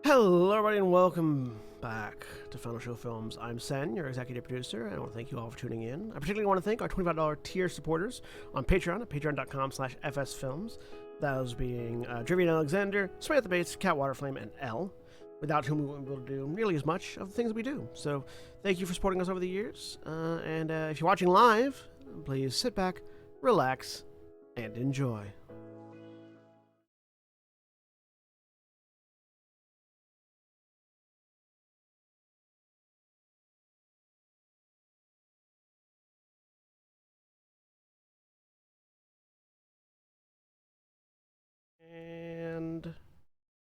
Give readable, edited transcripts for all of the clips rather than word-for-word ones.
Hello, everybody, and welcome back to Final Show Films. I'm Sen, your executive producer, and I want to thank you all for tuning in. I particularly want to thank our $25 tier supporters on Patreon at patreon.com/fsfilms. Those being Drivian Alexander, Samantha Bates, Cat Waterflame, and L, without whom we wouldn't be able to do nearly as much of the things we do. So thank you for supporting us over the years. And if you're watching live, please sit back, relax, and enjoy. And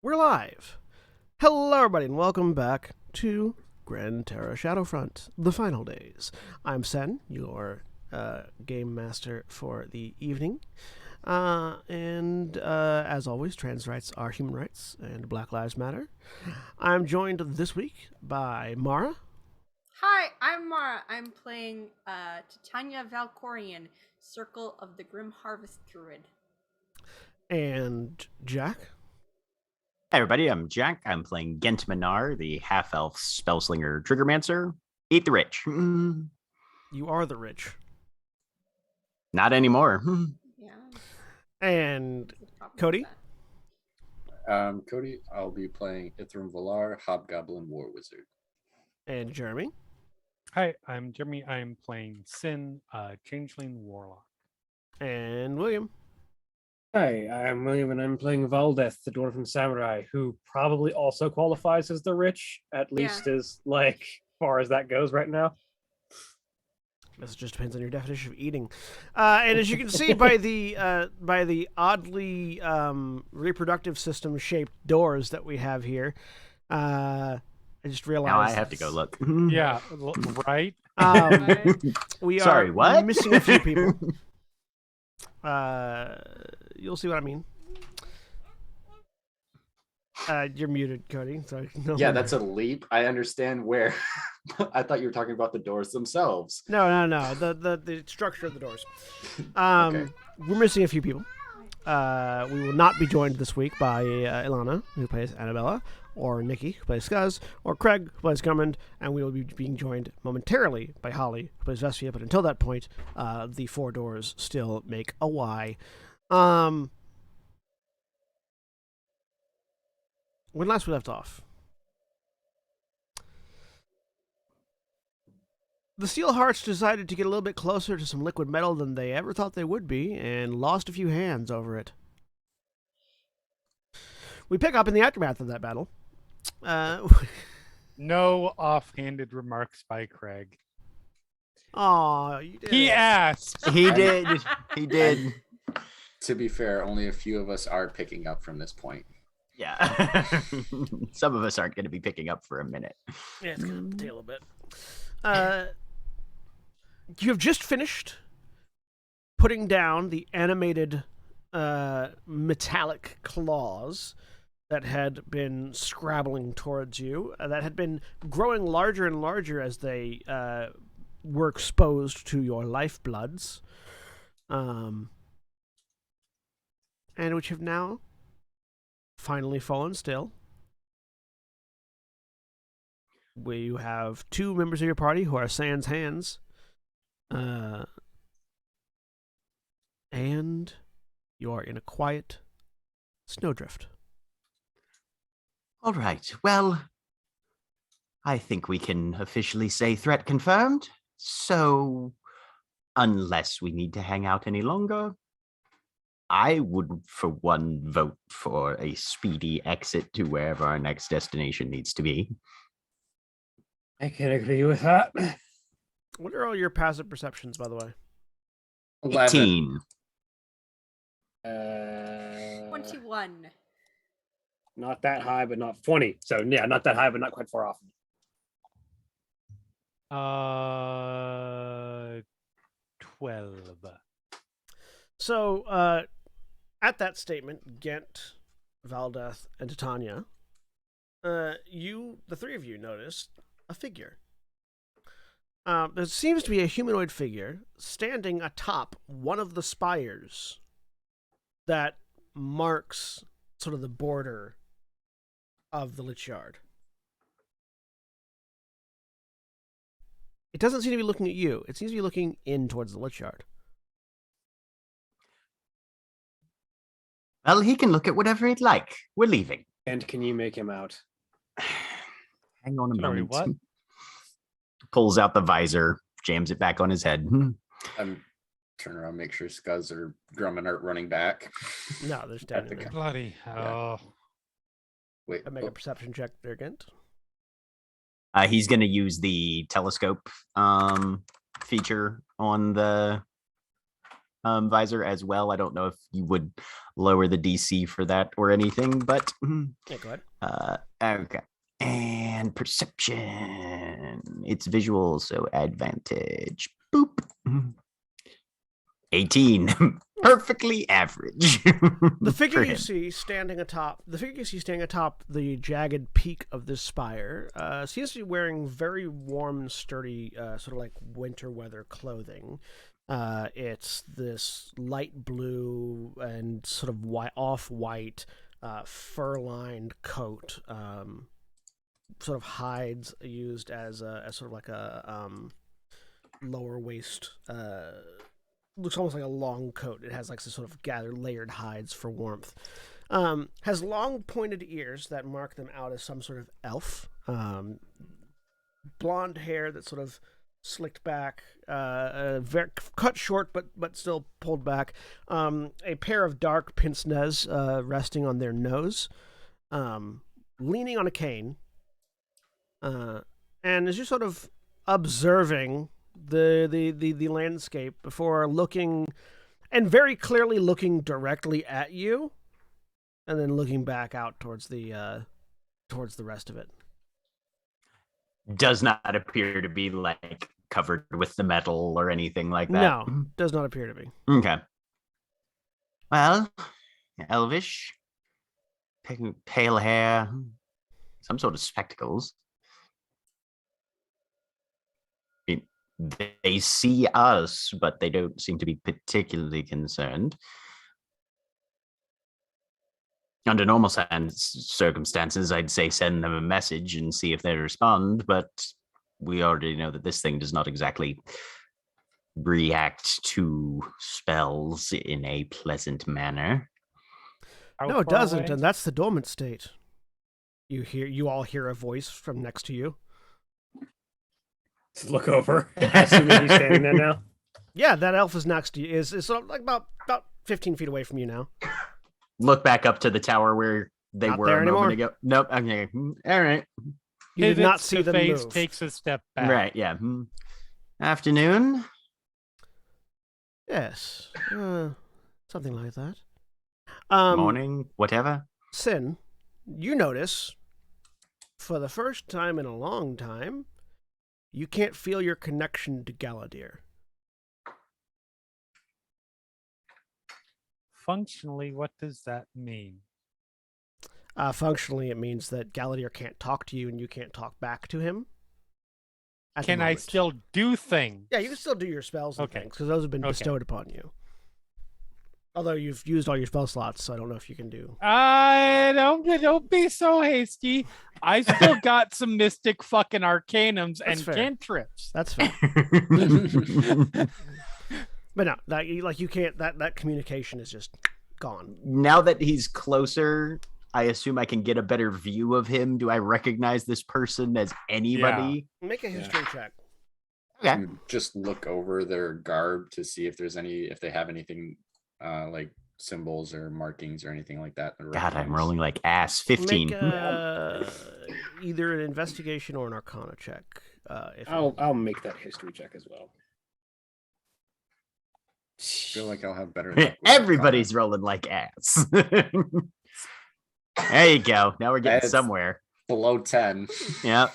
we're live. Hello, everybody, and welcome back to Gran Terra Shadowfront, the final days. I'm Sen, your game master for the evening. And as always, trans rights are human rights, and Black Lives Matter. I'm joined this week by Mara. Hi, I'm Mara. I'm playing Titania Valkorian, Circle of the Grim Harvest Druid. And Jack. Hi everybody, I'm Jack. I'm playing Gent Minar, the half-elf spellslinger triggermancer. Eat the rich. You are the rich. Not anymore. Yeah. And Cody. Cody, I'll be playing Ithram Valar, Hobgoblin War Wizard. And Jeremy. Hi, I'm Jeremy. I'm playing Sin, Changeling Warlock. And William. Hi, I'm William, and I'm playing Valdeth, the Dwarven Samurai, who probably also qualifies as the rich, at least as far as that goes right now. This just depends on your definition of eating. And as you can see by the oddly reproductive system shaped doors that we have here, I just realized Now I have to go look. Yeah, right? We Sorry, are what? missing a few people. You'll see what I mean. You're muted, Cody. So no. Yeah, that's a leap. I understand where. I thought you were talking about the doors themselves. No. The structure of the doors. Okay. We're missing a few people. We will not be joined this week by Ilana, who plays Annabella, or Nikki, who plays Skuz, or Craig, who plays Gummond, and we will be being joined momentarily by Holly, who plays Vestia, but until that point, the four doors still make a Y. When last we left off, the Steel Hearts decided to get a little bit closer to some liquid metal than they ever thought they would be, and lost a few hands over it. We pick up in the aftermath of that battle. No offhanded remarks by Craig. Aw, you did He it. asked. He did. He did. To be fair, only a few of us are picking up from this point. Yeah. Some of us aren't going to be picking up for a minute. Yeah, it's going to tail a bit. You have just finished putting down the animated metallic claws that had been scrabbling towards you, that had been growing larger and larger as they were exposed to your lifebloods, and which have now finally fallen still. We have two members of your party who are sans hands, and you are in a quiet snowdrift. All right. Well, I think we can officially say threat confirmed. So, unless we need to hang out any longer, I would, for one, vote for a speedy exit to wherever our next destination needs to be. I can agree with that. What are all your passive perceptions, by the way? 18. 21. Not that high, but not 20. So yeah, not that high, but not quite far off. 12. So, at that statement, Gent, Valdeth, and Titania, the three of you, noticed a figure. There seems to be a humanoid figure standing atop one of the spires that marks sort of the border of the Lich Yard. It doesn't seem to be looking at you. It seems to be looking in towards the Lich Yard. Well, he can look at whatever he'd like. We're leaving. And can you make him out? Hang on a Sorry, moment. what? Pulls out the visor, jams it back on his head. I'm turn around, make sure Scuzz or Drummond aren't running back. No, they're standing there. Bloody hell. Wait, Make a perception check there again. He's going to use the telescope feature on the visor as well. I don't know if you would lower the DC for that or anything, but Yeah, go ahead. okay. And perception. It's visual, so advantage. Boop. 18. Perfectly average. The figure for you him. see standing atop the jagged peak of this spire seems to be wearing very warm and sturdy, sort of like winter weather clothing. It's this light blue and sort of off-white fur-lined coat, sort of hides used as sort of like a lower waist. Looks almost like a long coat. It has like some sort of gathered layered hides for warmth. Has long pointed ears that mark them out as some sort of elf. Blonde hair that's sort of slicked back, very cut short but still pulled back. A pair of dark pince-nez resting on their nose, leaning on a cane, and as you're sort of observing the landscape before looking, and very clearly looking directly at you, and then looking back out towards the rest of it. Does not appear to be like covered with the metal or anything like that. No, does not appear to be. Okay. Well, elvish, pale hair, some sort of spectacles. They see us, but they don't seem to be particularly concerned. Under normal circumstances, I'd say send them a message and see if they respond, but we already know that this thing does not exactly react to spells in a pleasant manner. No, it doesn't, and that's the dormant state. You all hear a voice from next to you. Just look over. Assuming he's standing there now. Yeah, that elf is next to you. Is sort of like about 15 feet away from you now. Look back up to the tower where they Not were there a moment ago. Nope. Okay. All right. You did not see them face, move. takes a step back. Right. Yeah. Afternoon. Yes, something like that. Morning. Whatever. Sin, you notice for the first time in a long time, you can't feel your connection to Galadir. Functionally, what does that mean? Functionally, it means that Galadir can't talk to you and you can't talk back to him. at the Can I moment. still do things? Yeah, you can still do your spells and Okay. things, because those have been Okay. bestowed upon you. Although you've used all your spell slots, so I don't know if you can do... I don't be so hasty. I still got some mystic fucking arcanums and fair. cantrips. That's fair. But no, you can't... That communication is just gone. Now that he's closer, I assume I can get a better view of him. Do I recognize this person as anybody? Make a history check. Okay. You just look over their garb to see if they have anything like symbols or markings or anything like that. God, I'm rolling like ass. 15. Make either an investigation or an arcana check. I'll make that history check as well. I feel like I'll have better luck with Everybody's rolling like ass. There you go. Now we're getting That's- somewhere. below 10. Yeah.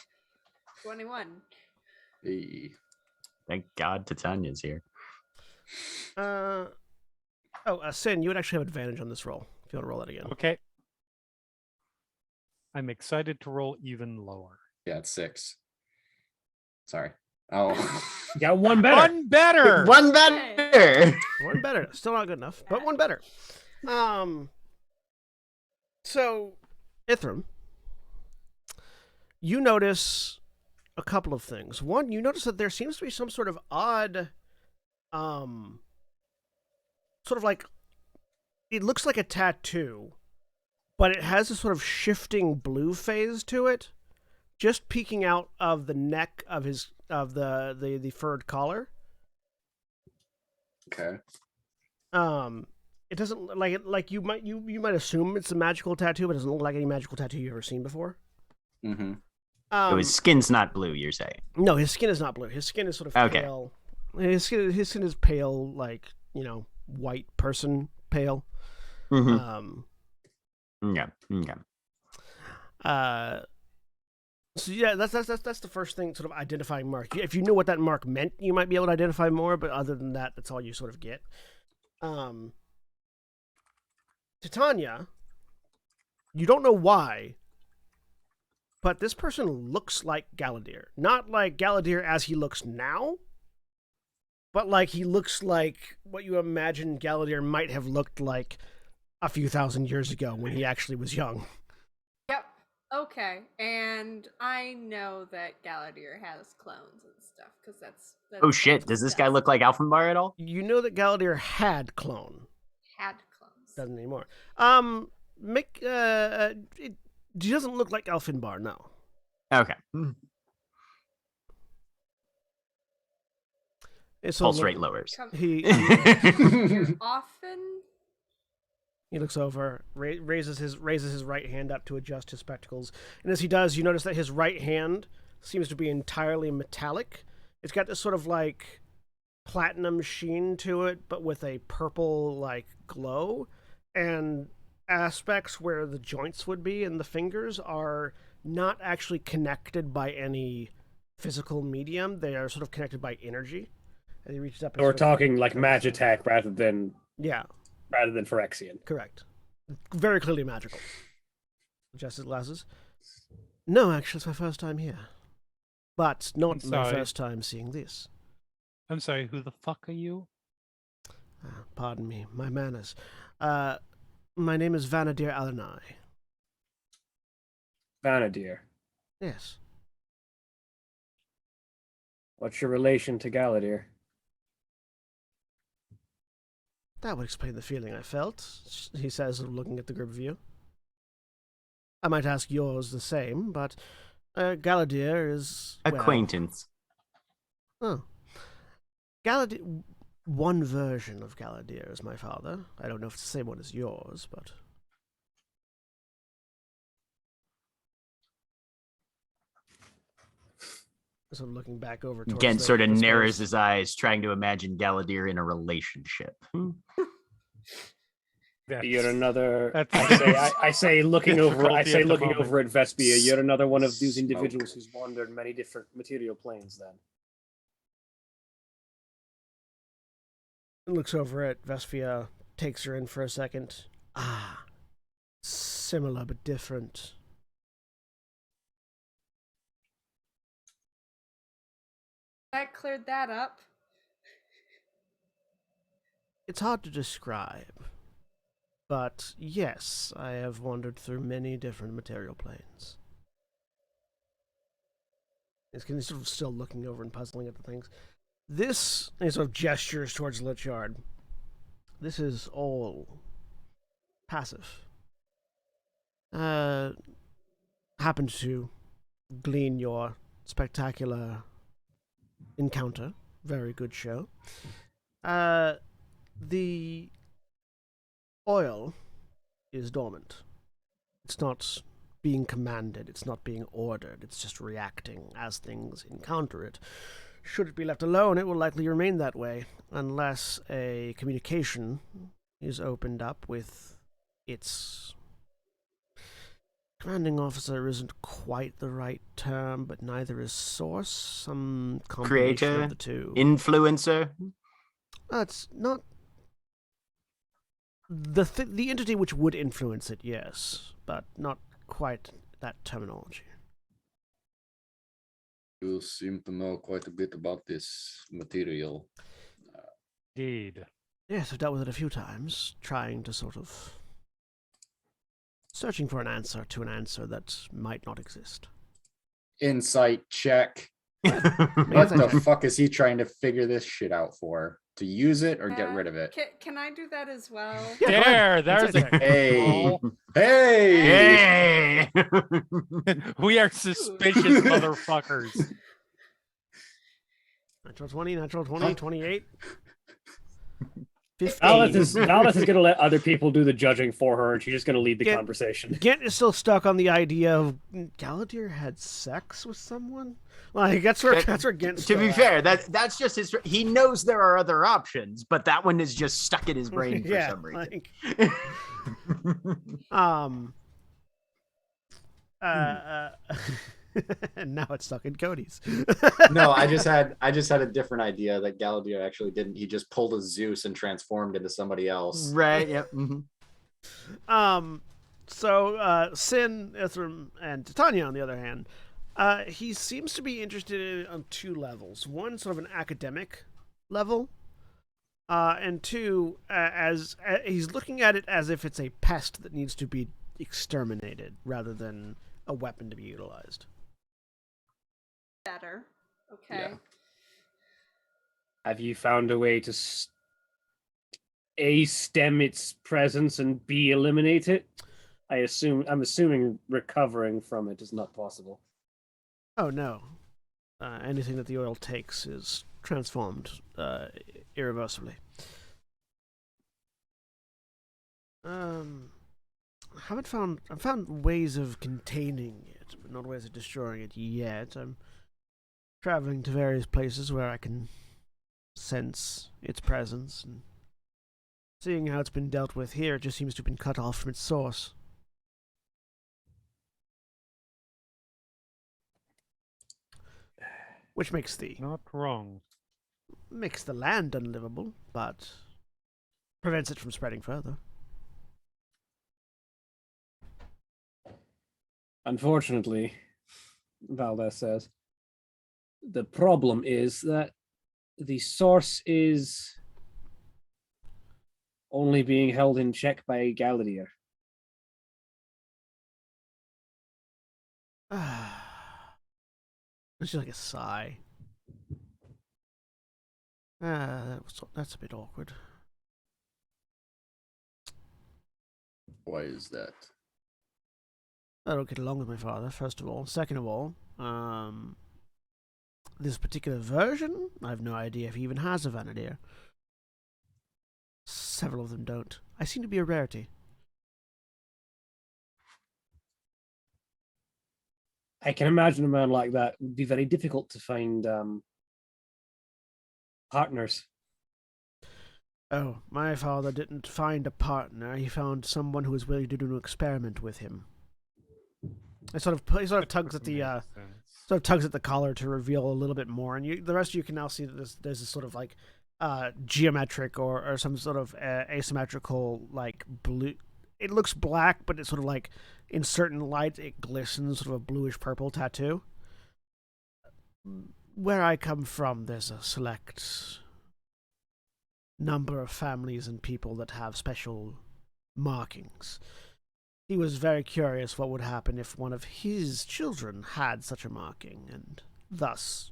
21. Hey. Thank God Titania's here. Sin, you would actually have advantage on this roll if you want to roll that again. Okay. I'm excited to roll even lower. Yeah, it's 6. Sorry. Oh. You got one better. One better. One better. One better. Still not good enough, but one better. So, Ithram, you notice a couple of things. One, you notice that there seems to be some sort of odd, sort of like, it looks like a tattoo, but it has a sort of shifting blue phase to it, just peeking out of the neck of the furred collar. Okay. It doesn't like you might assume it's a magical tattoo, but it doesn't look like any magical tattoo you've ever seen before. Mm-hmm. His skin's not blue, you're saying? No, his skin is not blue. His skin is sort of Okay. pale. His skin is pale, like, white person pale. Mm-hmm. Yeah. So yeah, that's the first thing, sort of identifying mark. If you knew what that mark meant, you might be able to identify more. But other than that, that's all you sort of get. Titania, you don't know why, but this person looks like Galadir. Not like Galadir as he looks now, but like he looks like what you imagine Galadir might have looked like a few thousand years ago when he actually was young. Yep. Okay. And I know that Galadir has clones and stuff because that's Oh shit, does this guy look like Alfenbar at all? You know that Galadir had clone. had clones? Doesn't anymore. He doesn't look like Elfinbar, no. Okay. It's Pulse rate lowers. He Often. He looks over, raises his right hand up to adjust his spectacles, and as he does, you notice that his right hand seems to be entirely metallic. It's got this sort of like platinum sheen to it, but with a purple like glow, and aspects where the joints would be and the fingers are not actually connected by any physical medium. They are sort of connected by energy. And he reaches up. And We're talking like Magitech rather than Phyrexian. Correct. Very clearly magical. Adjusts his glasses. No, actually, it's my first time here. But not my first time seeing this. I'm sorry, who the fuck are you? Pardon me, my manners. My name is Vanadir Alanai. Vanadir. Yes. What's your relation to Galadir? That would explain the feeling I felt, he says, looking at the group of you. I might ask yours the same, but Galadir is... Acquaintance. Oh. Galadir... One version of Galadir is my father. I don't know if it's the same one as yours, but... Sort of looking back over towards Gent sort of the narrows space. his eyes, trying to imagine Galadir in a relationship. You're another. That's- I say looking over. I Difficulty say at the looking moment. over at Vespia. You're another one of these Smoke. individuals who's wandered many different material planes. Then Looks over at Vespia, takes her in for a second. Ah, similar but different. That cleared that up. It's hard to describe, but yes, I have wandered through many different material planes. He's sort of still looking over and puzzling at the things. This, and he sort of gestures towards Lichard. This is all passive. Happened to glean your spectacular encounter. Very good show. The oil is dormant. It's not being commanded, it's not being ordered, it's just reacting as things encounter it. Should it be left alone, it will likely remain that way, unless a communication is opened up with its commanding officer. Isn't quite the right term, but neither is source. Some combination Creator, of the two. influencer. It's not the entity which would influence it, yes, but not quite that terminology. You seem to know quite a bit about this material. Indeed. Yes, I've dealt with it a few times, trying to sort of searching for an answer to an answer that might not exist. Insight check. Make What an insight the check. fuck is he trying to figure this shit out for? To use it or get rid of it? Can I do that as well? Yeah, go ahead. There's Insight a check. Hey, roll. hey! Hey! We are suspicious motherfuckers. Natural 20, natural 20, 28. 15. Valdeth is going to let other people do the judging for her, and she's just going to lead the Get- conversation. Gent is still stuck on the idea of Galadir had sex with someone. Like that's where Gent's To be still fair, at. that's just his. He knows there are other options, but that one is just stuck in his brain for Yeah, some reason. And now it's stuck in Cody's. No, I just had a different idea that Galadir actually didn't. He just pulled a Zeus and transformed into somebody else. Right. Yep. So Sin, Ithram, and Titania, on the other hand, he seems to be interested in it on two levels. One, sort of an academic level, and two, as he's looking at it as if it's a pest that needs to be exterminated rather than a weapon to be utilized. Better. Okay. Yeah. Have you found a way to A, stem its presence, and B, eliminate it? I'm assuming recovering from it is not possible. Oh no. Anything that the oil takes is transformed irreversibly. I've found ways of containing it, but not ways of destroying it yet. I'm traveling to various places where I can sense its presence, and seeing how it's been dealt with here, it just seems to have been cut off from its source. Which makes Not wrong. the land unlivable, but prevents it from spreading further. Unfortunately, Valdez says, the problem is that the source is only being held in check by Galadir. It's just like a sigh. That's a bit awkward. Why is that? I don't get along with my father, first of all. Second of all, this particular version, I have no idea if he even has a Vanadier. Several of them don't. I seem to be a rarity. I can imagine a man like that would be very difficult to find partners. Oh, my father didn't find a partner. He found someone who was willing to do an experiment with him. He sort of tugs at the collar to reveal a little bit more, and the rest of you can now see that there's this sort of like geometric or some sort of asymmetrical like blue. It looks black, but it's sort of like in certain light it glistens, sort of a bluish purple tattoo. Where I come from, there's a select number of families and people that have special markings. He was very curious what would happen if one of his children had such a marking, and thus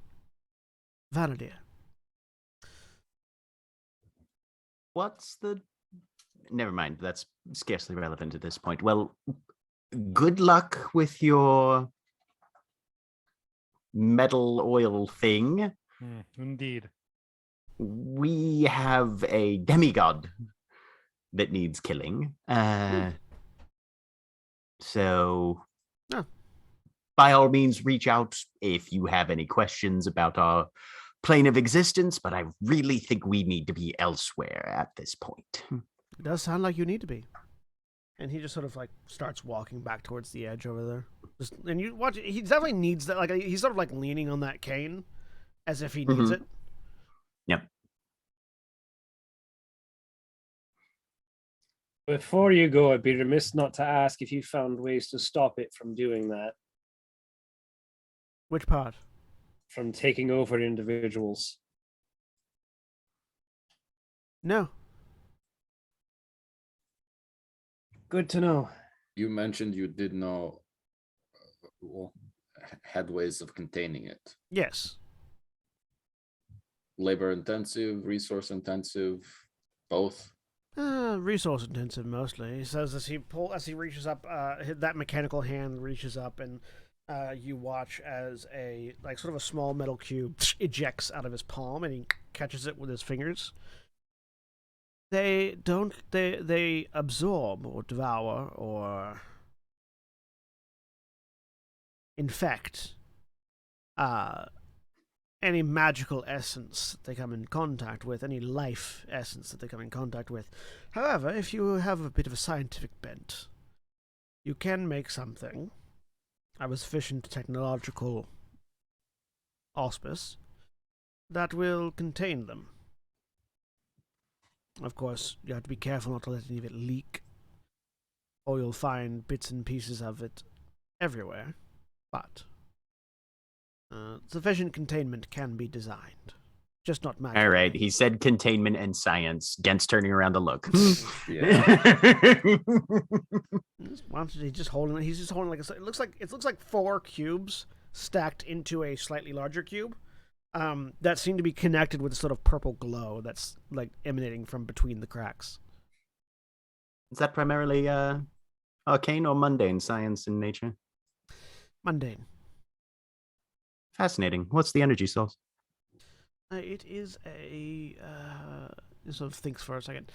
Vanadier. What's the? Never mind. That's scarcely relevant at this point. Well, good luck with your metal oil thing. Indeed. We have a demigod that needs killing. So, by all means, reach out if you have any questions about our plane of existence, but I really think we need to be elsewhere at this point. It does sound like you need to be. And he just sort of like starts walking back towards the edge over there. And you watch, he definitely needs that. Like he's sort of like leaning on that cane as if he needs it. Yep. Before you go, I'd be remiss not to ask if you found ways to stop it from doing that, Which part? from taking over individuals. No. Good to know. You mentioned you did know. Well, had ways of containing it. Yes. Labor intensive, resource intensive, both. Resource intensive mostly. He says as he reaches up, that mechanical hand reaches up, and you watch as a sort of a small metal cube ejects out of his palm, and he catches it with his fingers. They absorb or devour or infect any magical essence that they come in contact with, any life essence that they come in contact with. However, if you have a bit of a scientific bent, you can make something of a sufficient technological auspice that will contain them. Of course, you have to be careful not to let any of it leak, or you'll find bits and pieces of it everywhere. But sufficient containment can be designed. Just not magic. All right, he said containment and science. Gent's turning around to look. Yeah. He's just holding like it looks like 4 cubes stacked into a slightly larger cube. That seem to be connected with a sort of purple glow that's like emanating from between the cracks. Is that primarily arcane or mundane science in nature? Mundane. Fascinating. What's the energy source? It is a sort of thinks for a second.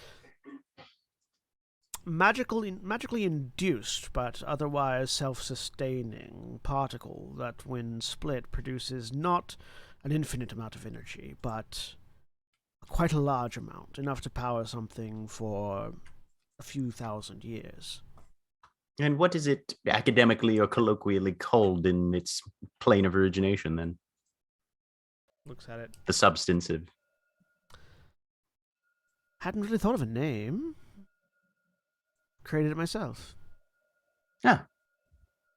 Magically induced, but otherwise self-sustaining particle that, when split, produces not an infinite amount of energy, but quite a large amount, enough to power something for a few thousand years. And what is it academically or colloquially called in its plane of origination, then? Looks at it. The substantive. Hadn't really thought of a name. Created it myself. Ah.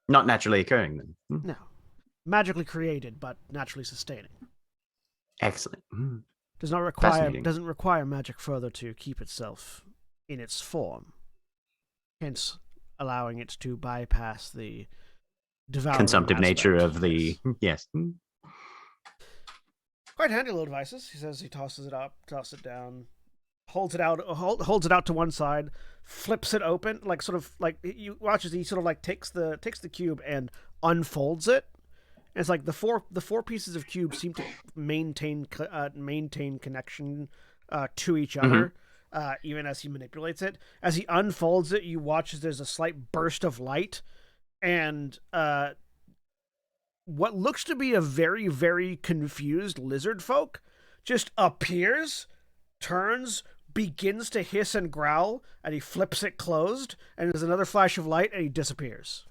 Not naturally occurring, then. No. Magically created, but naturally sustaining. Excellent. Doesn't require magic further to keep itself in its form. Hence, allowing it to bypass the devouring consumptive nature aspect. of the... Yes. Quite handy little devices. He says he tosses it it down, holds it out to one side, flips it open, you watch as he sort of like takes the cube and unfolds it. And it's like the four pieces of cube seem to maintain connection to each other, even as he manipulates it. As he unfolds it, you watch as there's a slight burst of light, and what looks to be a very, very confused lizard folk just appears, turns, begins to hiss and growl, and he flips it closed, and there's another flash of light, and he disappears.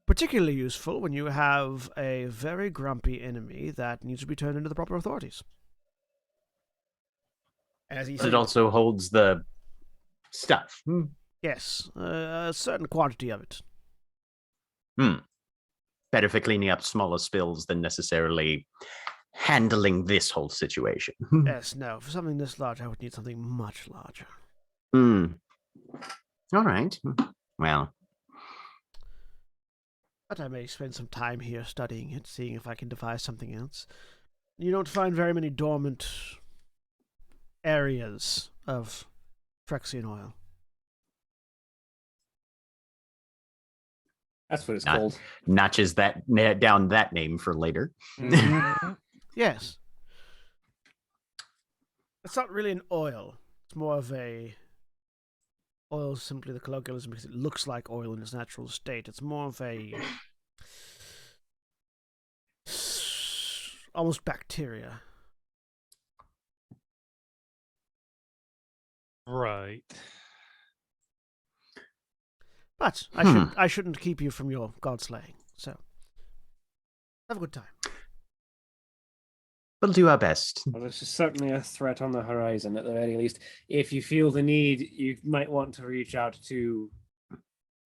Particularly useful when you have a very grumpy enemy that needs to be turned into the proper authorities. As he It also holds the stuff. Yes, a certain quantity of it. Better for cleaning up smaller spills than necessarily handling this whole situation. Yes, no. For something this large, I would need something much larger. All right. Well. But I may spend some time here studying it, seeing if I can devise something else. You don't find very many dormant areas of Phyrexian oil. That's what it's called. Notches that down that name for later. Yes. It's not really an oil. It's more of a... Oil is simply the colloquialism because it looks like oil in its natural state. It's more of a... almost bacteria. Right. But I shouldn't keep you from your god slaying. So have a good time. We'll do our best. Well, this is certainly a threat on the horizon, at the very least. If you feel the need, you might want to reach out to...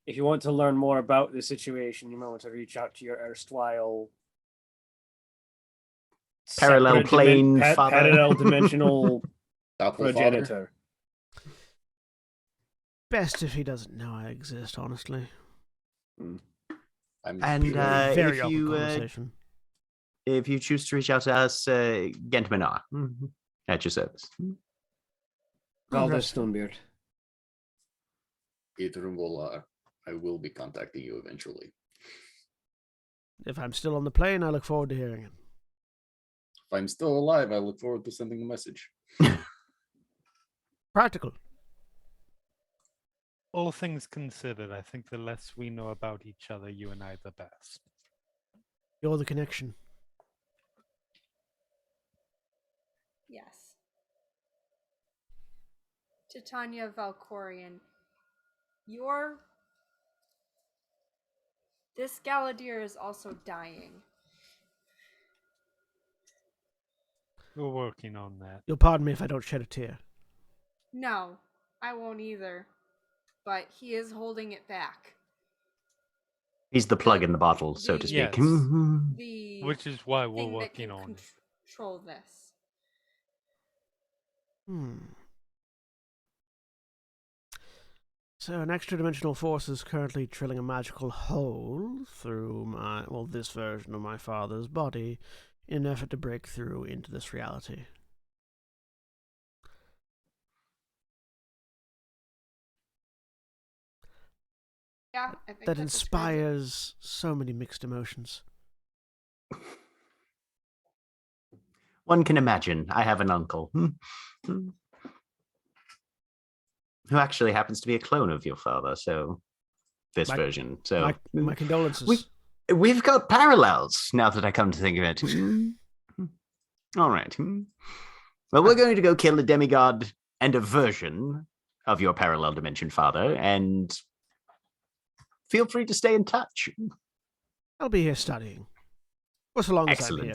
If you want to learn more about the situation, you might want to reach out to your erstwhile... Parallel plane father. Parallel dimensional Doppelfather. progenitor. Best if he doesn't know I exist, honestly. I'm And very- Very if awkward you conversation. if you choose to reach out to us, Gentmanar, at your service. Valdez Stonebeard. Ethan will, I will be contacting you eventually. If I'm still on the plane, I look forward to hearing it. If I'm still alive, I look forward to sending a message. Practical. All things considered, I think the less we know about each other, you and I, the best. You're the connection. Yes. Titania Valkorian, this Galadir is also dying. We're working on that. You'll pardon me if I don't shed a tear. No, I won't either. But he is holding it back. He's the plug in the bottle, so to the- speak. Yes. The Which is why we're thing that working can on it. control this. So an extra-dimensional force is currently drilling a magical hole through this version of my father's body in an effort to break through into this reality. Yeah, I think That describes it. inspires so many mixed emotions. One can imagine. I have an uncle who actually happens to be a clone of your father. So this My- version. So My condolences. we've got parallels now that I come to think of it. All right. Well, we're going to go kill a demigod and a version of your parallel dimension father, and feel free to stay in touch. I'll be here studying. For so long as I'm Excellent. here.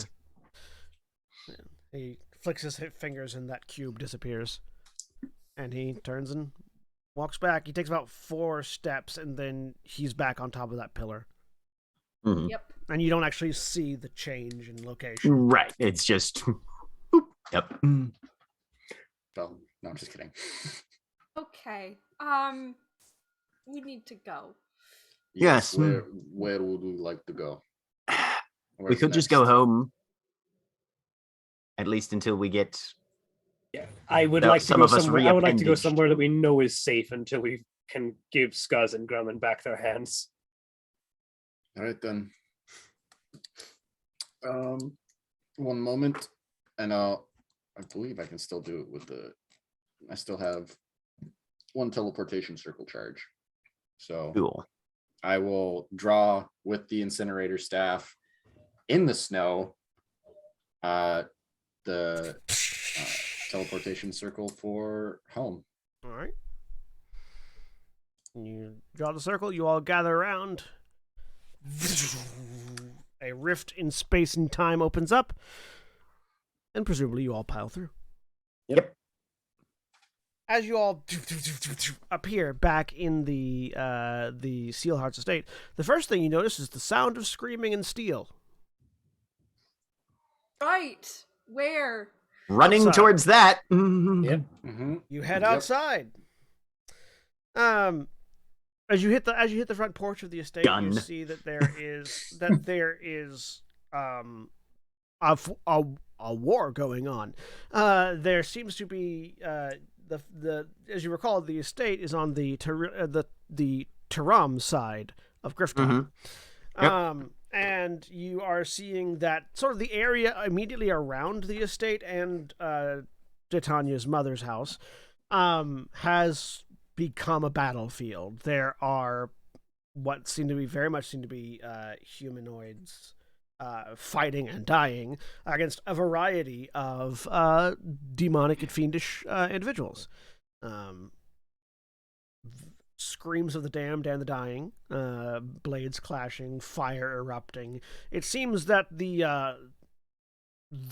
He flicks his fingers and that cube disappears. And he turns and walks back. He takes about 4 steps and then he's back on top of that pillar. Mhm. Yep. And you don't actually see the change in location. Right. It's just. Yep. Well, no, I'm just kidding. Okay. We need to go. Yes. Where would we like to go? We Where's could just go next? home. At least until we get. Yeah, I would Now, like to some go of us somewhere. I would like to go reappendaged. somewhere that we know is safe until we can give Skuz and Grumman back their hands. All right then. One moment, and I believe I can still do it with the. I still have 1 teleportation circle charge, so Cool. I will draw with the incinerator staff in the snow. The teleportation circle for home. All right. You draw the circle. You all gather around. A rift in space and time opens up. And presumably you all pile through. Yep. As you all appear back in the Sealheart's estate, the first thing you notice is the sound of screaming and steel. Right. Where? Running Outside. towards that. Yep. Mm-hmm. You head Yep. outside. As you hit the front porch of the estate, Done. you see that there is a war going on. There seems to be the as you recall, the estate is on the Taram side of Griftop. Yep. And you are seeing that sort of the area immediately around the estate and Titania's mother's house has become a battlefield. There are what seem to be humanoids fighting and dying against a variety of demonic and fiendish individuals. Screams of the damned and the dying, blades clashing, fire erupting. It seems that the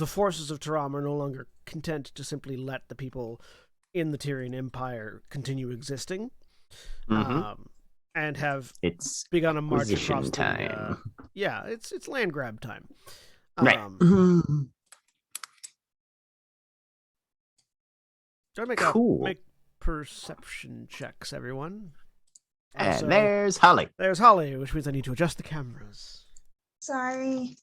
forces of Taram are no longer content to simply let the people in the Tyrian Empire continue existing, and have It's begun a march acquisition across time. it's land grab time. Right. So Cool. make perception checks, everyone. And So, there's Holly. there's Holly, which means I need to adjust the cameras. Sorry.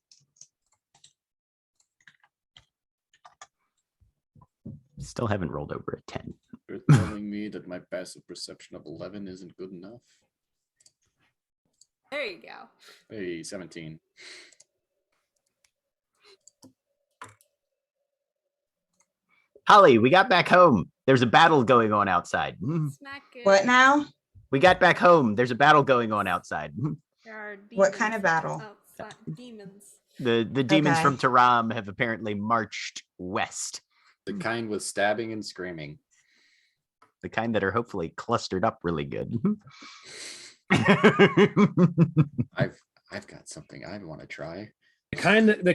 Still haven't rolled over a 10. You're telling me that my passive perception of 11 isn't good enough? There you go. Hey, 17. Holly, we got back home. There's a battle going on outside. Smack it. What now? We got back home. There's a battle going on outside. There are What kind demons of battle? outside- Demons. The demons Okay. from Taram have apparently marched west. The kind with stabbing and screaming. The kind that are hopefully clustered up really good. I've got something I want to try. The kind that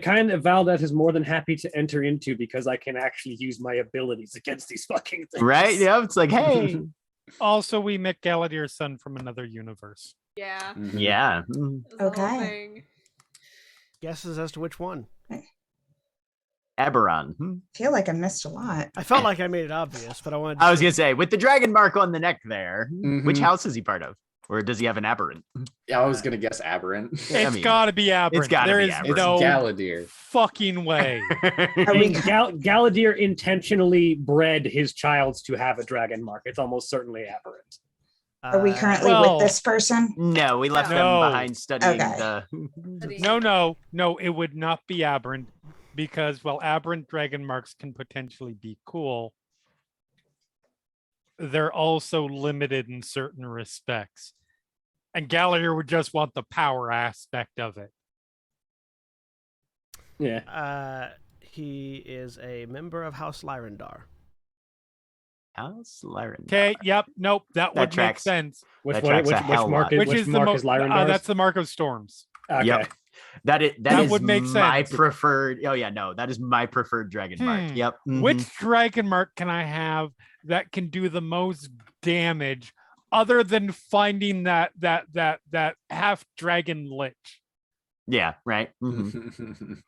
Valdet is more than happy to enter into because I can actually use my abilities against these fucking things. Right? Yeah, it's like, hey. Also, we met Galadir's son from another universe. Yeah. Mhm. Yeah. It was the whole Okay. thing. Guesses as to which one. Eberron. Feel like I missed a lot. I felt like I made it obvious, but I wanted. I was going to say, with the dragon mark on the neck there, which Mhm. house is he part of? Or does he have an aberrant? Yeah, I was gonna guess aberrant. I It's mean, gotta be Aberrant. gotta There be is Aberrant. It's no Galadir. fucking way. Are we? Galadir intentionally bred his child to have a dragon mark. It's almost certainly aberrant. Are we currently Well- with this person? No, we left No. them behind studying Okay. the. No, it would not be Aberrant because while Aberrant dragon marks can potentially be cool, they're also limited in certain respects. And Gallagher would just want the power aspect of it. Yeah. He is a member of House Lyrandar. House Lyran. Okay, yep, nope, that would make tracks. sense. Which That one? tracks Which, a hell mark lot. is Which which is the mark mo- is Lyran that's the mark of storms. Okay. Yep. That That is would make my sense. preferred. Oh yeah, no, that is my preferred dragon mark. Hmm. Yep. Which mhm. dragon mark can I have that can do the most damage other than finding that half dragon lich? Yeah. Right. mhm.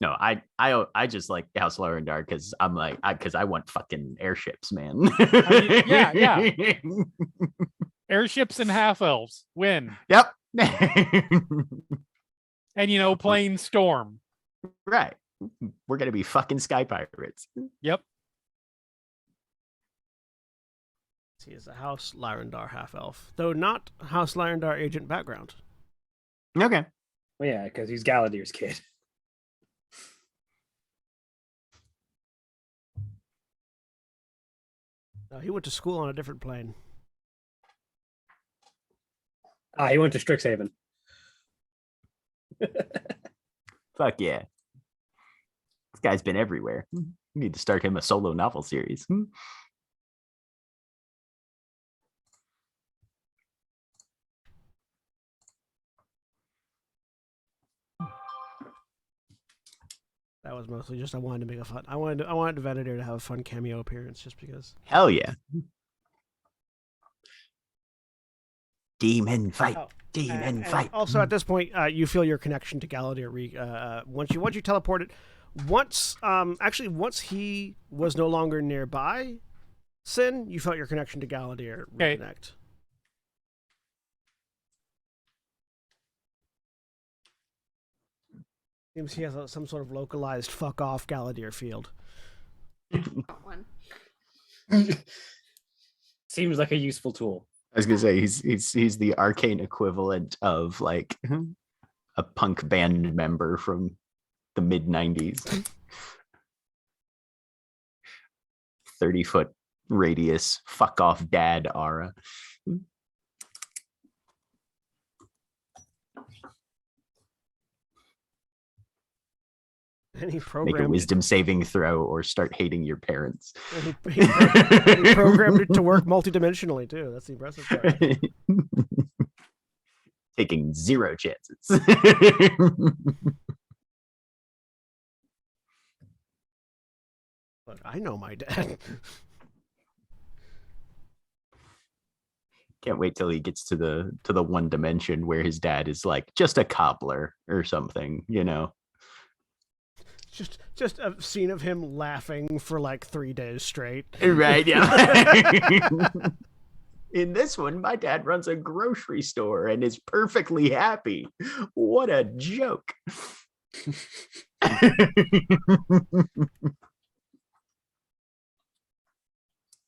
No, I just like House Lorendar because I'm like because I want fucking airships, man. yeah. Airships and half elves win. Yep. And playing storm. Right. We're gonna be fucking sky pirates. Yep. He is a House Lyrandar half elf, though not House Lyrandar agent background. Okay. Well, yeah, because he's Galadir's kid. No, he went to school on a different plane. He went to Strixhaven. Fuck yeah. This guy's been everywhere. We need to start him a solo novel series. That was mostly just I wanted to make a fun. I wanted Venator to have a fun cameo appearance, just because. Hell yeah. Demon fight. Oh, Demon And fight. also, at this point, you feel your connection to Galadir. Once you teleported, once he was no longer nearby, Sin, you felt your connection to Galadir Okay. reconnect. Seems he has some sort of localized fuck off Galadir field. That one. Seems like a useful tool. I was gonna say he's the arcane equivalent of like a punk band member from the mid 90s. 30-foot radius, fuck off dad aura. And he Make a programmed wisdom saving throw or start hating your parents. he programmed it to work multidimensionally too. That's the impressive part. Taking 0 chances. Look, I know my dad. Can't wait till he gets to the one dimension where his dad is like just a cobbler or something, Just a scene of him laughing for like 3 days straight. Right, yeah. In this one, my dad runs a grocery store and is perfectly happy. What a joke.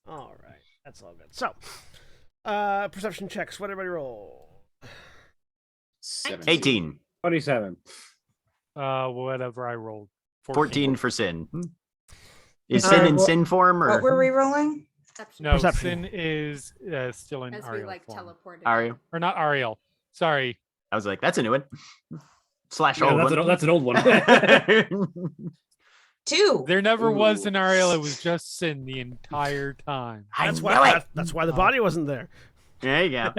All right, that's all good. So, perception checks. What everybody roll? 17. 18. 27. Whatever I rolled. 14 for sin. Is Uh, sin in what- sin form or What were we rolling? Perception. No, Perception. Sin is still in As we Ariel like form. teleported. Ariel? Or not Ariel. Sorry. I was like, that's a new one. Slash Yeah, old that's, one. that's an old one. 2. There never was Ooh. an Ariel. It was just Sin the entire time. I That's know why. it. That's why the body wasn't there. There you go.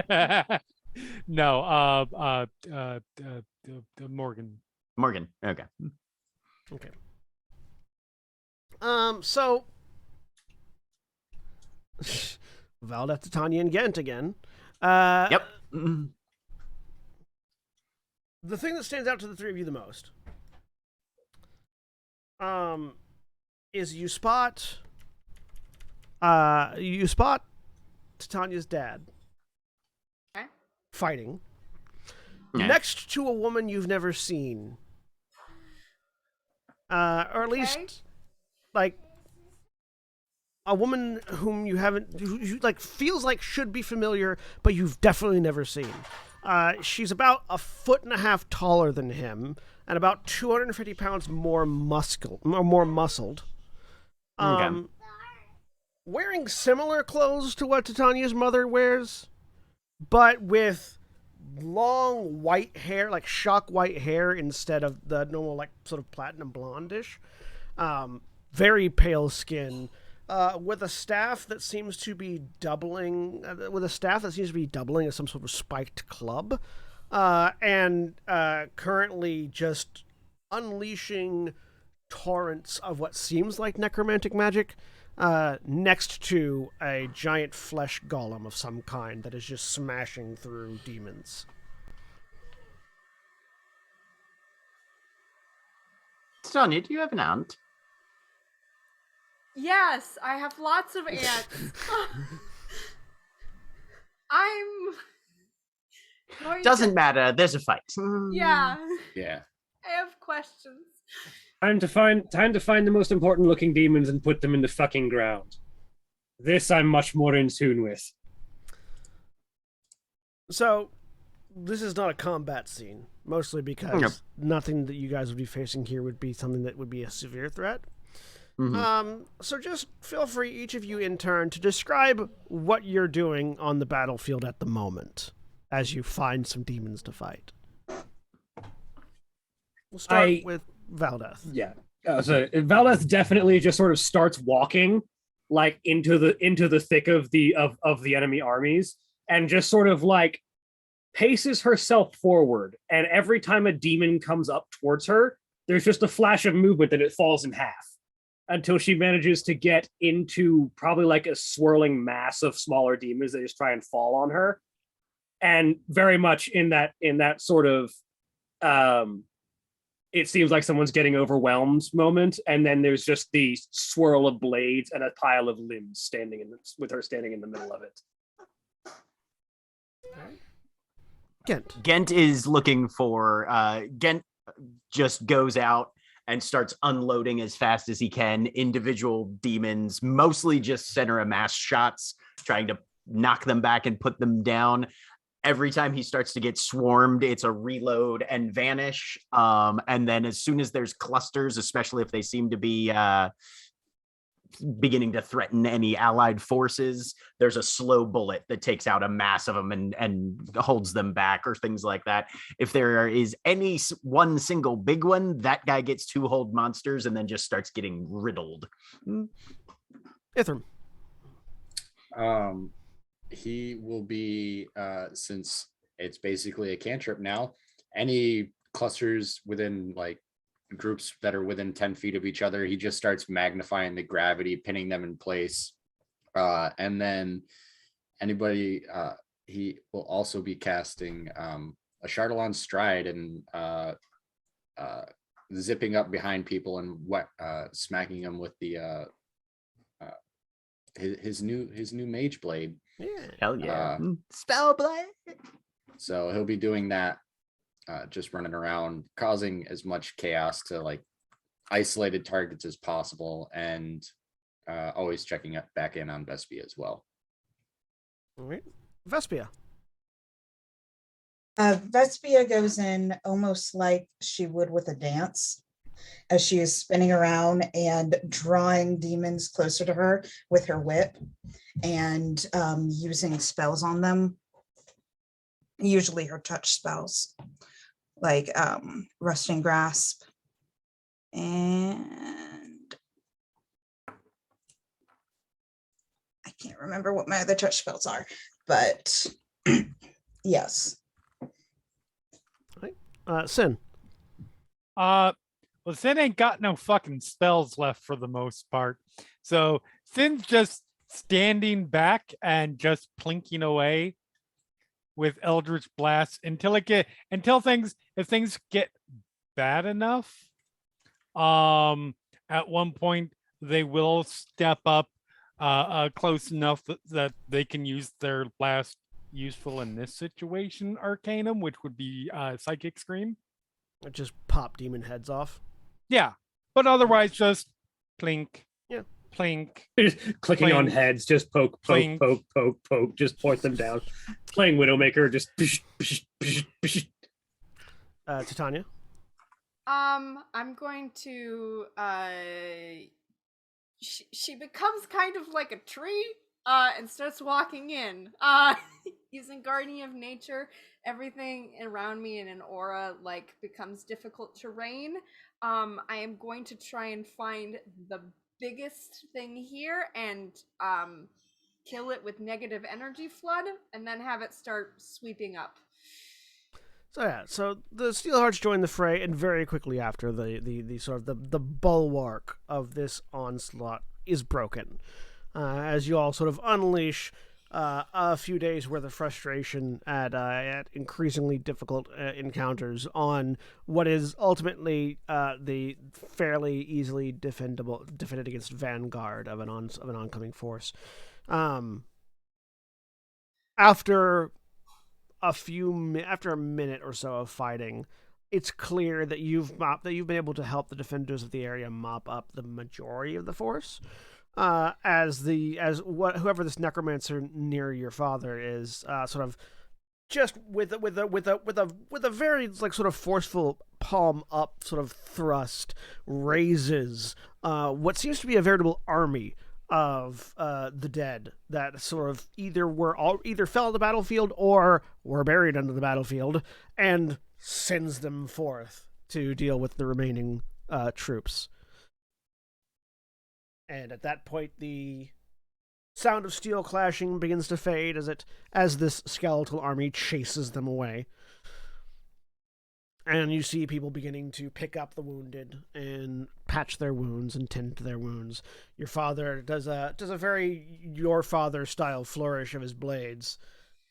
No, Morgan. Morgan. Okay. Okay. So Valdeth, Titania, and Ghent again. Yep. The thing that stands out to the three of you the most, is you spot Titania's dad Okay. fighting Yeah. next to a woman you've never seen, or at least Okay. like a woman whom you haven't, who like feels like should be familiar, but you've definitely never seen. She's about 1.5 feet taller than him, and about 250 pounds more muscled. Okay. Wearing similar clothes to what Titania's mother wears, but with long white hair, like shock white hair, instead of the normal, like sort of platinum blondish. Very pale skin, with a staff that seems to be doubling, as some sort of spiked club, and currently just unleashing torrents of what seems like necromantic magic, next to a giant flesh golem of some kind that is just smashing through demons. Sonia, do you have an aunt? Yes, I have lots of ants. I'm going Doesn't to... matter. There's a fight. Yeah, Yeah. I have questions. Time to find the most important looking demons and put them in the fucking ground. This I'm much more in tune with. So, this is not a combat scene, mostly because Nope. nothing that you guys would be facing here would be something that would be a severe threat. Mhm. So just feel free, each of you in turn, to describe what you're doing on the battlefield at the moment as you find some demons to fight. We'll start with Valdeth. Yeah. So Valdeth definitely just sort of starts walking like into the thick of the enemy armies and just sort of like paces herself forward. And every time a demon comes up towards her, there's just a flash of movement and it falls in half until she manages to get into probably like a swirling mass of smaller demons that just try and fall on her. And very much in that sort of it seems like someone's getting overwhelmed moment, and then there's just the swirl of blades and a pile of limbs standing with her standing in the middle of it. Ghent is looking for Ghent just goes out and starts unloading as fast as he can individual demons, mostly just center of mass shots, trying to knock them back and put them down. Every time he starts to get swarmed, it's a reload and vanish. And then as soon as there's clusters, especially if they seem to be beginning to threaten any allied forces, there's a slow bullet that takes out a mass of them and holds them back, or things like that. If there is any one single big one, that guy gets 2 hold monsters and then just starts getting riddled. Ithram. He will be, since it's basically a cantrip now, any clusters within like groups that are within 10 feet of each other, he just starts magnifying the gravity, pinning them in place. And then anybody, he will also be casting a Chardalon Stride and zipping up behind people and smacking them with the his new mage blade. Yeah. Hell yeah. Uh, Spellblade. So he'll be doing that, just running around, causing as much chaos to like isolated targets as possible, and always checking back in on Vespia as well. All right. Vespia. Vespia goes in almost like she would with a dance, as she is spinning around and drawing demons closer to her with her whip and using spells on them. Usually her touch spells, like Rusting Grasp and I can't remember what my other touch spells are, but yes. Sin. Well, Sin ain't got no fucking spells left for the most part. So Sin's just standing back and just plinking away with Eldritch Blast until if things get bad enough. At one point they will step up close enough that they can use their last useful in this situation Arcanum, which would be Psychic Scream. Just pop demon heads off. Yeah, but otherwise just plink. Yeah. Plink. Clicking on Plink. heads, just poke, Plink. poke, just point them down. Playing Widowmaker, just Titania. I'm going to she becomes kind of like a tree and starts walking in using Guardian of Nature. Everything around me in an aura like becomes difficult terrain. I am going to try and find the biggest thing here and kill it with negative energy flood and then have it start sweeping up. So yeah, so the Steelhearts join the fray, and very quickly after the sort of the bulwark of this onslaught is broken, as you all sort of unleash a few days worth of frustration at increasingly difficult encounters on what is ultimately the fairly easily defended against vanguard of an oncoming force. After a minute or so of fighting, it's clear that you've been able to help the defenders of the area mop up the majority of the force. Whoever this necromancer near your father is, sort of just with a very like sort of forceful palm up sort of thrust, raises what seems to be a veritable army of the dead that sort of either fell on the battlefield or were buried under the battlefield, and sends them forth to deal with the remaining troops. And at that point, the sound of steel clashing begins to fade as this skeletal army chases them away. And you see people beginning to pick up the wounded and patch their wounds and tend to their wounds. Your father does a very your father style flourish of his blades,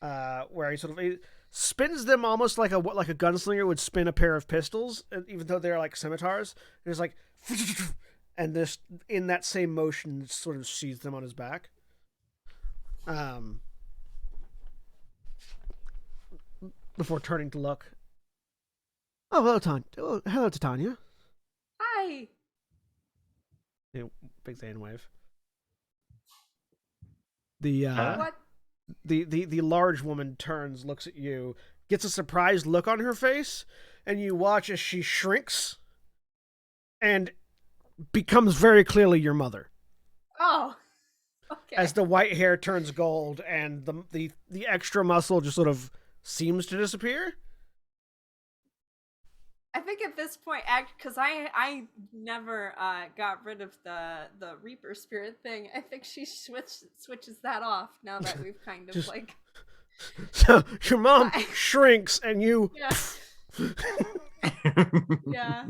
where he spins them almost like a gunslinger would spin a pair of pistols, even though they're like scimitars. It's like, and this in that same motion sort of sees them on his back. Before turning to look. Oh, hello, Titania. Hi. Big hand wave. The What? the large woman turns, looks at you, gets a surprised look on her face, and you watch as she shrinks and becomes very clearly your mother. Oh. Okay. As the white hair turns gold and the extra muscle just sort of seems to disappear. I think at this point, because I never got rid of the Reaper spirit thing. I think she switches that off now that we've kind of like. So your mom shrinks and you. Yeah. Yeah.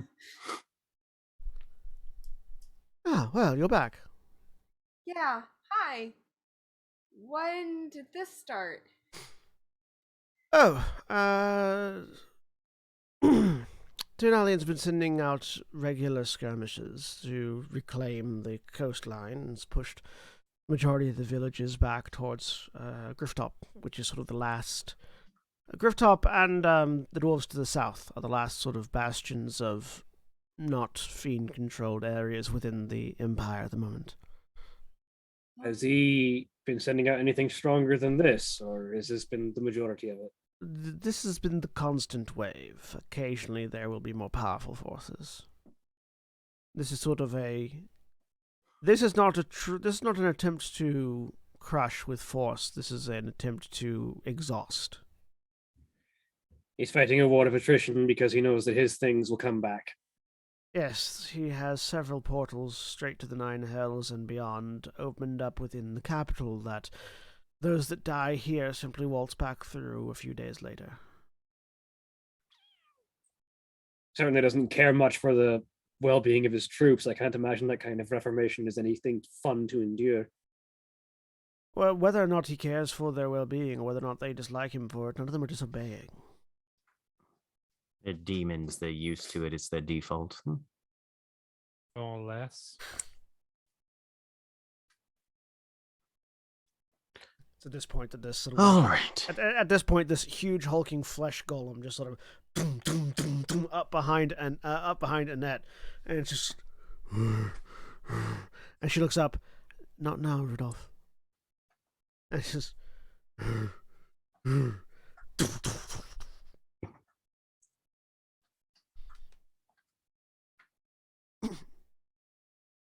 Oh well, you're back. Yeah. Hi. When did this start? Oh, Denalian's been sending out regular skirmishes to reclaim the coastline and has pushed majority of the villages back towards Grifftop, which is sort of the last. Grifftop and the dwarves to the south are the last sort of bastions of not fiend-controlled areas within the Empire at the moment. Has he been sending out anything stronger than this, or has this been the majority of it? This has been the constant wave. Occasionally there will be more powerful forces. This is sort of a... This is not an attempt to crush with force. This is an attempt to exhaust. He's fighting a war of attrition because he knows that his things will come back. Yes, he has several portals straight to the Nine Hells and beyond opened up within the capital that those that die here simply waltz back through a few days later. Certainly doesn't care much for the well-being of his troops. I can't imagine that kind of reformation is anything fun to endure. Well, whether or not he cares for their well-being or whether or not they dislike him for it, none of them are disobeying. They're demons. They're used to it. It's their default. Or less. It's at this point that this sort of All right. at this point this huge hulking flesh golem just sort of doom, doom, doom, doom, up behind Annette, and it's just and she looks up, not now, Rudolph. And it's just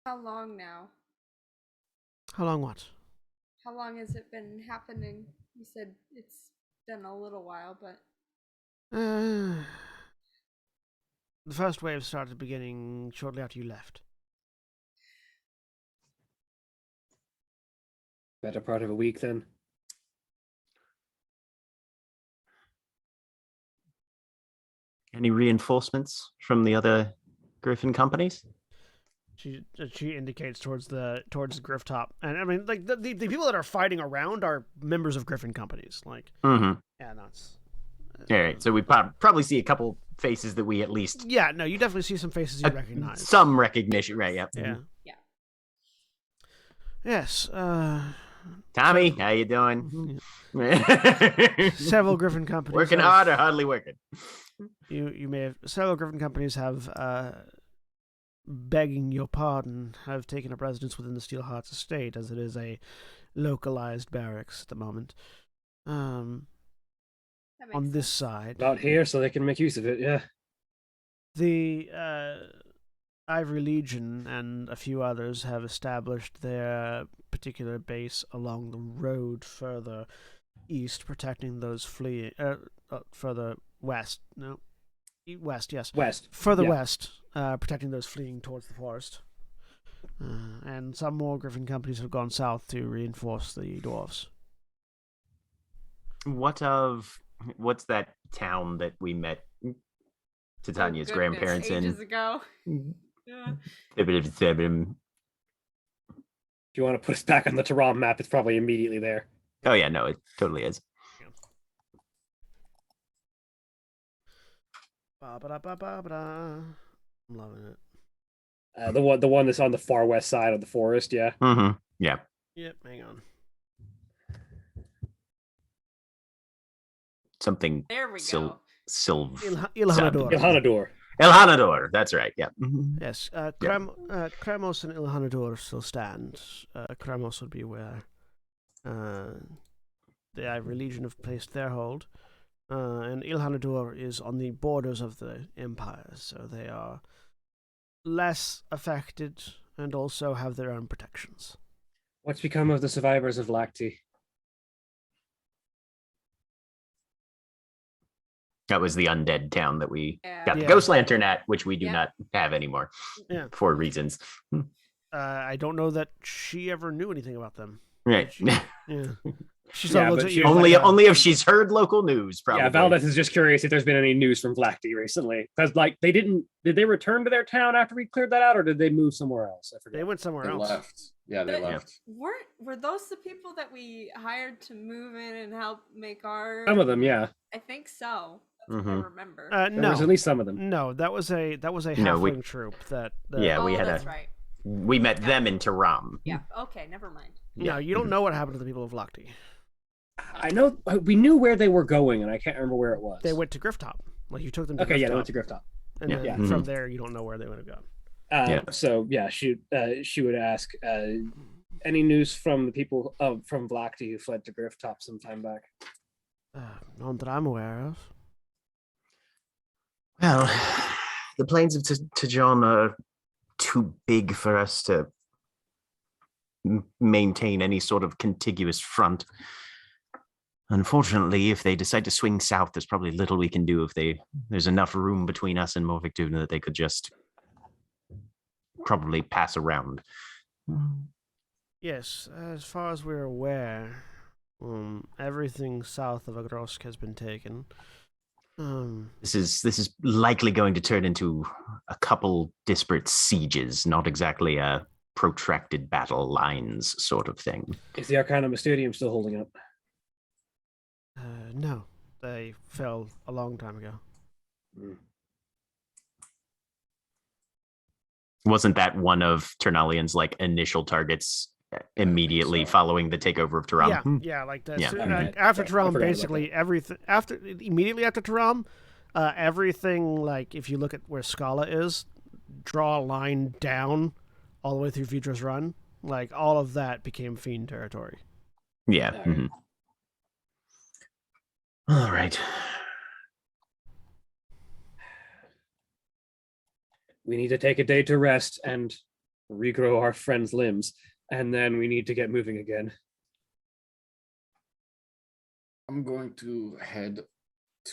How long now? how long what? How long has it been happening? You said it's been a little while, but The first wave started beginning shortly after you left. Better part of a week then. Any reinforcements from the other Griffin companies? She indicates towards Grifftop, and I mean, like the people that are fighting around are members of Griffin companies. Like, Mm-hmm. yeah, that's All right. So we probably see a couple faces that we at least yeah. No, you definitely see some faces you recognize. some recognition, right? Yep. Yeah. Yeah. Yes. Tommy, how you doing? Several Griffin companies Working have- hard or hardly working? You may have several Griffin companies have begging your pardon, have taken up residence within the Steelheart's estate, as it is a localized barracks at the moment. that makes On this sense. side, Out here so they can make use of it, yeah. the Ivory Legion and a few others have established their particular base along the road further east, protecting those fleeing. Further west, no, west, yes. West. Further Yeah. west, protecting those fleeing towards the forest. And some more Griffin companies have gone south to reinforce the dwarves. What's that town that we met Titania's Oh, goodness, grandparents ages in? ago. Yeah. If you want to put us back on the Tehran map, it's probably immediately there. Oh yeah, no, it totally is. Ba-ba-da-ba-ba-ba-da. I'm loving it. The one that's on the far west side of the forest, yeah. Mm-hmm. Yeah. Yep, hang on. Something There we Sil- go. Ilhanador. Ilhanador. Elhanador. That's right. Yeah. Mhm. Yes, Kramos and Ilhanador still stand. Kramos would be where the Ivory Legion have placed their hold. And Ilhanador is on the borders of the Empire, so they are less affected and also have their own protections. What's become of the survivors of Lacti? That was the undead town that we got the Yeah. ghost lantern at, which we do Yeah. not have anymore. Yeah. For reasons. I don't know that she ever knew anything about them. Right. She- Yeah. She Yeah, sort of looks but at she- you only like, only if she's heard local news, probably. Yeah, Valdez is just curious if there's been any news from Lacti recently. Because like did they return to their town after we cleared that out, or did they move somewhere else? I they forget. went somewhere They else. left. Yeah, they But- left. Were those the people that we hired to move in and help make our? Some of them, yeah. I think so. That's what I Mhm. remember. There No, was at least some of them. no, that was a No, we- halfling troop that. Yeah, oh, we had that's a- right. We met them in Taram. Yeah. Okay. Never mind. No, you don't know what happened to the people of Lochte. I know we knew where they were going, and I can't remember where it was. They went to Grifftop. Like you took them to Okay, Grifftop. yeah, they went to Grifftop. And then Yeah. from there, you don't know where they would have gone. So yeah, she would ask, any news from the people from Vlachty who fled to Grifftop some time back? None that I'm aware of. Well, the plains of Tajon are too big for us to maintain any sort of contiguous front. Unfortunately, if they decide to swing south, there's probably little we can do. If there's enough room between us and Morvictuna that they could just probably pass around. Yes, as far as we're aware, everything south of Agrosk has been taken. This is likely going to turn into a couple disparate sieges, not exactly a protracted battle lines sort of thing. Is the Arcana Mysterium still holding up? No, they fell a long time ago. Wasn't that one of Ternalian's like initial targets immediately following the takeover of Taram? Yeah, like that. Yeah. So, Okay. after I Taram, forgot about basically everything immediately after Taram, everything, like if you look at where Scala is, draw a line down all the way through Vidra's Run, like all of that became Fiend territory. Yeah. All right. Mhm. All right. We need to take a day to rest and regrow our friends' limbs, and then we need to get moving again. I'm going to head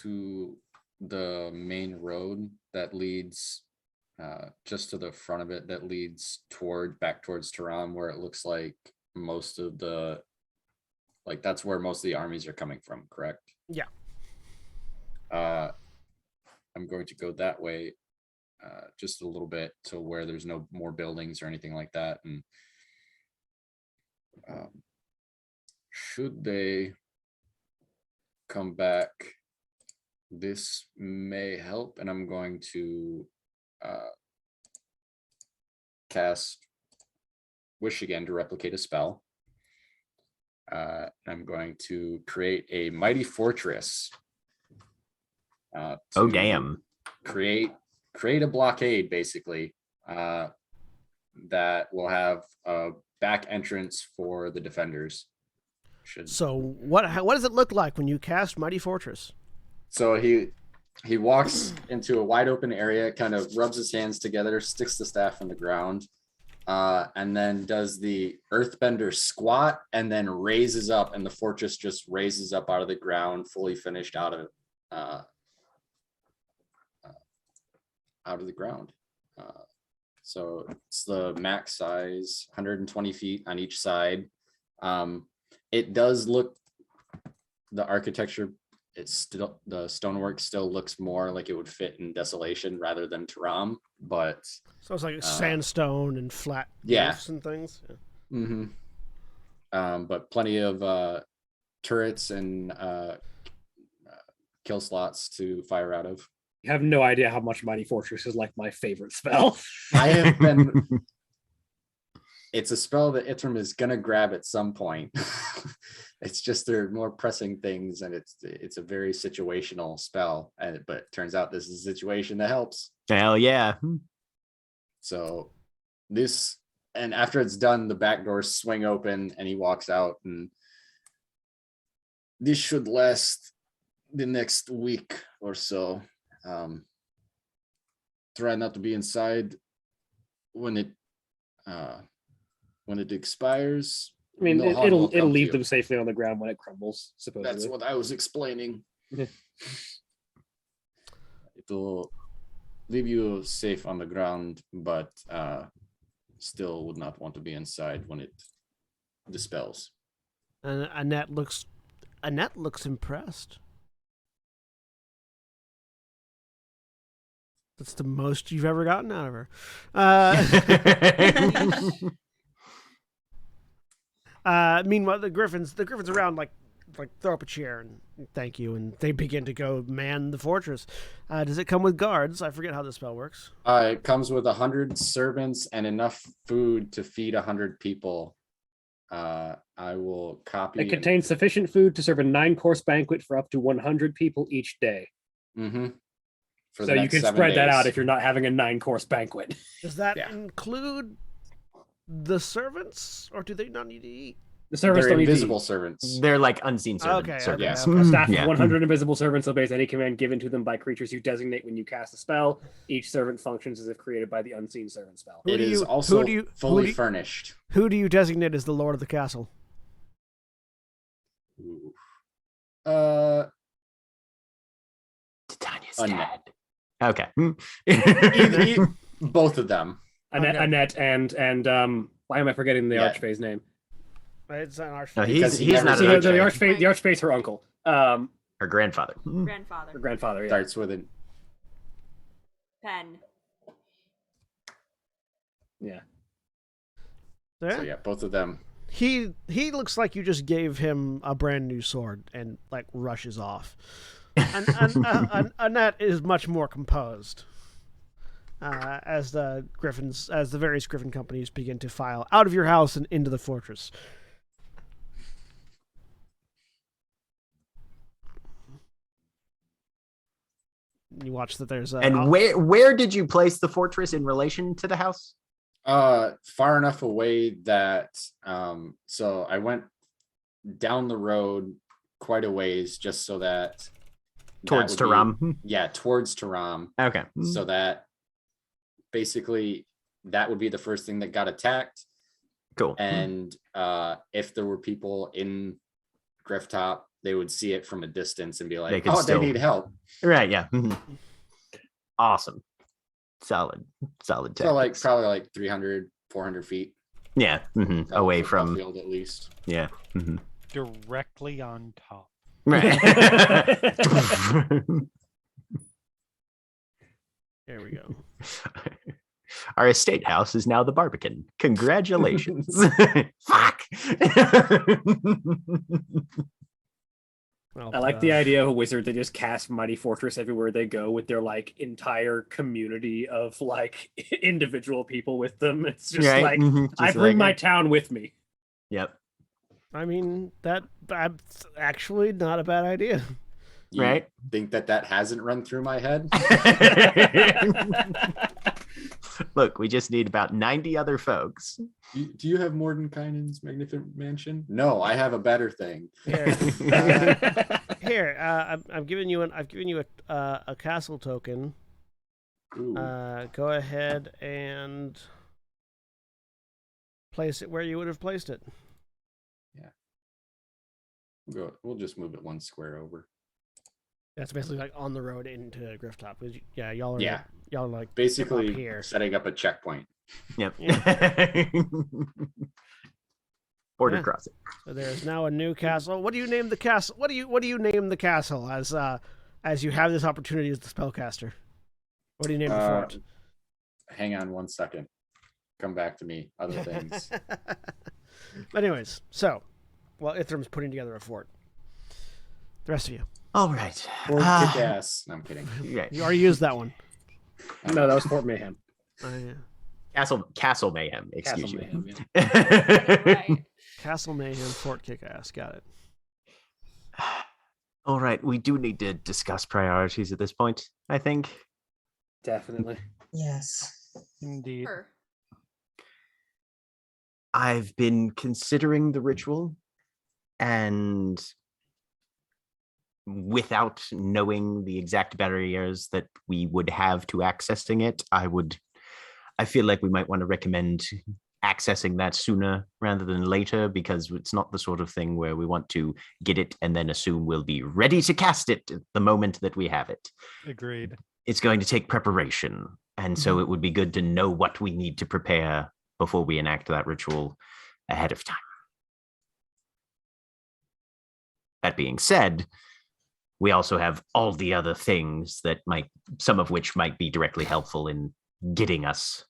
to the main road that leads just to the front of it, that leads back towards Taram, where it looks like most of the, like that's where most of the armies are coming from, correct? Yeah. I'm going to go that way just a little bit to where there's no more buildings or anything like that. And should they come back, this may help. And I'm going to cast Wish again to replicate a spell. I'm going to create a mighty fortress. Oh, damn. Create a blockade, basically, that will have a back entrance for the defenders. So what does it look like when you cast Mighty Fortress? So he walks into a wide open area, kind of rubs his hands together, sticks the staff in the ground, and then does the earthbender squat, and then raises up, and the fortress just raises up out of the ground, fully finished out of the ground. So it's the max size, 120 feet on each side. It does look, the architecture, it's still, the stonework still looks more like it would fit in Desolation rather than Taram, but So it's like sandstone and flat yeah. roofs and things. Yeah. Mm-hmm. But plenty of turrets and kill slots to fire out of. You have no idea how much Mighty Fortress is like my favorite spell. I have been. It's a spell that Ithram is gonna grab at some point. It's just there are more pressing things, and it's a very situational spell. But it turns out this is a situation that helps. Hell yeah. So this, and after it's done, the back doors swing open, and he walks out, and this should last the next week or so. Try not to be inside when it expires. I mean, no harm will it'll come to leave you. them safely on the ground when it crumbles, supposedly. That's what I was explaining. It'll leave you safe on the ground, but still would not want to be inside when it dispels. And Annette looks impressed. That's the most you've ever gotten out of her. Meanwhile, the griffins around, like like throw up a chair and thank you, and they begin to go man the fortress. Does it come with guards? I forget how the spell works. It comes with 100 servants and enough food to feed 100 people. I will copy. It contains sufficient food to serve a 9-course banquet for up to 100 people each day. Mm-hmm. So you can spread that out if you're not having a 9-course banquet. Does that include the servants, or do they not need to eat? The servants They're don't invisible servants. They're like unseen Okay, servants. okay. A staff Yeah. of 100 invisible servants obeys any command given to them by creatures you designate when you cast a spell. Each servant functions as if created by the unseen servant spell. Who It do is you- also who do you- fully who do you- furnished. Who do you designate as the lord of the castle? Ooh. Titania's Annette. dad. Okay. Both of them. Annette and why am I forgetting the Yeah. Archfae's name? It's an arch. No, Because he's he never not So an the archfey. Archfae's her uncle. Her grandfather. Grandfather. Her grandfather, yeah. Starts with an Pen. Yeah. so yeah, both of them. He looks like you just gave him a brand new sword and like rushes off. And Annette is much more composed as the various Griffin companies begin to file out of your house and into the fortress. You watch that there's a And where did you place the fortress in relation to the house? Far enough away that so I went down the road quite a ways just so that Towards that would Taram. be- yeah, towards Taram. Okay. So that basically that would be the first thing that got attacked. Cool. And if there were people in Grifftop, they would see it from a distance and be They like, could "Oh, still- they need help." Right, yeah. Awesome. Solid So tactics. probably like 300, 400 feet Yeah. Away from field at least. yeah. Directly on top. Right. There we go. Our estate house is now the Barbican. Congratulations. Fuck. Well, I like the idea of a wizard that just casts Mighty Fortress everywhere they go with their like entire community of like individual people with them. It's just Right, like just I bring like- my town with me. Yep. I mean, that's actually not a bad idea. You Right. think that hasn't run through my head? Look, we just need about 90 other folks. Do you have Mordenkainen's magnificent mansion? No, I have a better thing. Here, I'm giving you a castle token. Ooh. Go ahead and place it where you would have placed it. We'll just move it one square over. That's basically like on the road into Grifftop. 'Cause yeah, y'all are Yeah. like Basically up here. setting up a checkpoint. Yep. Yeah. Border Yeah. crossing. So there is now a new castle. What do you name the castle? What do you name the castle as you have this opportunity as the spellcaster? What do you name the fort? Hang on one second. Come back to me. Other things. Anyways, so Ithram's putting together a fort. The rest of you, All right. Or kick ass. No, I'm kidding. Right. you already used that one. No, that was Fort Mayhem. Yeah. Castle Mayhem, excuse Castle you. Mayhem, yeah. Right. Castle Mayhem, Fort Kickass. Got it. All right, we do need to discuss priorities at this point, I think. Definitely. Yes. Indeed. Sure. I've been considering the ritual, and without knowing the exact barriers that we would have to accessing it, I feel like we might want to recommend accessing that sooner rather than later, because it's not the sort of thing where we want to get it and then assume we'll be ready to cast it at the moment that we have it. Agreed. It's going to take preparation, and so it would be good to know what we need to prepare before we enact that ritual ahead of time. That being said, we also have all the other things that some of which might be directly helpful in getting us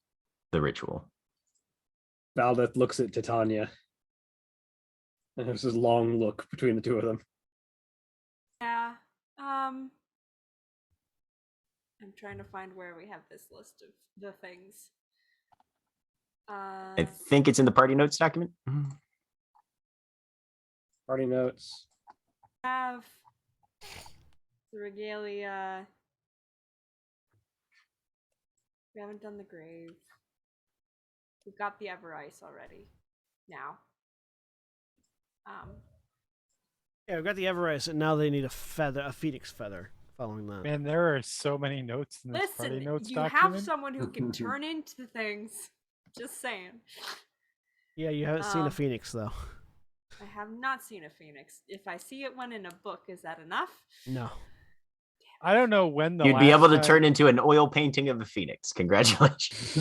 the ritual. Valdeth looks at Titania. And there's this long look between the two of them. I'm trying to find where we have this list of the things. I think it's in the party notes document. Party notes. Have the regalia. We haven't done the grave. We've got the Everice already. Now. Yeah, we've got the Everest, and now they need a phoenix feather following that. Man, there are so many notes in this party Listen, notes you document. have someone who can turn into things. Just saying. Yeah, you haven't seen a phoenix, though. I have not seen a phoenix. If I see it one in a book, is that enough? No. I don't know when the You'd be last able to time- turn into an oil painting of a phoenix. Congratulations.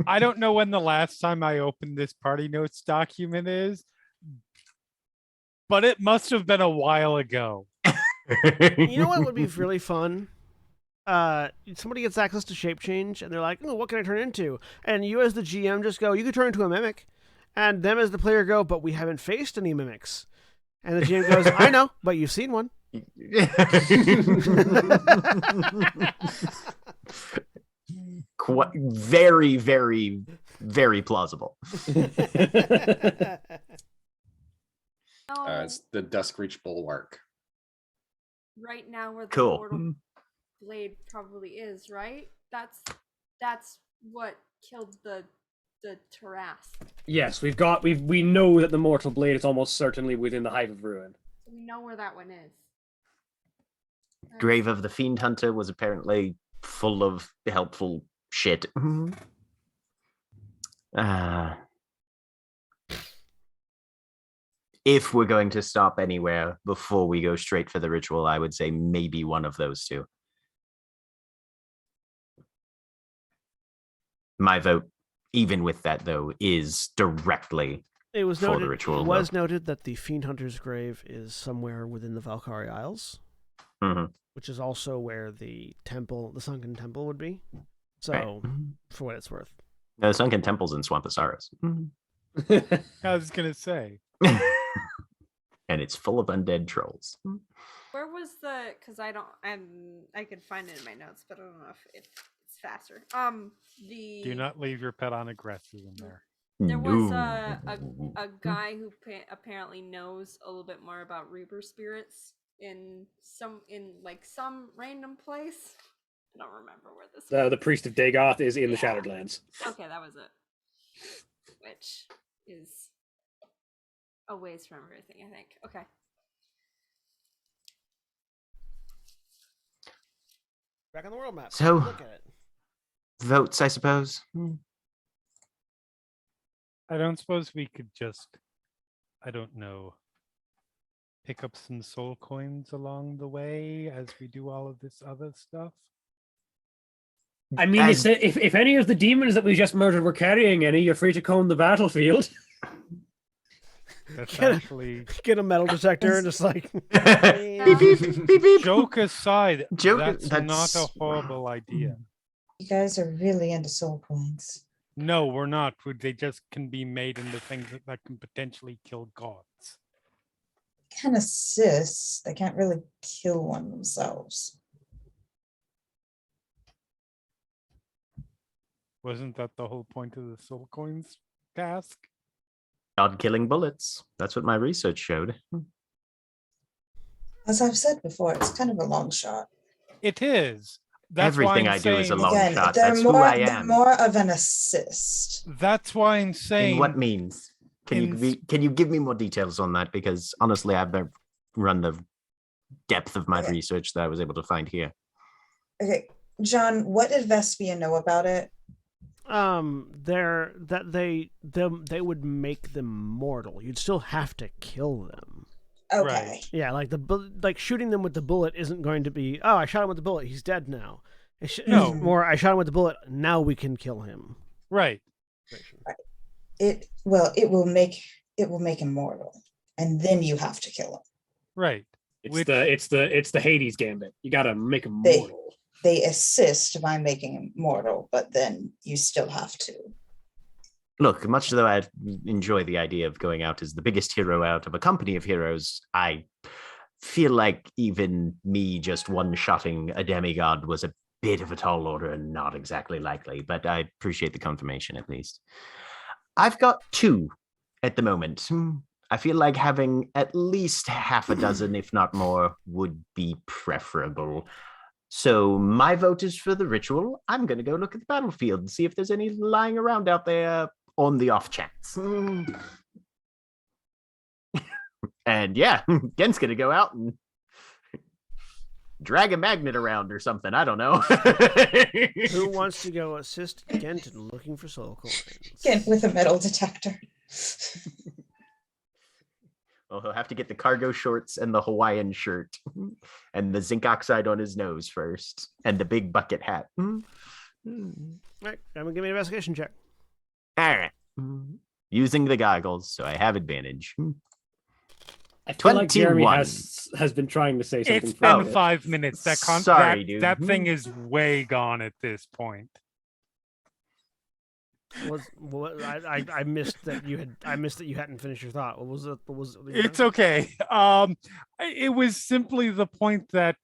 I don't know when the last time I opened this party notes document is, but it must have been a while ago. You know what would be really fun? Somebody gets access to shape change, and they're like, "Oh, what can I turn into?" And you, as the GM, just go, "You can turn into a mimic," and them as the player go, "But we haven't faced any mimics." And the GM goes, "I know, but you've seen one." Very, very, very plausible. No, It's the Duskreach Bulwark. right now where the Cool. mortal blade probably is, right? That's what killed the Terras. Yes, we know that the mortal blade is almost certainly within the Hive of Ruin. We know where that one is. Grave of the Fiend Hunter was apparently full of helpful shit. If we're going to stop anywhere before we go straight for the ritual, I would say maybe one of those two. My vote, even with that though, is directly It was for noted. the ritual. It was noted that the Fiend Hunter's grave is somewhere within the Valkyrie Isles, which is also where the temple, the sunken temple, would be. So, Right. for what it's worth. No, the Sunken Temple's in Swampasaurus. I was gonna say. And it's full of undead trolls. Where was the? Because I could find it in my notes, but I don't know if it's faster. Do not leave your pet on aggressive in there. There was No. a guy who apparently knows a little bit more about Reaper spirits in some random place. I don't remember where this was. The priest of Dagoth is in the Yeah. Shattered Lands. Okay, that was it. Which is a ways from everything, I think. Okay. Back on the world map. So- Look at it. Votes, I suppose. I don't suppose we could just, I don't know, pick up some soul coins along the way as we do all of this other stuff. I mean, if any of the demons that we just murdered were carrying any, you're free to comb the battlefield. That's Get a- actually, Get a metal detector and just like. Beep, beep, beep, beep. joke aside, Joke- that's not a that's- horrible idea. You guys are really into soul coins. No, we're not. They just can be made into things that can potentially kill gods. Can assist. They can't really kill one themselves. Wasn't that the whole point of the soul coins task? God killing bullets. That's what my research showed. As I've said before, it's kind of a long shot. It is. That's why Everything I'm I do is a saying- long Again, shot. they're That's who more, I they're am. more of an assist. That's why I'm saying. In what means? Can you give me more details on that? Because honestly, I've never run the depth of my Okay. research that I was able to find here. Okay, John, what did Vespia know about it? They would make them mortal. You'd still have to kill them. Okay. Yeah, like shooting them with the bullet isn't going to be. Oh, I shot him with the bullet. He's dead now. It's No. more. I shot him with the bullet. Now we can kill him. Right. It will make him mortal, and then you have to kill him. Right. It's the Hades gambit. You gotta make him They- mortal. They assist by making him mortal, but then you still have to. Look, much though I enjoy the idea of going out as the biggest hero out of a company of heroes, I feel like even me just one-shotting a demigod was a bit of a tall order and not exactly likely, but I appreciate the confirmation at least. I've got 2 at the moment. I feel like having at least half a dozen, if not more, would be preferable. So my vote is for the ritual. I'm going to go look at the battlefield and see if there's any lying around out there on the off chance. And yeah, Gen's going to go out and drag a magnet around or something. I don't know. Who wants to go assist Gent in looking for soul coins? Gent with a metal detector. Well, he'll have to get the cargo shorts and the Hawaiian shirt and the zinc oxide on his nose first and the big bucket hat. All right, I'm going to give me an investigation check. All right. Using the goggles, so I have advantage. I feel like Jeremy 21. has been trying to say something. It's for a been bit. 5 minutes. Sorry, dude. That thing is way gone at this point. I missed that you had. I missed that you hadn't finished your thought. What was it? What was it? It's okay. It was simply the point that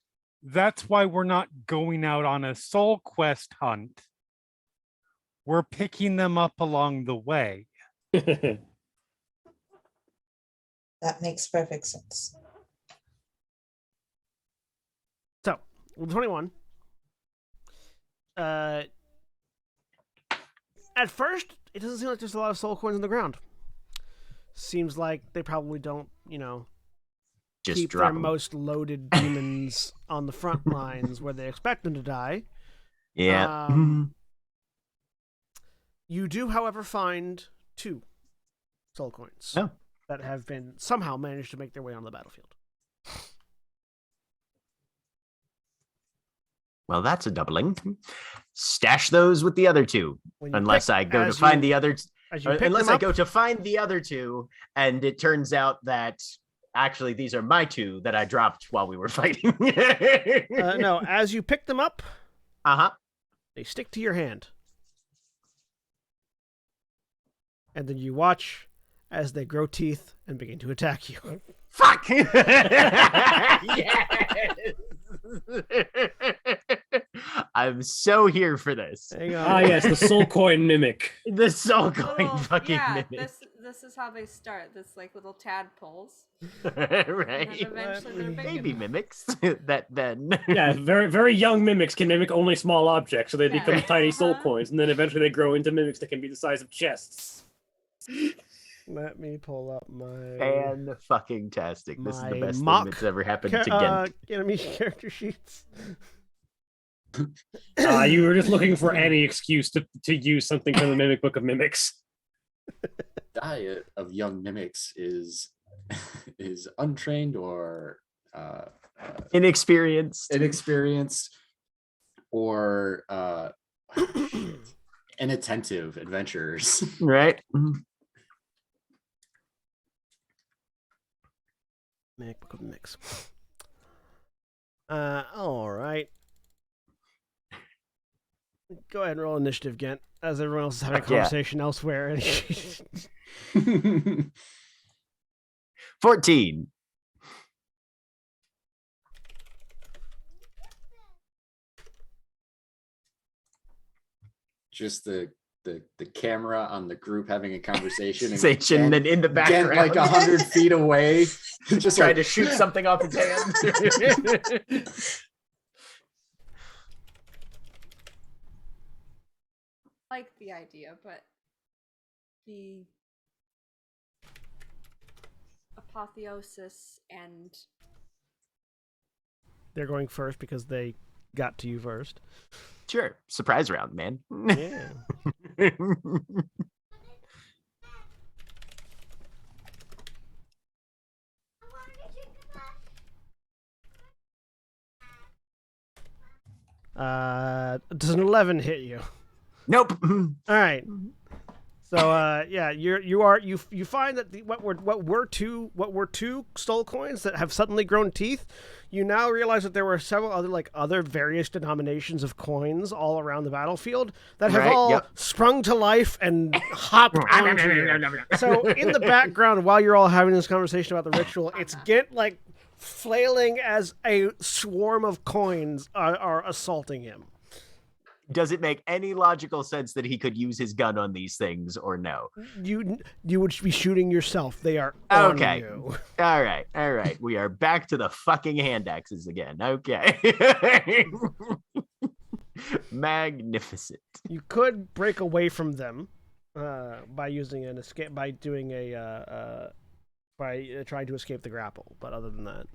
that's why we're not going out on a soul quest hunt. We're picking them up along the way. That makes perfect sense. So, with 21. At first, it doesn't seem like there's a lot of soul coins on the ground. Seems like they probably don't, Just keep drop their 'em. most loaded demons on the front lines where they expect them to die. Yeah. You do, however, find 2 soul coins that have been somehow managed to make their way on the battlefield. Well, that's a doubling. Stash those with the other 2, When you unless pick- I go to as find you- the other. as you pick Unless them I up- go to find the other 2, and it turns out that actually these are my 2 that I dropped while we were fighting. No, as you pick them up, they stick to your hand. And then you watch as they grow teeth and begin to attack you. Fuck! Yes! I'm so here for this. Hang on. Ah, yes, the soul coin mimic. The soul coin Little- fucking yeah, mimic. this is how they start. This like little tadpoles. Right? And then eventually they're big Baby enough. mimics that then. Yeah, very very young mimics can mimic only small objects, so they Yeah. become tiny soul Uh-huh. coins, and then eventually they grow into mimics that can be the size of chests. Let me pull up my Fan-fucking-tastic. This is the My best thing mock that's ever happened to Gent. enemy character sheets. You were just looking for any excuse to use something from the Mimic Book of Mimics. Diet of young mimics is untrained or Inexperienced. inexperienced or inattentive adventurers. Right? Make book of mix. All right. Go ahead and roll initiative, Gent, as everyone else is having a Fuck yeah. conversation elsewhere. 14. Just the camera on the group having a conversation and Station and in the Gent background. like 100 feet away, just trying like, to shoot something off his hand. Like the idea, but the apotheosis and They're going first because they got to you first. Sure. Surprise round, man. Yeah. Does an 11 hit you? Nope. All right. So yeah, you find that what were two soul coins that have suddenly grown teeth. You now realize that there were several other various denominations of coins all around the battlefield that have Right, all yep. sprung to life and hopped onto you. So in the background, while you're all having this conversation about the ritual, it's Gent like flailing as a swarm of coins are assaulting him. Does it make any logical sense that he could use his gun on these things or no? You would be shooting yourself. They are on Okay. you. All right. We are back to the fucking hand axes again. Okay. Magnificent. You could break away from them by using an escape, by doing a trying to escape the grapple. But other than that,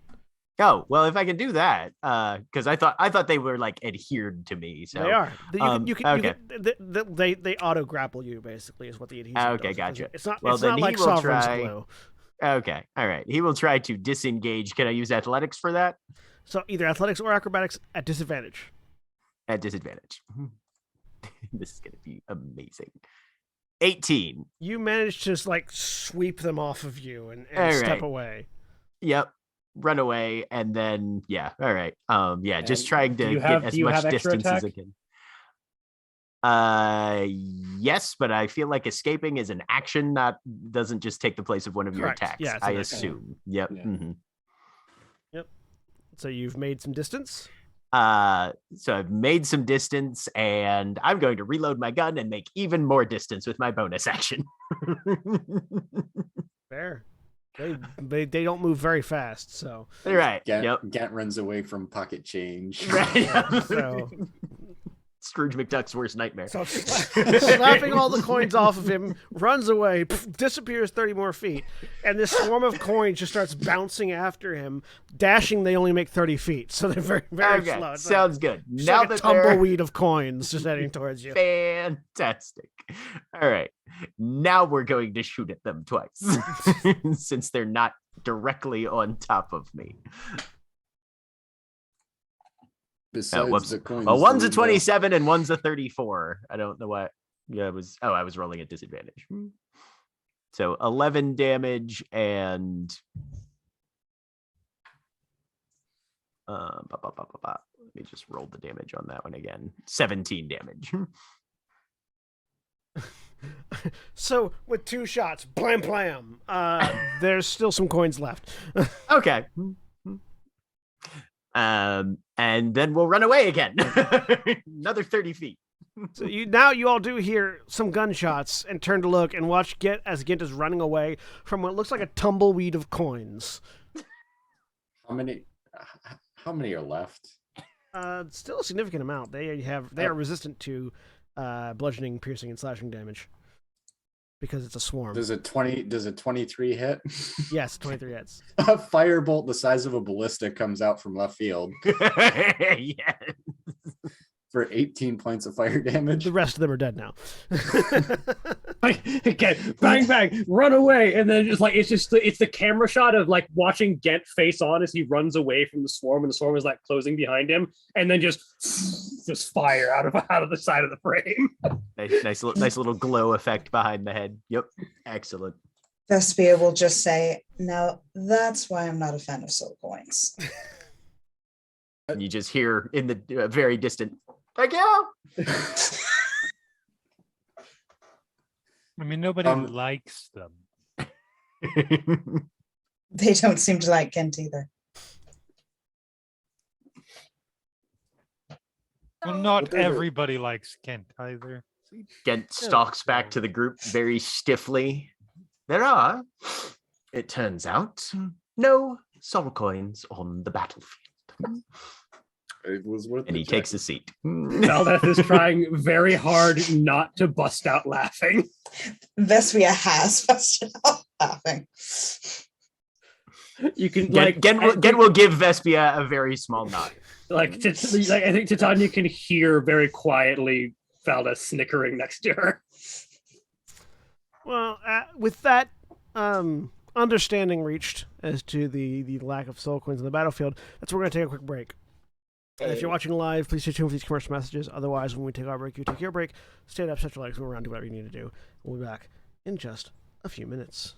Oh, well, if I can do that, because I thought they were like adhered to me. So they are. okay. They auto grapple you, basically, is what the adhesive Okay, does. gotcha. It's not. Well, It's then not he like will Sovereign's try- glue. Okay. All right. He will try to disengage. Can I use athletics for that? So either athletics or acrobatics at disadvantage. At disadvantage. This is going to be amazing. 18. You manage to like sweep them off of you and All step right. away. Yep. Run away, and then yeah. All right. Yeah. Just And trying do to you get have- as do you much have extra distance as I attack? can. Yes, but I feel like escaping is an action, doesn't just take the place of one of your Correct. attacks. Yeah, it's I an action. assume. Yep. Yeah. Mhm. So you've made some distance. So I've made some distance, and I'm going to reload my gun and make even more distance with my bonus action. Fair. They don't move very fast, so Right. Gant, Yep. Gant runs away from pocket change. Right. so Scrooge McDuck's worst nightmare. So slapping all the coins off of him, runs away, disappears 30 more feet, and this swarm of coins just starts bouncing after him. Dashing, they only make 30 feet, so they're very, very Okay, slow. It's sounds good. like, Now like a that they're tumbleweed of coins just heading towards you. fantastic. All right, now we're going to shoot at them twice, since they're not directly on top of me. Besides whoops. the coins. Well, one's a the window- 27 and one's a 34. I don't know what. Yeah, it was. Oh, I was rolling at disadvantage. So 11 damage and let me just roll the damage on that one again. 17 damage. So with 2 shots, blam blam, there's still some coins left. Okay. And then we'll run away again. Another 30 feet. So you all do hear some gunshots and turn to look and watch as Gint is running away from what looks like a tumbleweed of coins. How many are left? Still a significant amount. They are resistant to bludgeoning, piercing, and slashing damage because it's a swarm. Does a 23 hit? Yes, 23 hits. A firebolt the size of a ballista comes out from left field Yeah. for 18 points of fire damage. The rest of them are dead now. Like, again, bang bang, run away, and then it's the camera shot of like watching Gent face on as he runs away from the swarm, and the swarm is like closing behind him, and then just fire out of the side of the frame. Nice little glow effect behind the head. Yep. Excellent. Vespia will just say, "Now that's why I'm not a fan of soul coins." And you just hear in the very distant, "Thank you." I mean, nobody Um, likes them. They don't seem to like Kent either. Well, not What they're the- everybody likes Kent either. Gent stalks back to the group very stiffly. There are, it turns out, no soul coins on the battlefield. It was worth And the he check. takes a seat. Valdeth is trying very hard not to bust out laughing. Vespia has busted out laughing. You can Gent will give Vespia a very small nod. I think Titania can hear very quietly Valdeth snickering next to her. Well, with that understanding reached as to the lack of soul coins on the battlefield, that's where we're going to take a quick break. And if you're watching live, please stay tuned for these commercial messages. Otherwise, when we take our break, you take your break. Stand up, stretch your legs, move around, do whatever you need to do. We'll be back in just a few minutes.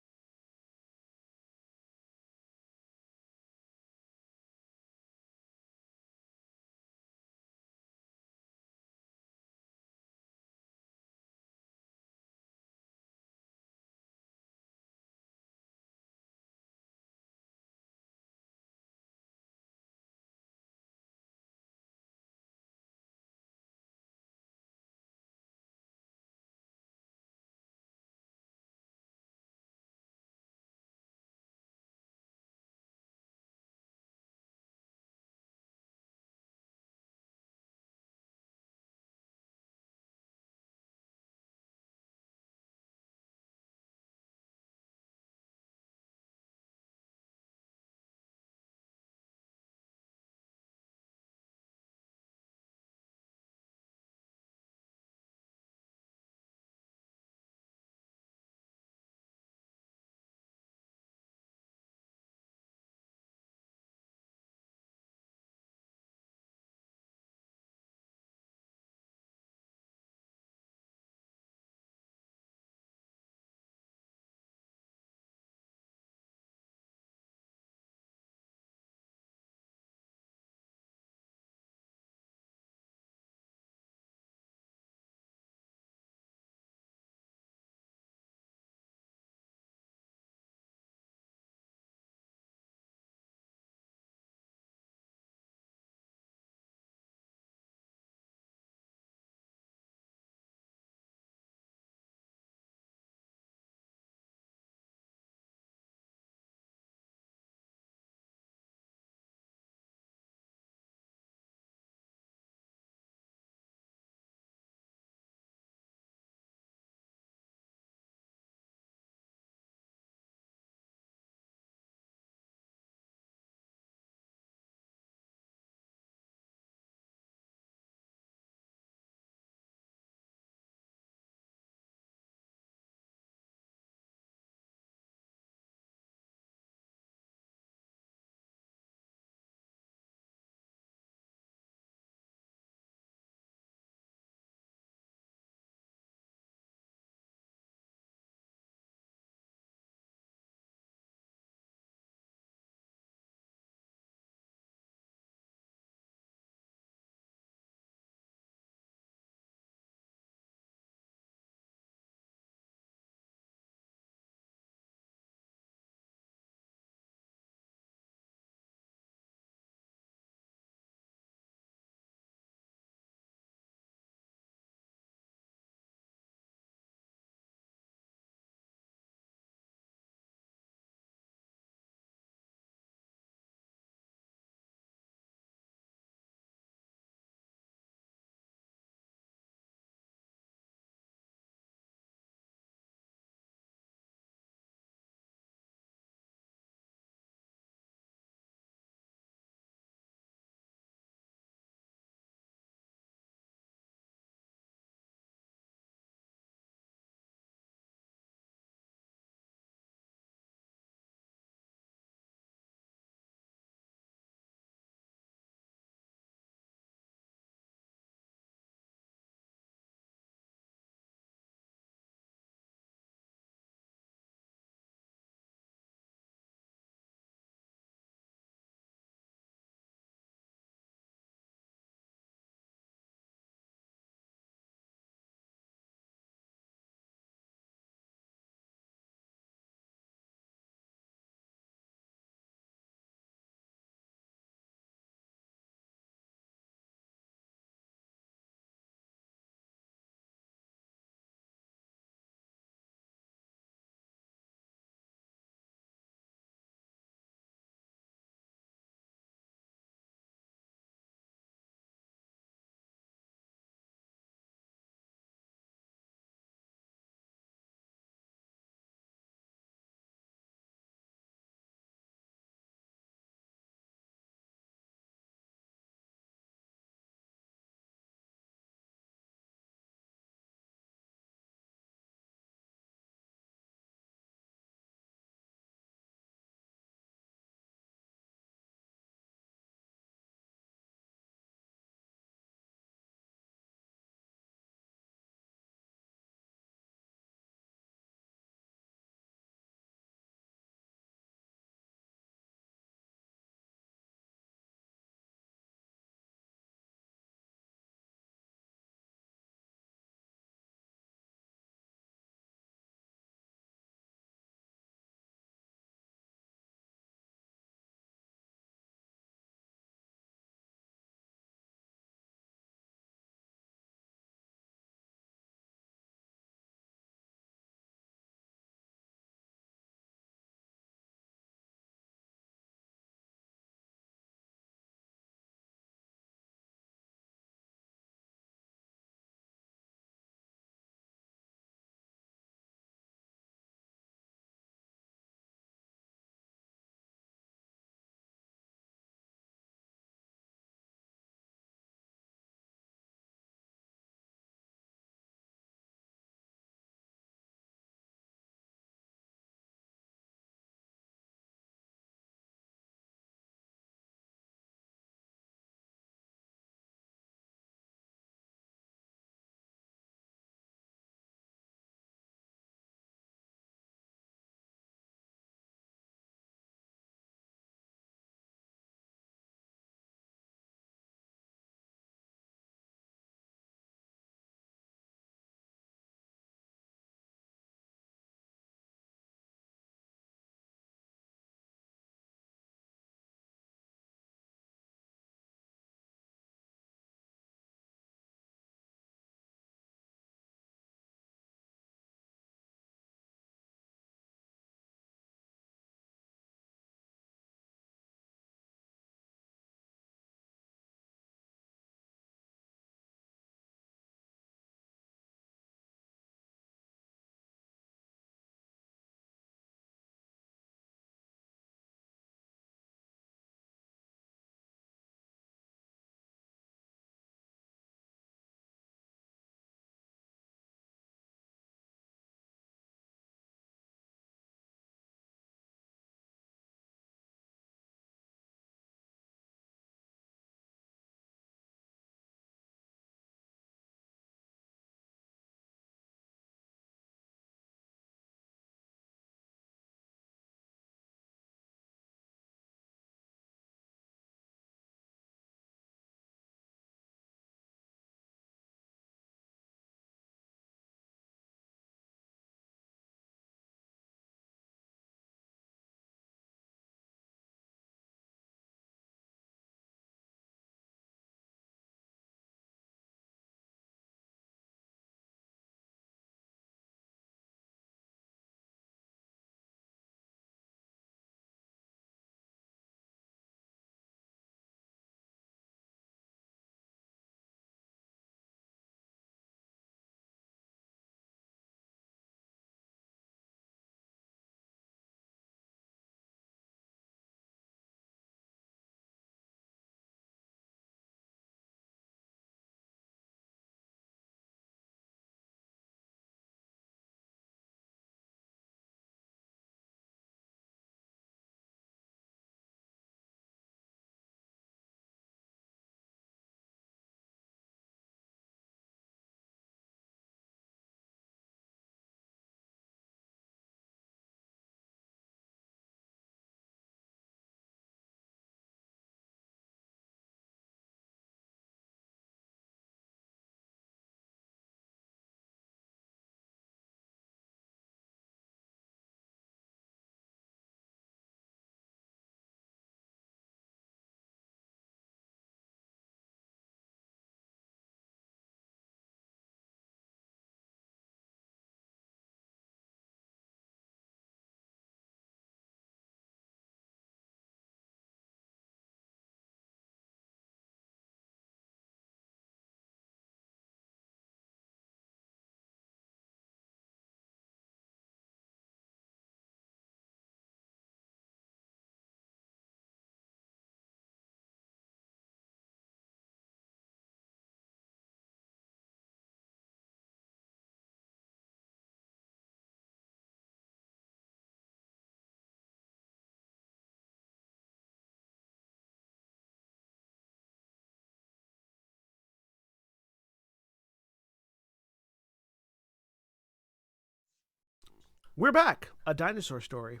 We're back. A dinosaur story.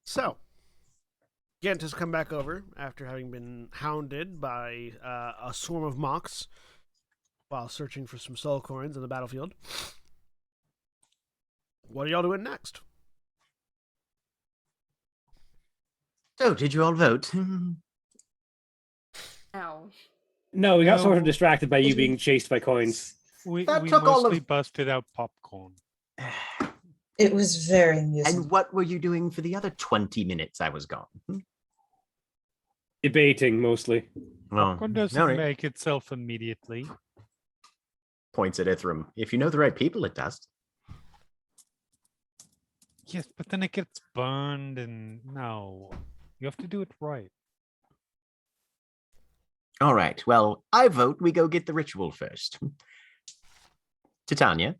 So, Gent has come back over after having been hounded by a swarm of mocks while searching for some soul coins in the battlefield. What are y'all doing next? So, did you all vote? No. No, we got sort of No. distracted by you being chased by coins. We That we took all mostly of- busted out popcorn. It was very amusing. And what were you doing for the other 20 minutes I was gone? Debating mostly. Well, Popcorn doesn't all right. make itself immediately. Points at Ithram. If you know the right people, it does. Yes, but then it gets burned, and no, you have to do it right. All right. Well, I vote we go get the ritual first. Titania.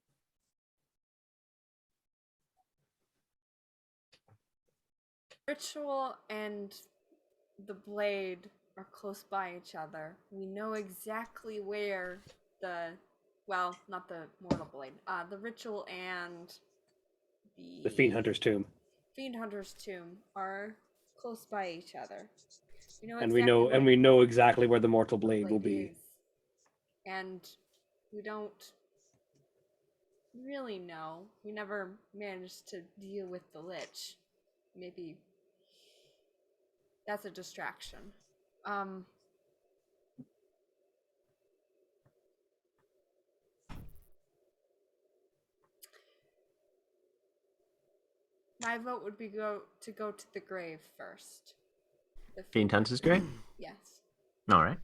Ritual and the blade are close by each other. We know exactly where well, not the mortal blade, the ritual and The Fiend Hunter's Tomb. Fiend Hunter's Tomb are close by each other. We know And exactly we know exactly where the mortal blade will be. is. And we don't really know. We never managed to deal with the Lich. Maybe that's a distraction. My vote would be to go to the grave first. The Fiend Hunter's great. Yes. All right.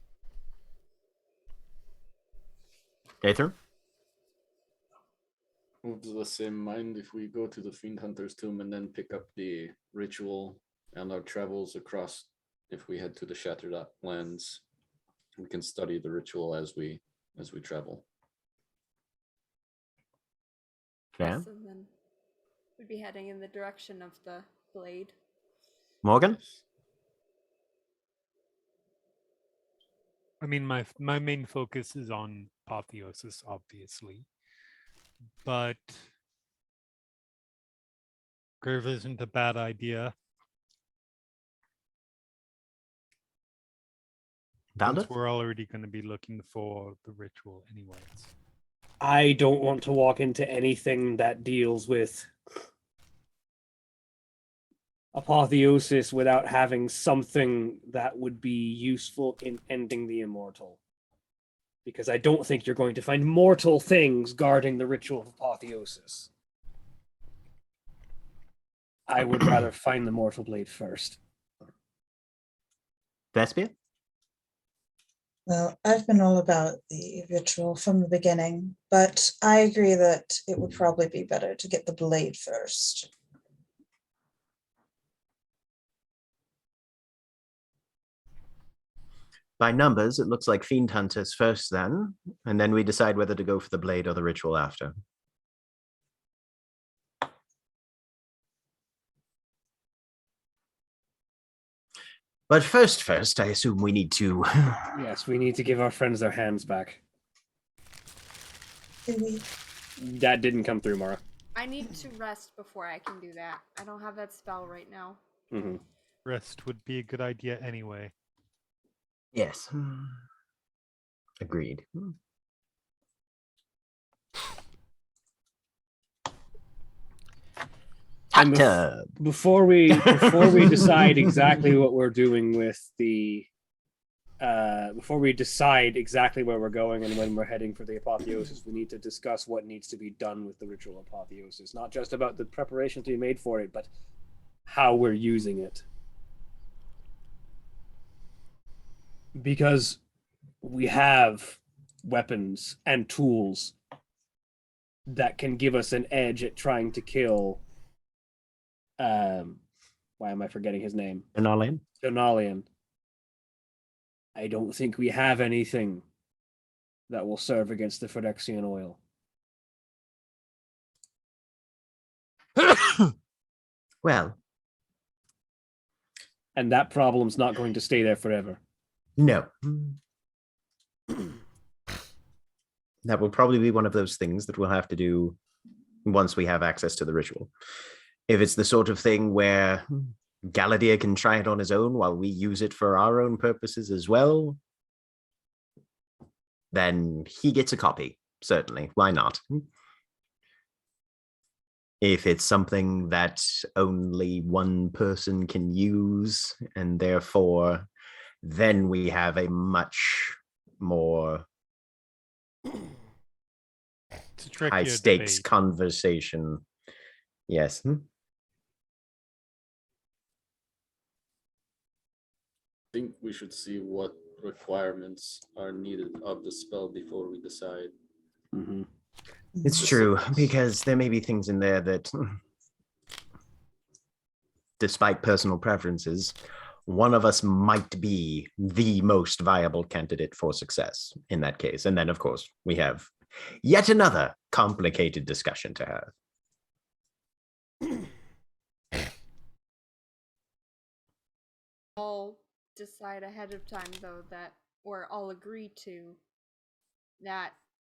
Ithram. Of the same mind, if we go to the Fiend Hunter's Tomb and then pick up the ritual and our travels across, if we head to the Shattered Lands, we can study the ritual as we travel. Yeah. Yes, and then we'd be heading in the direction of the blade. Morgan. I mean, my main focus is on apotheosis, obviously, but grave isn't a bad idea. Valda. Since we're already going to be looking for the ritual anyways. I don't want to walk into anything that deals with apotheosis without having something that would be useful in ending the immortal. Because I don't think you're going to find mortal things guarding the ritual of apotheosis. I would rather find the mortal blade first. Vespia. Well, I've been all about the ritual from the beginning, but I agree that it would probably be better to get the blade first. By numbers, it looks like Fiend Hunters first then, and then we decide whether to go for the blade or the ritual after. But first, I assume we need to... Yes, we need to give our friends their hands back. Do we? That didn't come through, Mara. I need to rest before I can do that. I don't have that spell right now. Mm-hmm. Rest would be a good idea anyway. Yes. Agreed. And Hot tub. Before we decide exactly what we're doing with the before we decide exactly where we're going and when we're heading for the apotheosis, we need to discuss what needs to be done with the ritual apotheosis. Not just about the preparations to be made for it, but how we're using it. Because we have weapons and tools that can give us an edge at trying to kill why am I forgetting his name? Donalian. I don't think we have anything that will serve against the Phyrexian oil. Well. And that problem's not going to stay there forever. No. That will probably be one of those things that we'll have to do once we have access to the ritual. If it's the sort of thing where Galadir can try it on his own while we use it for our own purposes as well, then he gets a copy, certainly. Why not? If it's something that only one person can use, and therefore then we have a much more It's a trickier high stakes debate. conversation. Yes. I think we should see what requirements are needed of the spell before we decide. Mm-hmm. It's true, Specifics. because there may be things in there that, despite personal preferences, one of us might be the most viable candidate for success in that case. And then, of course, we have yet another complicated discussion to have. All decide ahead of time, though, that, or all agree to, that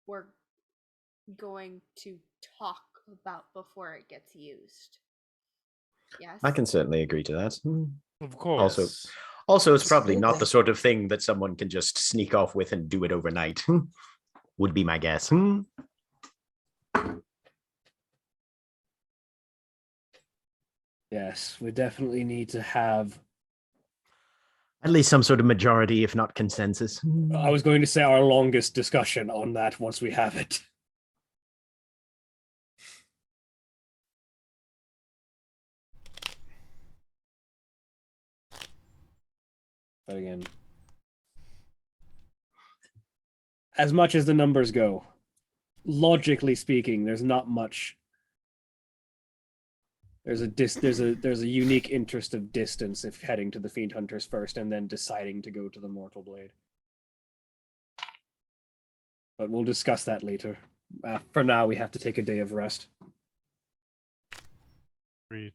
we're going to talk about before it gets used. Yes. I can certainly agree to that. Of course. Also, it's probably not Absolutely. the sort of thing that someone can just sneak off with and do it overnight. Would be my guess. Yes, we definitely need to have. At least some sort of majority, if not consensus. I was going to say our longest discussion on that once we have it. But again, as much as the numbers go, logically speaking, there's not much. There's a unique interest of distance if heading to the Fiend Hunters first and then deciding to go to the Mortal Blade. But we'll discuss that later. For now, we have to take a day of rest. Agreed.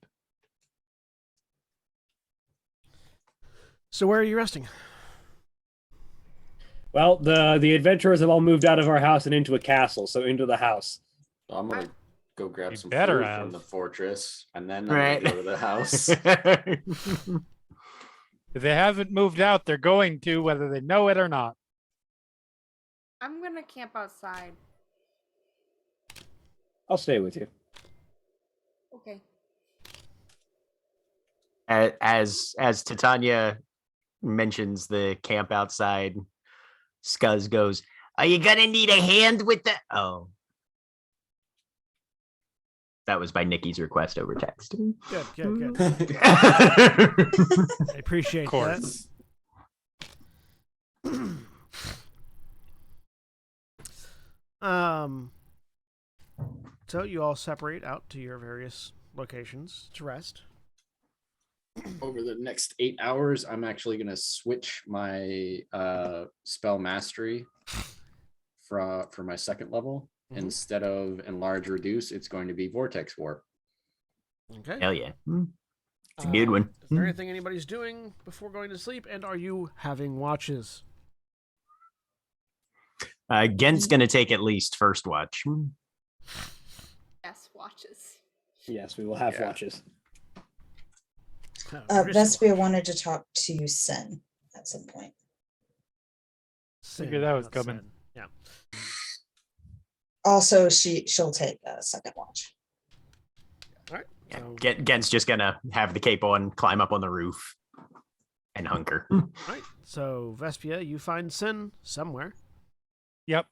So where are you resting? Well, the adventurers have all moved out of our house and into a castle, so into the house. I'm gonna go grab You some better food have. from the fortress, and then Right. I'm gonna go to the house. If they haven't moved out, they're going to, whether they know it or not. I'm gonna camp outside. I'll stay with you. Okay. As Titania mentions the camp outside, Scuzz goes, "Are you gonna need a hand with the?" Oh, that was by Nikki's request over text. Good. I appreciate Of course. that. So you all separate out to your various locations to rest. Over the next 8 hours, I'm actually going to switch my spell mastery for my second level. Mhm. Instead of enlarge reduce, it's going to be vortex warp. Okay. Hell yeah. It's a good one. Is there anything anybody's doing before going to sleep? And are you having watches? Gent's gonna take at least first watch. Yes, watches. Yes, we will have Yeah. watches. Vespia wanted to talk to Sen at some point. Figured that was coming. Yeah. Also, she'll take a second watch. All right. Yeah, So, Gent's just gonna have the cape on, climb up on the roof, and hunker. all right. So Vespia, you find Sin somewhere. Yep.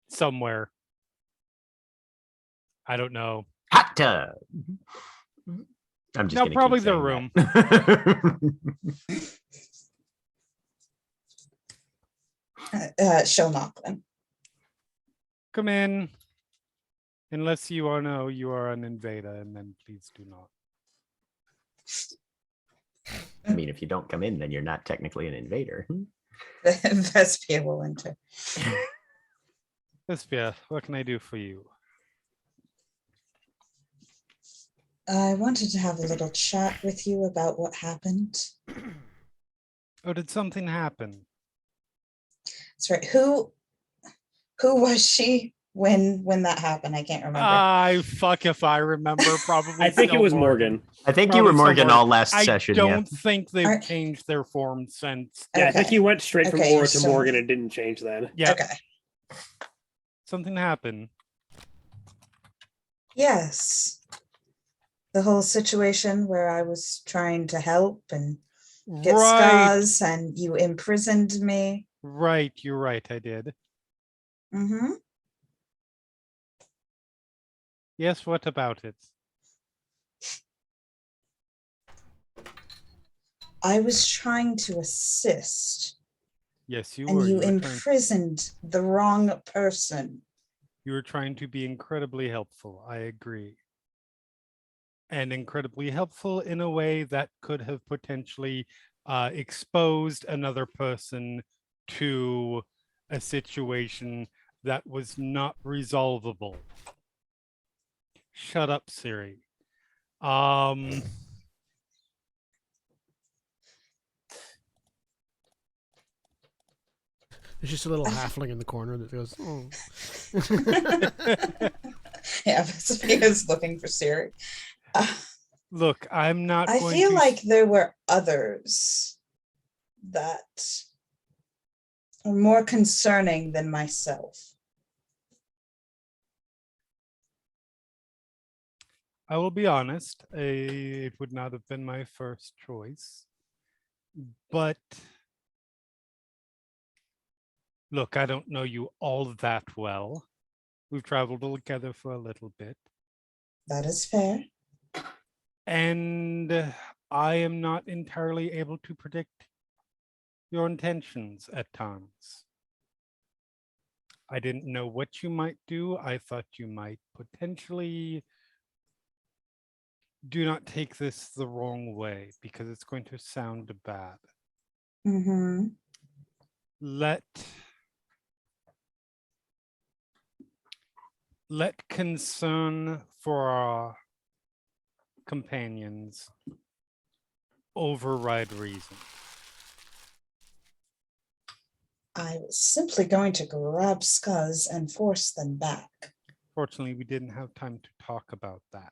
Somewhere. I don't know. Hot tub. I'm just No, gonna keep probably the saying room. that. She'll knock them. Come in. Unless you are know you are an invader, and then please do not. I mean, if you don't come in, then you're not technically an invader. Vespia will enter. Vespia, what can I do for you? I wanted to have a little chat with you about what happened. Oh, did something happen? That's right. Who was she when that happened? I can't remember. Fuck if I remember. Probably. I think it still was Morgan. I think you were Probably Morgan somewhere- all last I session. don't think they've Alright. changed their form since. Yeah, I think Okay. you went straight from Okay, Aura to so- Morgan and didn't change then. Yeah, Okay. something happened. Yes. The whole situation where I was trying to help and get Right, scars and you imprisoned me. right. You're right. I did. Mm-hmm. Yes. What about it? I was trying to assist Yes, you and were. you You were, trying, imprisoned the wrong person. you were trying to be incredibly helpful. I agree. And incredibly helpful in a way that could have potentially exposed another person to a situation that was not resolvable. Shut up, Siri. There's just a little halfling in the corner that goes, oh. Yeah, Sophia's looking for Siri. Look, I'm not I going feel to like there were others that were more concerning than myself. I will be honest, it would not have been my first choice. But look, I don't know you all that well. We've traveled together for a little bit. That is fair. And I am not entirely able to predict your intentions at times. I didn't know what you might do. I thought you might potentially do not take this the wrong way because it's going to sound bad. Mm-hmm. Let concern for our companions override reason. I was simply going to grab Scuzz and force them back. Fortunately, we didn't have time to talk about that.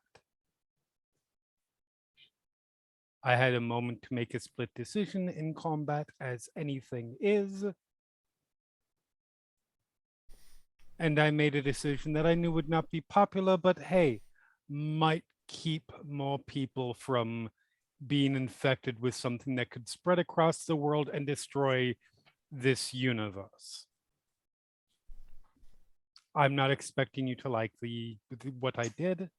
I had a moment to make a split decision in combat, as anything is. And I made a decision that I knew would not be popular, but hey, might keep more people from being infected with something that could spread across the world and destroy this universe. I'm not expecting you to like what I did,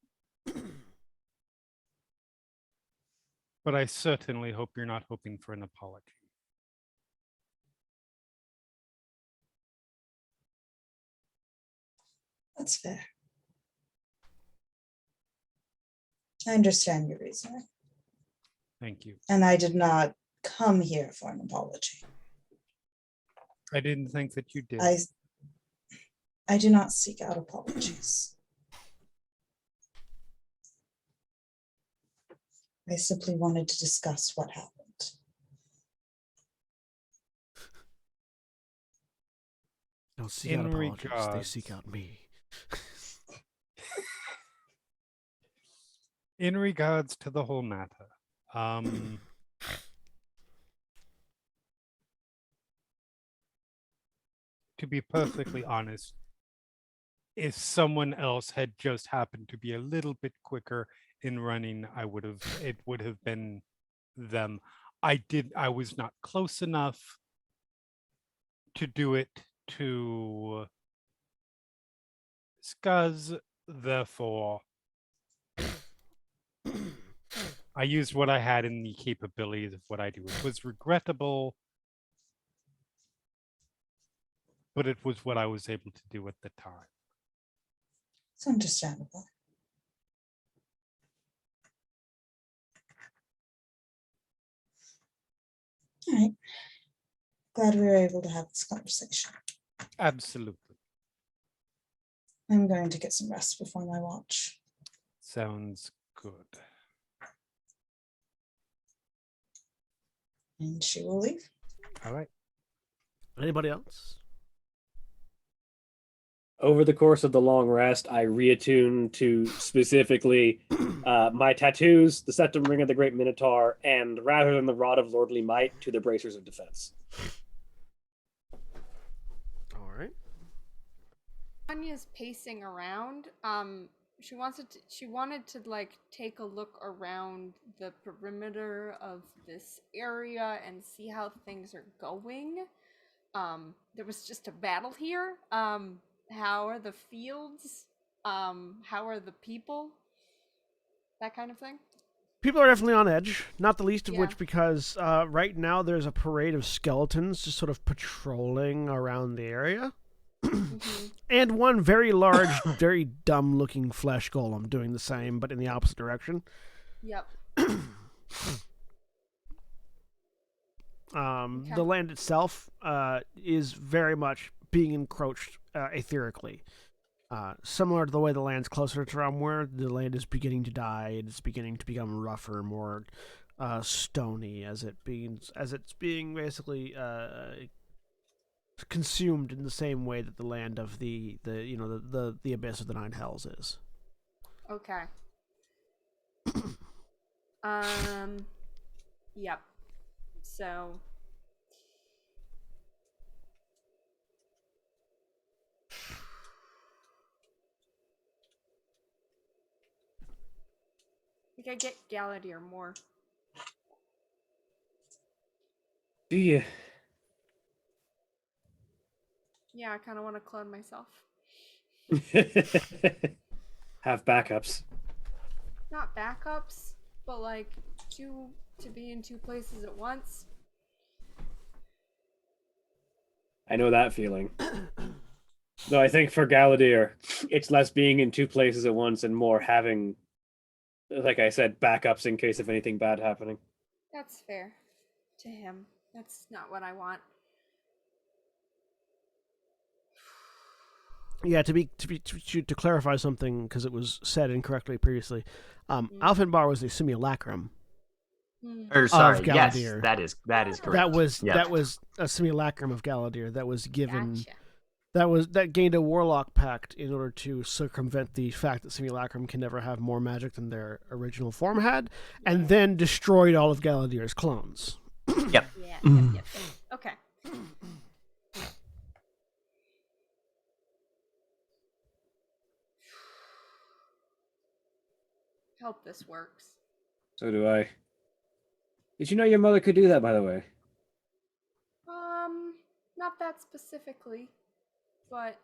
but I certainly hope you're not hoping for an apology. That's fair. I understand your reasoning. Thank you. And I did not come here for an apology. I didn't think that you did. I do not seek out apologies. I simply wanted to discuss what happened. Don't seek In out apologies. They regards- seek out me. In regards to the whole matter, to be perfectly honest, if someone else had just happened to be a little bit quicker in running, it would have been them. I was not close enough to do it to Scuzz, therefore I used what I had in the capabilities of what I do. It was regrettable, but it was what I was able to do at the time. It's understandable. All right. Glad we were able to have this conversation. Absolutely. I'm going to get some rest before my watch. Sounds good. And she will leave. All right. Anybody else? Over the course of the long rest, I reattuned to specifically my tattoos, the septum ring of the Great Minotaur, and rather than the rod of lordly might, to the bracers of defense. All right. Anya's pacing around. She wanted to like take a look around the perimeter of this area and see how things are going. There was just a battle here. How are the fields? How are the people? That kind of thing. People are definitely on edge, not the least of Yeah. which because right now there's a parade of skeletons just sort of patrolling around the area. And one very large, very dumb-looking flesh golem doing the same, but in the opposite direction. Yep. The land itself is very much being encroached etherically. Similar to the way the land's closer to Drumware, the land is beginning to die. It is beginning to become rougher, more stony as it's being basically consumed in the same way that the land of the abyss of the Nine Hells is. Okay. Yep. So I think I get Galadir more. Do you? Yeah, I kind of want to clone myself. Have backups. Not backups, but like to be in two places at once. I know that feeling. No, I think for Galadir, it's less being in two places at once and more having, like I said, backups in case of anything bad happening. That's fair to him. That's not what I want. Yeah, to clarify something because it was said incorrectly previously. Alfinbar was a simulacrum. Or sorry, yes, Galadir. that is correct. That was Yeah. that was a simulacrum of Galadir that was given. Gotcha. That gained a warlock pact in order to circumvent the fact that simulacrum can never have more magic than their original form had, and then destroyed all of Galadir's clones. Yep. Yeah. Okay. Hope this works. So do I. Did you know your mother could do that, by the way? Not that specifically, but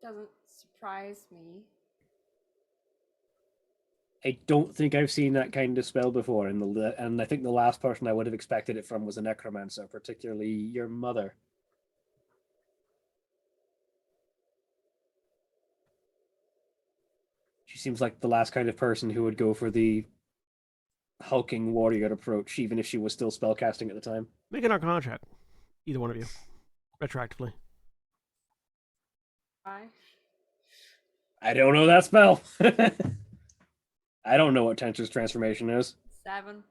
doesn't surprise me. I don't think I've seen that kind of spell before, and I think the last person I would have expected it from was a necromancer, particularly your mother. She seems like the last kind of person who would go for the hulking warrior approach, even if she was still spellcasting at the time. Make an Arcana check, either one of you, retroactively. I don't know that spell. I don't know what Tensor's transformation is. 7.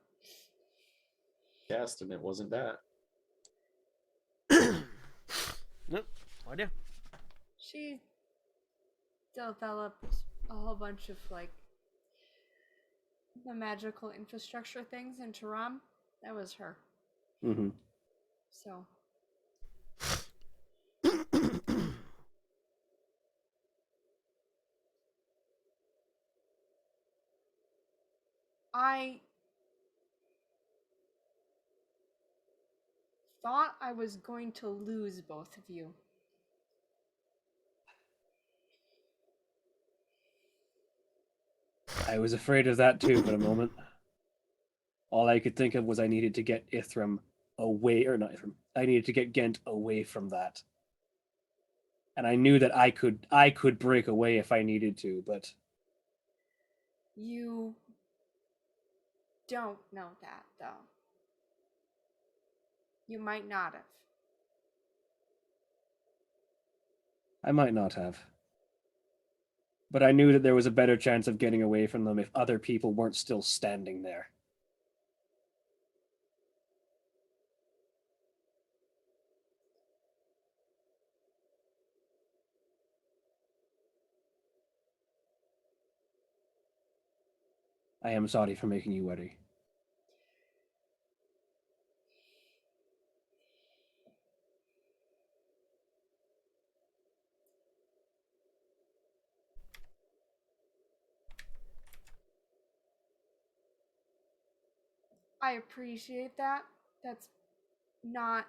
Cast and it wasn't that. Nope, no idea. She developed a whole bunch of like the magical infrastructure things in Taram. That was her. Mm-hmm. So I thought I was going to lose both of you. I was afraid of that too for a moment. All I could think of was I needed to get Ithram away, or not Ithram. I needed to get Ghent away from that. And I knew that I could break away if I needed to, but You don't know that, though. You might not have. I might not have. But I knew that there was a better chance of getting away from them if other people weren't still standing there. I am sorry for making you worry. I appreciate that. That's not.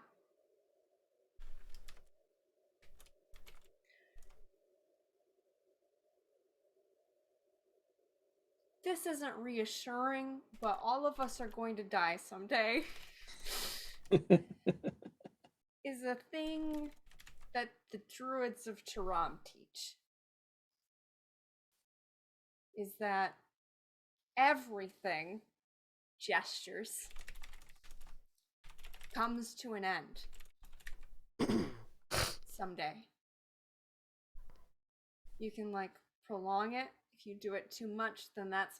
This isn't reassuring, but all of us are going to die someday. Is a thing that the druids of Tiram teach. Is that everything, gestures, comes to an end someday. You can like prolong it. If you do it too much, then that's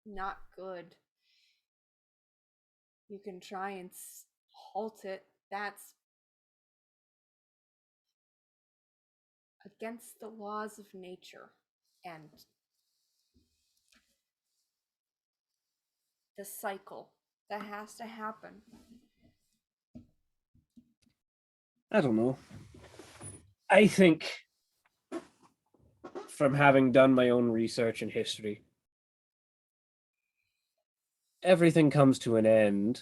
not good. You can try and halt it. That's against the laws of nature and the cycle that has to happen. I don't know. I think from having done my own research in history, everything comes to an end,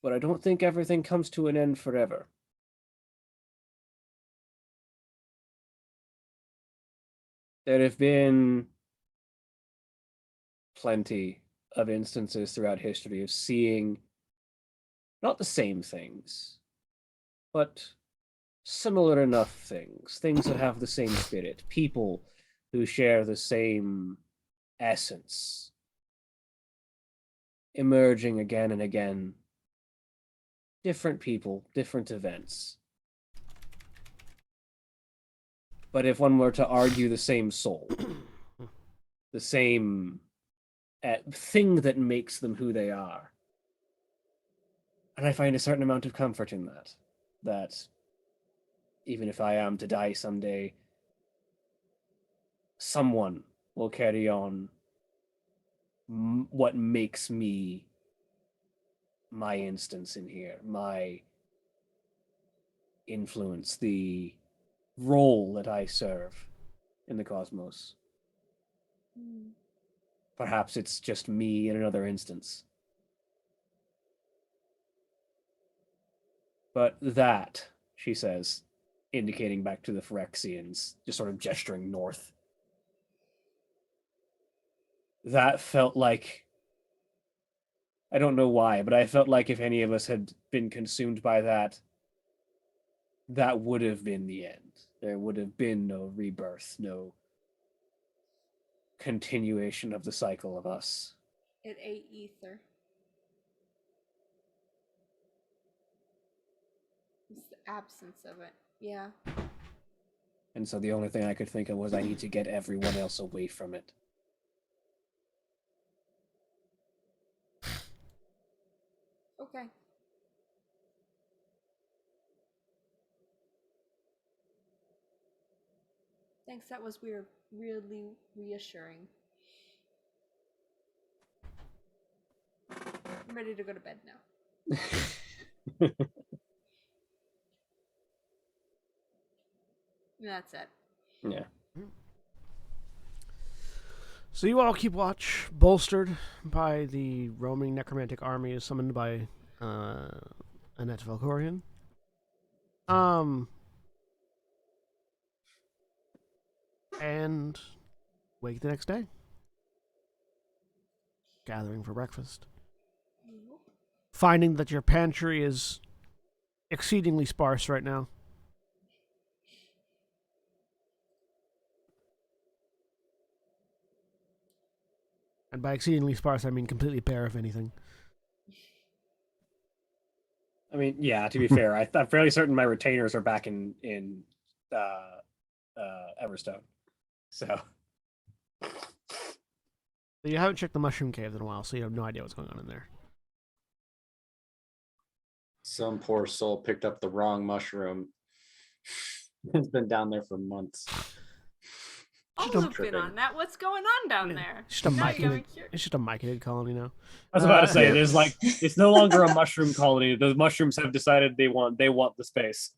but I don't think everything comes to an end forever. There have been plenty of instances throughout history of seeing not the same things, but similar enough things, things that have the same spirit, people who share the same essence, emerging again and again. Different people, different events. But if one were to argue the same soul, the same thing that makes them who they are, and I find a certain amount of comfort in that even if I am to die someday, someone will carry on what makes me my instance in here, my influence, the role that I serve in the cosmos. Perhaps it's just me in another instance. But that, she says, indicating back to the Phyrexians, just sort of gesturing north, that felt like, I don't know why, but I felt like if any of us had been consumed by that, that would have been the end. There would have been no rebirth, no continuation of the cycle of us. It ate ether. It's the absence of it. Yeah. And so the only thing I could think of was I need to get everyone else away from it. Okay. Thanks, that was weird. Really reassuring. I'm ready to go to bed now. And that's it. Yeah. So you all keep watch, bolstered by the roaming necromantic army summoned by Annette Valkorian. And wake the next day. Gathering for breakfast. Finding that your pantry is exceedingly sparse right now. And by exceedingly sparse, I mean completely bare of anything. I mean, yeah, to be fair, I'm fairly certain my retainers are back in Everstone. So You haven't checked the mushroom cave in a while, so you have no idea what's going on in there. Some poor soul picked up the wrong mushroom. It's been down there for months. I'll Just a- loop in on that. What's going on down Yeah, there? It's just a Now you got me myconid. curious. It's just a myconid colony now. I was about to say, Yeah. there's like, it's no longer a mushroom colony. The mushrooms have decided they want the space.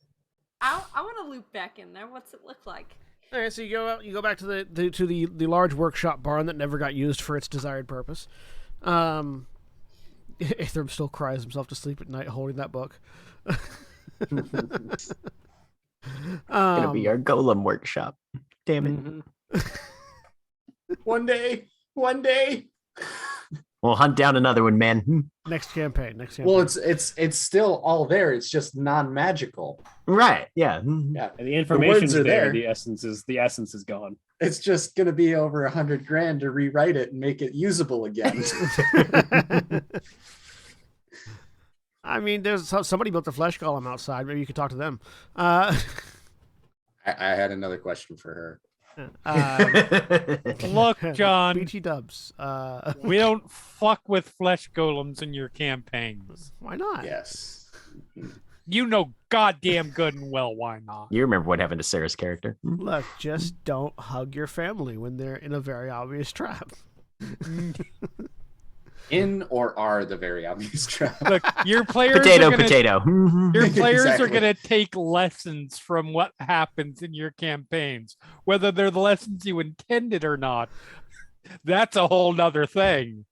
I want to loop back in there. What's it look like? All right, so you go out. You go back to the large workshop barn that never got used for its desired purpose. Aethrum still cries himself to sleep at night holding that book. Gonna be our golem workshop. Damn it. Mhm. One day. We'll hunt down another one, man. Next campaign. Well, it's still all there. It's just non-magical. Right. Yeah. Yeah. And the information's are there. there. The essence is gone. It's just gonna be over $100,000 to rewrite it and make it usable again. I mean, there's somebody built a flesh golem outside. Maybe you could talk to them. I had another question for her. Look, John, BT Dubs. we don't fuck with flesh golems in your campaigns. Why not? Yes. You know goddamn good and well why not. You remember what happened to Sarah's character? Look, just don't hug your family when they're in a very obvious trap. In or are the very obvious trap. Look, your players Potato, are gonna, potato. Your players are Exactly. going to take lessons from what happens in your campaigns, whether they're the lessons you intended or not. That's a whole nother thing.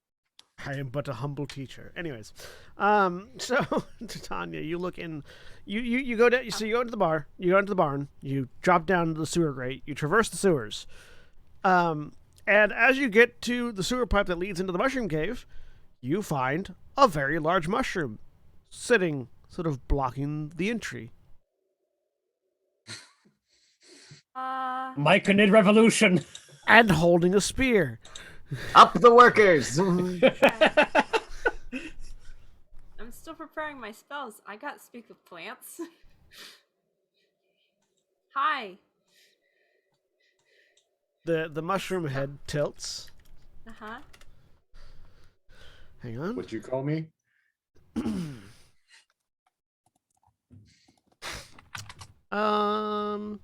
I am but a humble teacher. Anyways, so Tanya, you look in, you go to, so you go into the bar, you go into the barn, you drop down to the sewer grate, you traverse the sewers, and as you get to the sewer pipe that leads into the mushroom cave, you find a very large mushroom sitting, sort of blocking the entry. Myconid revolution. And holding a spear. Up the workers. I'm still preparing my spells. I got speak with plants. Hi. The mushroom head tilts. Uh-huh. Hang on. What'd you call me? Um.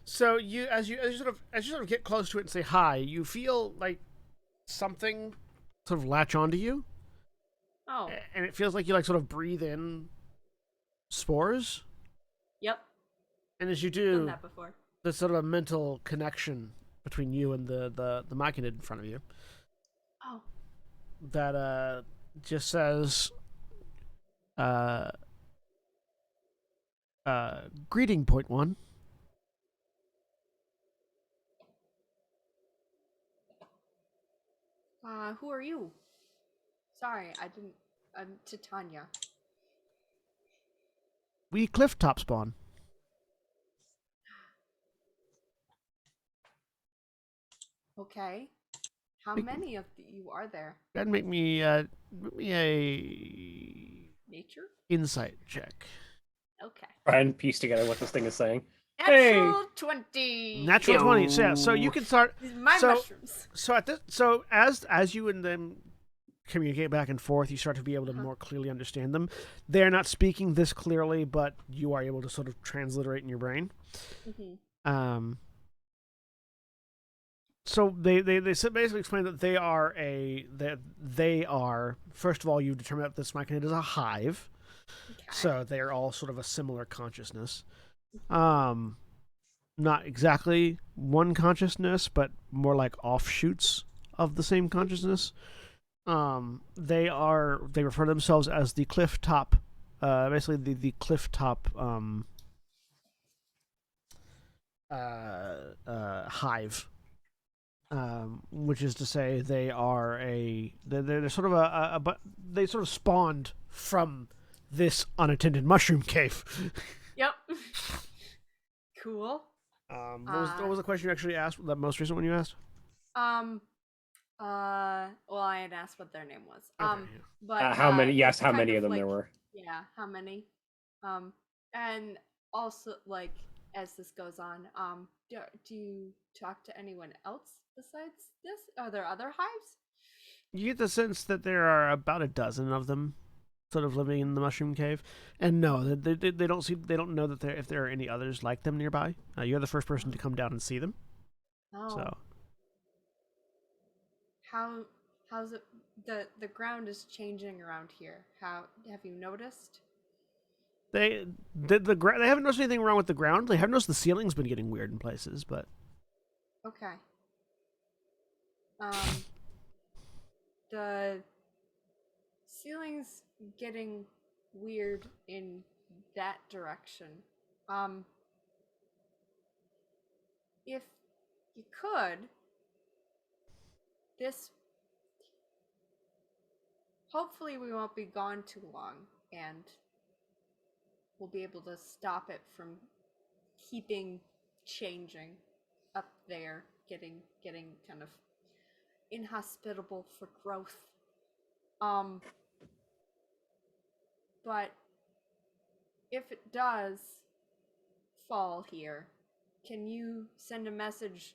So as you sort of get close to it and say hi, you feel like something sort of latch onto you, Oh. and it feels like you like sort of breathe in spores, Yep. and as you Done do, that before. there's sort of a mental connection between you and the machinid in front of you Oh. that just says greeting point one. Who are you? Sorry, I didn't. Titania. We cliff top spawn. Okay. How Make- many of you are there? That'd make me a Nature? insight check. Okay. Try and piece together what this thing is saying. Natural 20. Natural 20. So, yeah, so you can start. These are my so- mushrooms. So at this, so as you and them communicate back and forth, you start to be able to more clearly understand them. They're not speaking this clearly, but you are able to sort of transliterate in your brain. Mm-hmm. So they basically explain that they are first of all, you determine that this myconid is a hive. Okay. So they are all sort of a similar consciousness. Not exactly one consciousness, but more like offshoots of the same consciousness. They refer to themselves as the cliff top, basically the cliff top hive. Which is to say they are they're sort of but they sort of spawned from this unattended mushroom cave. Yep. Cool. What was the question you actually asked? The most recent one you asked? Well, I had asked what their name was. Okay, But How many? Yes, how kind many of them like, there were? Yeah, how many? And also, like, as this goes on, do you talk to anyone else besides this? Are there other hives? You get the sense that there are about a dozen of them. sort of living in the mushroom cave. And no, they don't see, they don't know that if there are any others like them nearby. You're the first person to come down and see them. Oh. So How's it? The ground is changing around here. How have you noticed? they haven't noticed anything wrong with the ground. They haven't noticed the ceiling's been getting weird in places, but Okay. The ceiling's getting weird in that direction. If you could, this hopefully we won't be gone too long, and we'll be able to stop it from keeping changing up there, getting kind of inhospitable for growth. But if it does fall here, can you send a message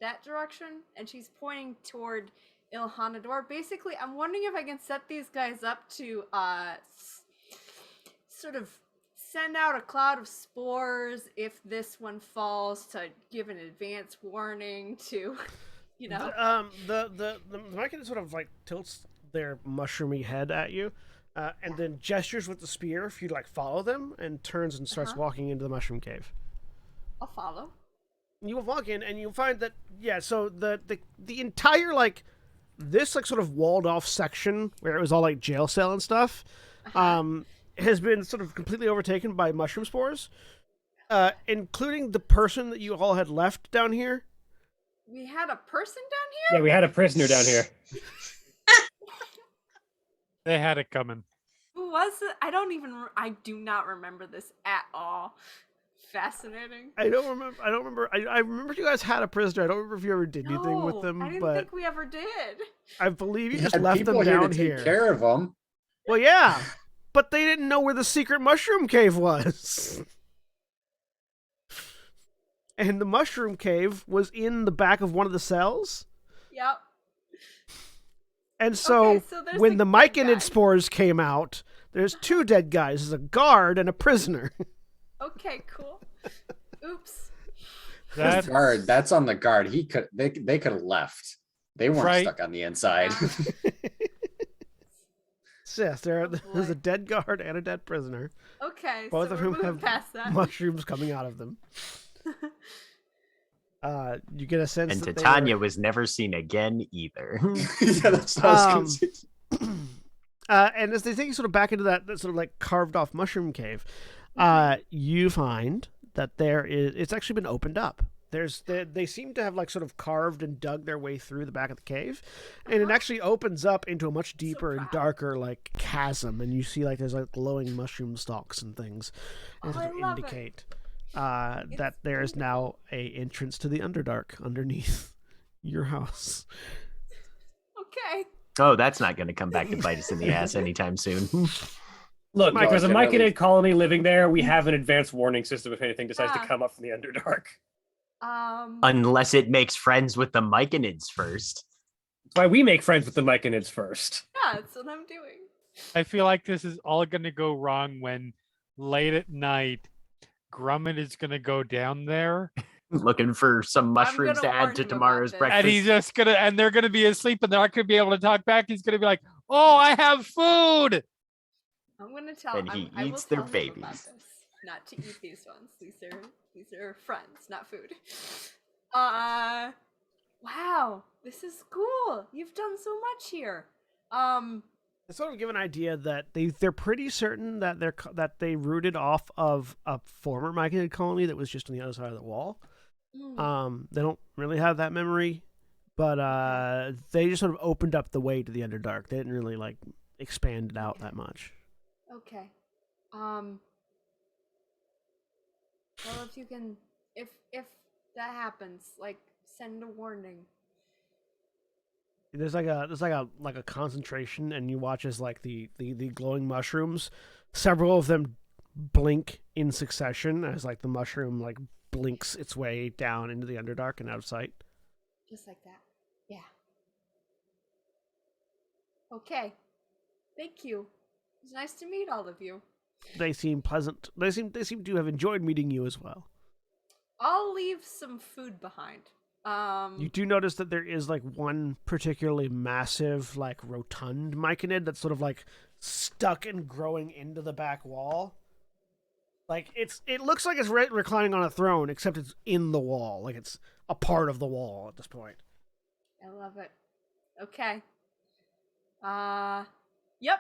that direction? And she's pointing toward Ilhanador. Basically, I'm wondering if I can set these guys up to sort of send out a cloud of spores if this one falls, to give an advance warning to, you know. The Myconid sort of like tilts their mushroomy head at you, and then gestures with the spear for you to like follow them, and turns and starts walking into the mushroom cave. I'll follow. You will walk in, and you'll find that so the entire like this like sort of walled off section where it was all like jail cell and stuff, has been sort of completely overtaken by mushroom spores, including the person that you all had left down here. We had a person down here? Yeah, we had a prisoner down here. They had it coming. Who was it? I do not remember this at all. Fascinating. I don't remember. I remember you guys had a prisoner. I don't remember if you ever did anything with them. I didn't but think we ever did. I believe you just Had left people them down to here. take care of them. Well, yeah, but they didn't know where the secret mushroom cave was. And the mushroom cave was in the back of one of the cells. Yep. And so, there's when a the dead guy. myconid spores came out, there's two dead guys. There's a guard and a prisoner. Okay, cool. Oops. That's Guard, that's on the guard. They could have left. They weren't Right. stuck on the inside. Yes, there's boy. a dead guard and a dead prisoner. Okay, Both so of we're whom moving have past that. mushrooms coming out of them. You get a sense And that Titania was never seen again either. Yeah, that's what I was gonna say. and as they take you sort of back into that sort of like carved off mushroom cave, you find that it's actually been opened up. They seem to have like sort of carved and dug their way through the back of the cave, and it actually opens up into a much deeper and darker like chasm, and you see like there's like glowing mushroom stalks and things, and Oh, sort of I love it. indicate that there is now a entrance to the Underdark underneath your house. Okay. Oh, that's not going to come back to bite us in the ass anytime soon. Look, No, if there's a generally- Myconid colony living there, we have an advanced warning system if anything decides Ah. to come up from the Underdark. Unless it makes friends with the Myconids first. That's why we make friends with the Myconids first. Yeah, that's what I'm doing. I feel like this is all going to go wrong when late at night, Grumman is going to go down there Looking for some mushrooms to gonna warn add to him about tomorrow's this. breakfast. and he's just going to, and they're going to be asleep and they're not going to be able to talk back. He's going to be like, oh, I have food. I'm gonna tell. And he I will eats their tell him about babies. this. Not to eat these ones. These are friends, not food. Wow, this is cool. You've done so much here. It's sort of give an idea that they're pretty certain that they rooted off of a former Myconid colony that was just on the other side of the wall. They don't really have that memory, but they just sort of opened up the way to the Underdark. They didn't really like expand it out that much. Okay. Well, if you can, if that happens, like, send a warning. There's like a concentration, and you watch as like the glowing mushrooms, several of them blink in succession as like the mushroom like blinks its way down into the Underdark and out of sight. Just like that. Yeah. Okay. Thank you. It's nice to meet all of you. They seem pleasant. They seem to have enjoyed meeting you as well. I'll leave some food behind. You do notice that there is like one particularly massive, like rotund myconid that's sort of like stuck and growing into the back wall. Like it looks like it's reclining on a throne, except it's in the wall. Like it's a part of the wall at this point. I love it. Okay. Yep.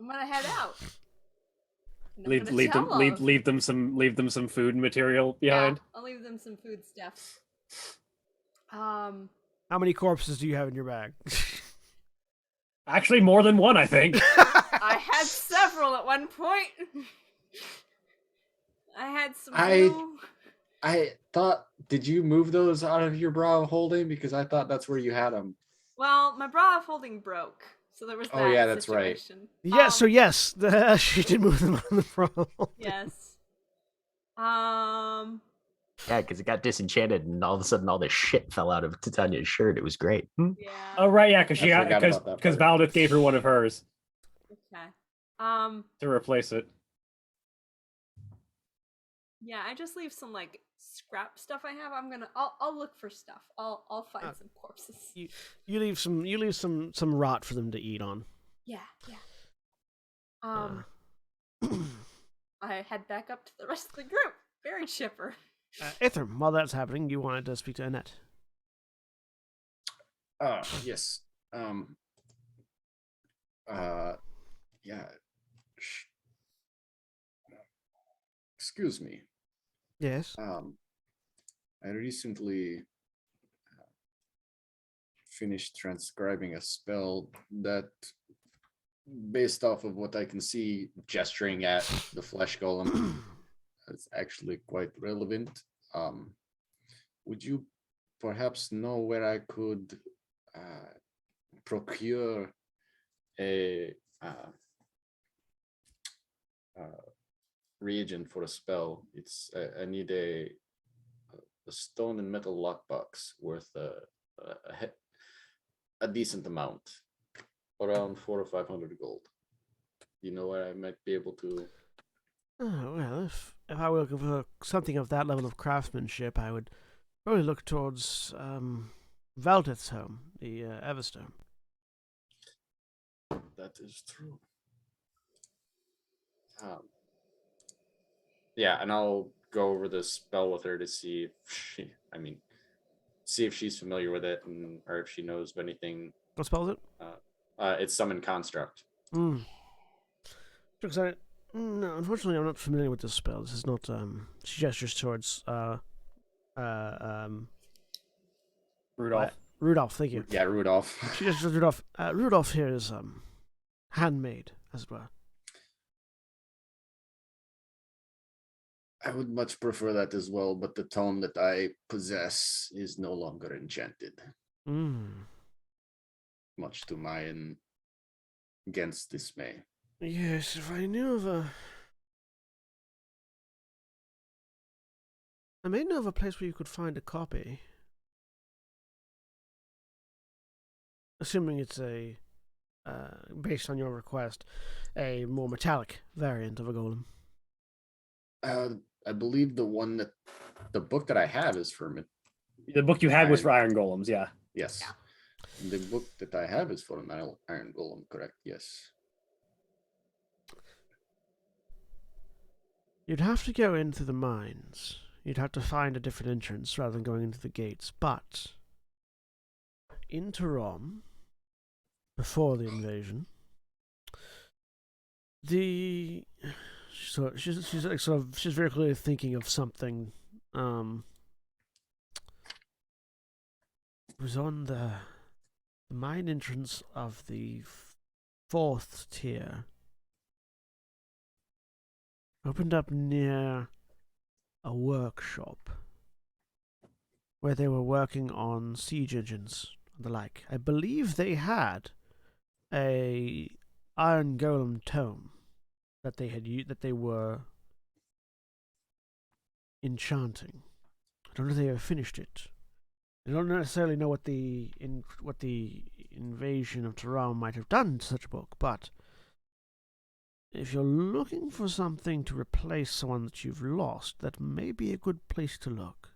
I'm gonna head out. And I'm gonna tell all of leave them some food material behind. Yeah, I'll leave them some food stuff. How many corpses do you have in your bag? Actually, more than one, I think. I had several at one point. I had some. I thought, did you move those out of your bra of holding? Because I thought that's where you had them. Well, my bra of holding broke, so there was that. Oh yeah, that's situation. right. Yes, so yes, she did move them on the front. Yes. Yeah, because it got disenchanted, and all of a sudden, all this shit fell out of Titania's shirt. It was great. Yeah. Oh right, yeah, because because Valdeth gave her one of hers Okay. to replace it. Yeah, I just leave some like scrap stuff I have. I'll look for stuff. I'll find some corpses. You leave some rot for them to eat on. Yeah. I head back up to the rest of the group. Very chipper. Ithram, while that's happening, you wanted to speak to Annette. Yes. Yeah. Excuse me. Yes. I recently finished transcribing a spell that, based off of what I can see, gesturing at the flesh golem, is actually quite relevant. Would you perhaps know where I could procure a reagent for a spell? I need a stone and metal lockbox worth a decent amount, around 400 or 500 gold. You know where I might be able to? Oh, well, if I were looking for something of that level of craftsmanship, I would probably look towards Valdeth's home, the Everstone. That is true. Yeah, and I'll go over the spell with her to see if she's familiar with it, or if she knows of anything. What spell is it? It's Summon Construct. No, unfortunately, I'm not familiar with this spell. This is not. She gestures towards Rudolph. Rudolph, thank you. Yeah, Rudolph. She gestures Rudolph. Rudolph here is handmade, as it were. I would much prefer that as well, but the tome that I possess is no longer enchanted. Much to my against dismay. Yes, if I knew of I may know of a place where you could find a copy. Assuming it's a, based on your request, a more metallic variant of a golem. I believe the book that I have is for The book you had was for iron golems, yeah. Yes. Yeah. The book that I have is for an iron golem, correct? Yes. You'd have to go into the mines. You'd have to find a different entrance rather than going into the gates. But in Tarom, before the invasion, she's very clearly thinking of something. It was on the mine entrance of the 4th tier. Opened up near a workshop where they were working on siege engines and the like. I believe they had a iron golem tome that they were enchanting. I don't know if they ever finished it. I don't necessarily know what the invasion of Taram might have done to such a book, but if you're looking for something to replace someone that you've lost, that may be a good place to look.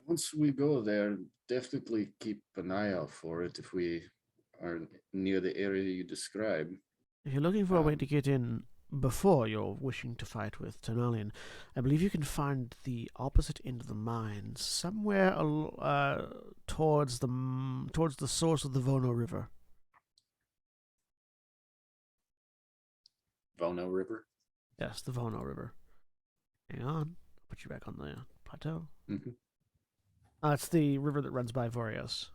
Once we go there, definitely keep an eye out for it if we are near the area you describe. If you're looking for a way to get in before you're wishing to fight with Tonalian, I believe you can find the opposite end of the mine, somewhere towards the source of the Vono River. Vono River? Yes, the Vono River. Hang on, I'll put you back on the plateau. Mm-hmm. It's the river that runs by Vorios.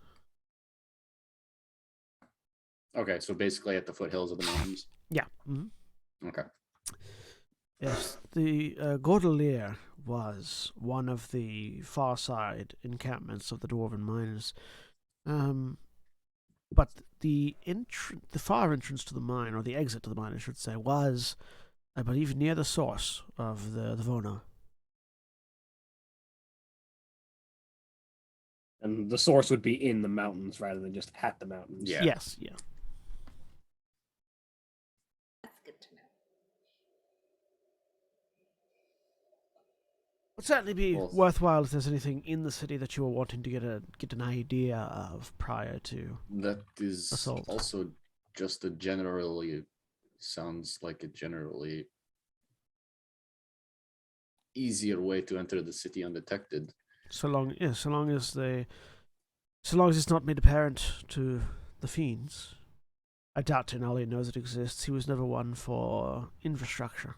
Okay, so basically at the foothills of the mountains. Yeah. Mm-hmm. Okay. Yes, the Gordelier was one of the far side encampments of the Dwarven miners. But the far entrance to the mine, or the exit to the mine, I should say, was, I believe, near the source of the Vona. And the source would be in the mountains rather than just at the mountains. Yeah. Yes, yeah. That's good to know. It'd certainly be Well, worthwhile if there's anything in the city that you were wanting to get an idea of prior to. that is Assault. also just a generally sounds like a generally easier way to enter the city undetected. So long as it's not made apparent to the fiends. I doubt Tenali knows it exists. He was never one for infrastructure.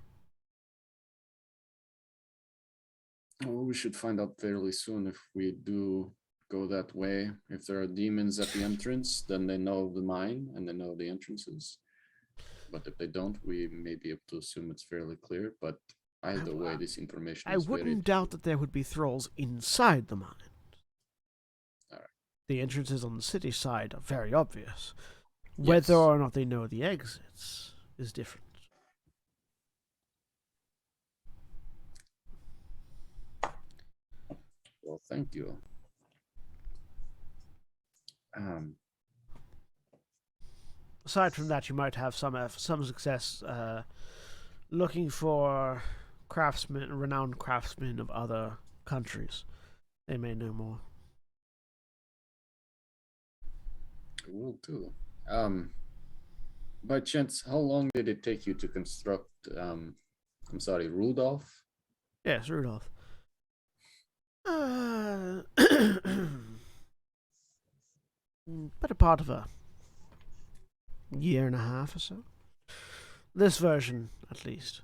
Well, we should find out fairly soon if we do go that way. If there are demons at the entrance, then they know the mine and they know the entrances. But if they don't, we may be able to assume it's fairly clear. But either way, this information I is wouldn't doubt that there would be thralls inside the mine. Alright. The entrances on the city side are very obvious. Whether or not they know the exits is different. Well, thank you. Aside from that, you might have some success looking for renowned craftsmen of other countries. They may know more. Will do. By chance, how long did it take you to construct Rudolph? Yes, Rudolph. Better part of a year and a half or so. This version, at least.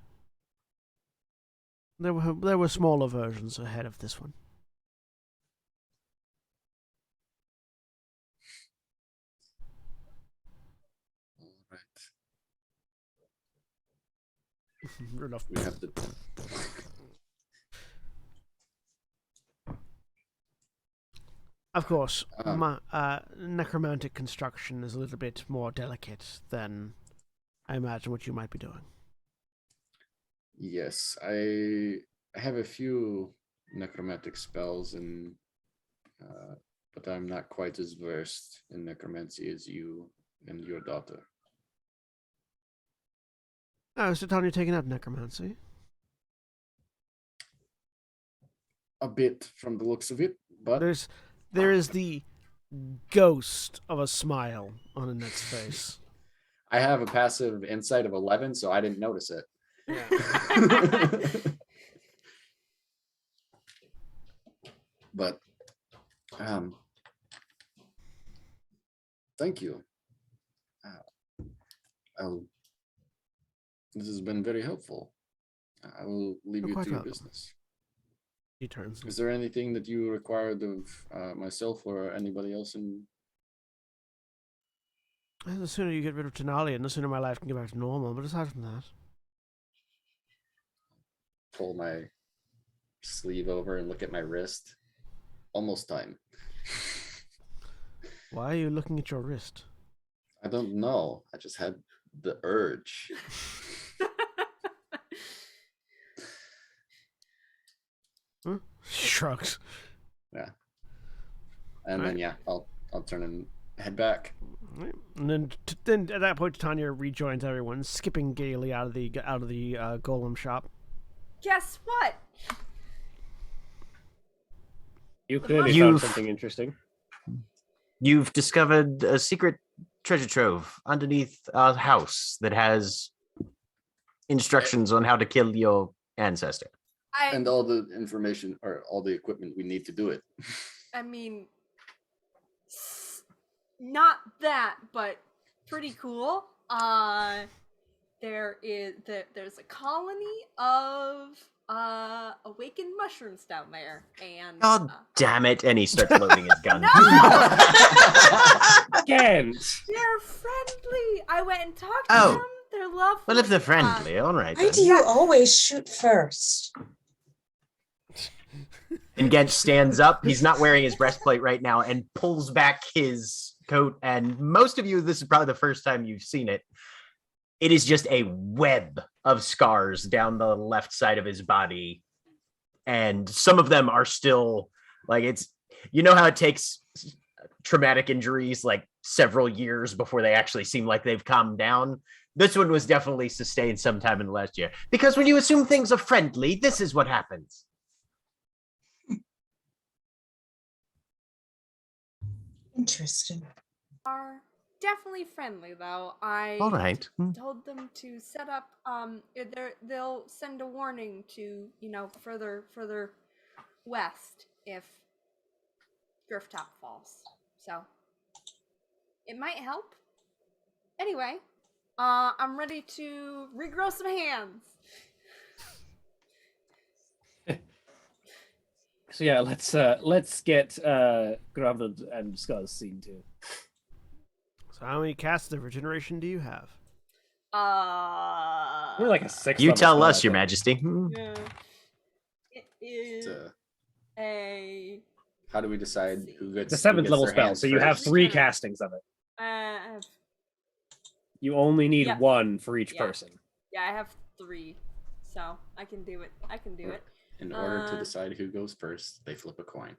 There were smaller versions ahead of this one. All right. Rudolph. We have the Of course, necromantic construction is a little bit more delicate than I imagine what you might be doing. Yes, I have a few necromantic spells, and but I'm not quite as versed in necromancy as you and your daughter. Oh, so Tanya taking out necromancy? A bit from the looks of it, but There is the ghost of a smile on Annette's face. I have a passive insight of 11, so I didn't notice it. But thank you. This has been very helpful. I will leave You're you quite to your welcome. business. He turns. Is there anything that you required of myself or anybody else? In The sooner you get rid of Tenali, and the sooner my life can get back to normal. But aside from that, pull my sleeve over and look at my wrist. Almost time. why are you looking at your wrist? I don't know. I just had the urge. Shrugs. Yeah. And then Right. yeah, I'll turn and head back. Right. And then at that point, Tanya rejoins everyone, skipping gaily out of the golem shop. Guess what? You clearly You've- found something interesting. You've discovered a secret treasure trove underneath a house that has instructions on how to kill your ancestor. And all the information or all the equipment we need to do it. I mean, not that, but pretty cool. There's a colony of awakened mushrooms down there, and God damn it! And he starts loading his gun. Again. they're friendly. I went and talked to Oh. them. They're lovely. Well, if they're friendly, all right. Why Then. do you always shoot first? And Gench stands up. He's not wearing his breastplate right now and pulls back his coat. And most of you, this is probably the first time you've seen it. It is just a web of scars down the left side of his body. And some of them are still like you know how it takes traumatic injuries like several years before they actually seem like they've calmed down. This one was definitely sustained sometime in the last year. Because when you assume things are friendly, this is what happens. Interesting. Are definitely friendly though. I All right. told them to set up. They'll send a warning to further west if Grifftop falls. So it might help. Anyway, I'm ready to regrow some hands. So yeah, let's get Gravid and Scuzz seen to. So how many casts of regeneration do you have? We're like a 6. You level tell spell, us, I Your think. Majesty. Yeah. It is a. How do we decide who gets? It's a 7th who gets level their spell, hands so you have first? 3 castings of it. I have, You only need Yeah. 1 for each Yeah. person. yeah, I have 3, so I can do it. I can do it. In order to decide who goes first, they flip a coin.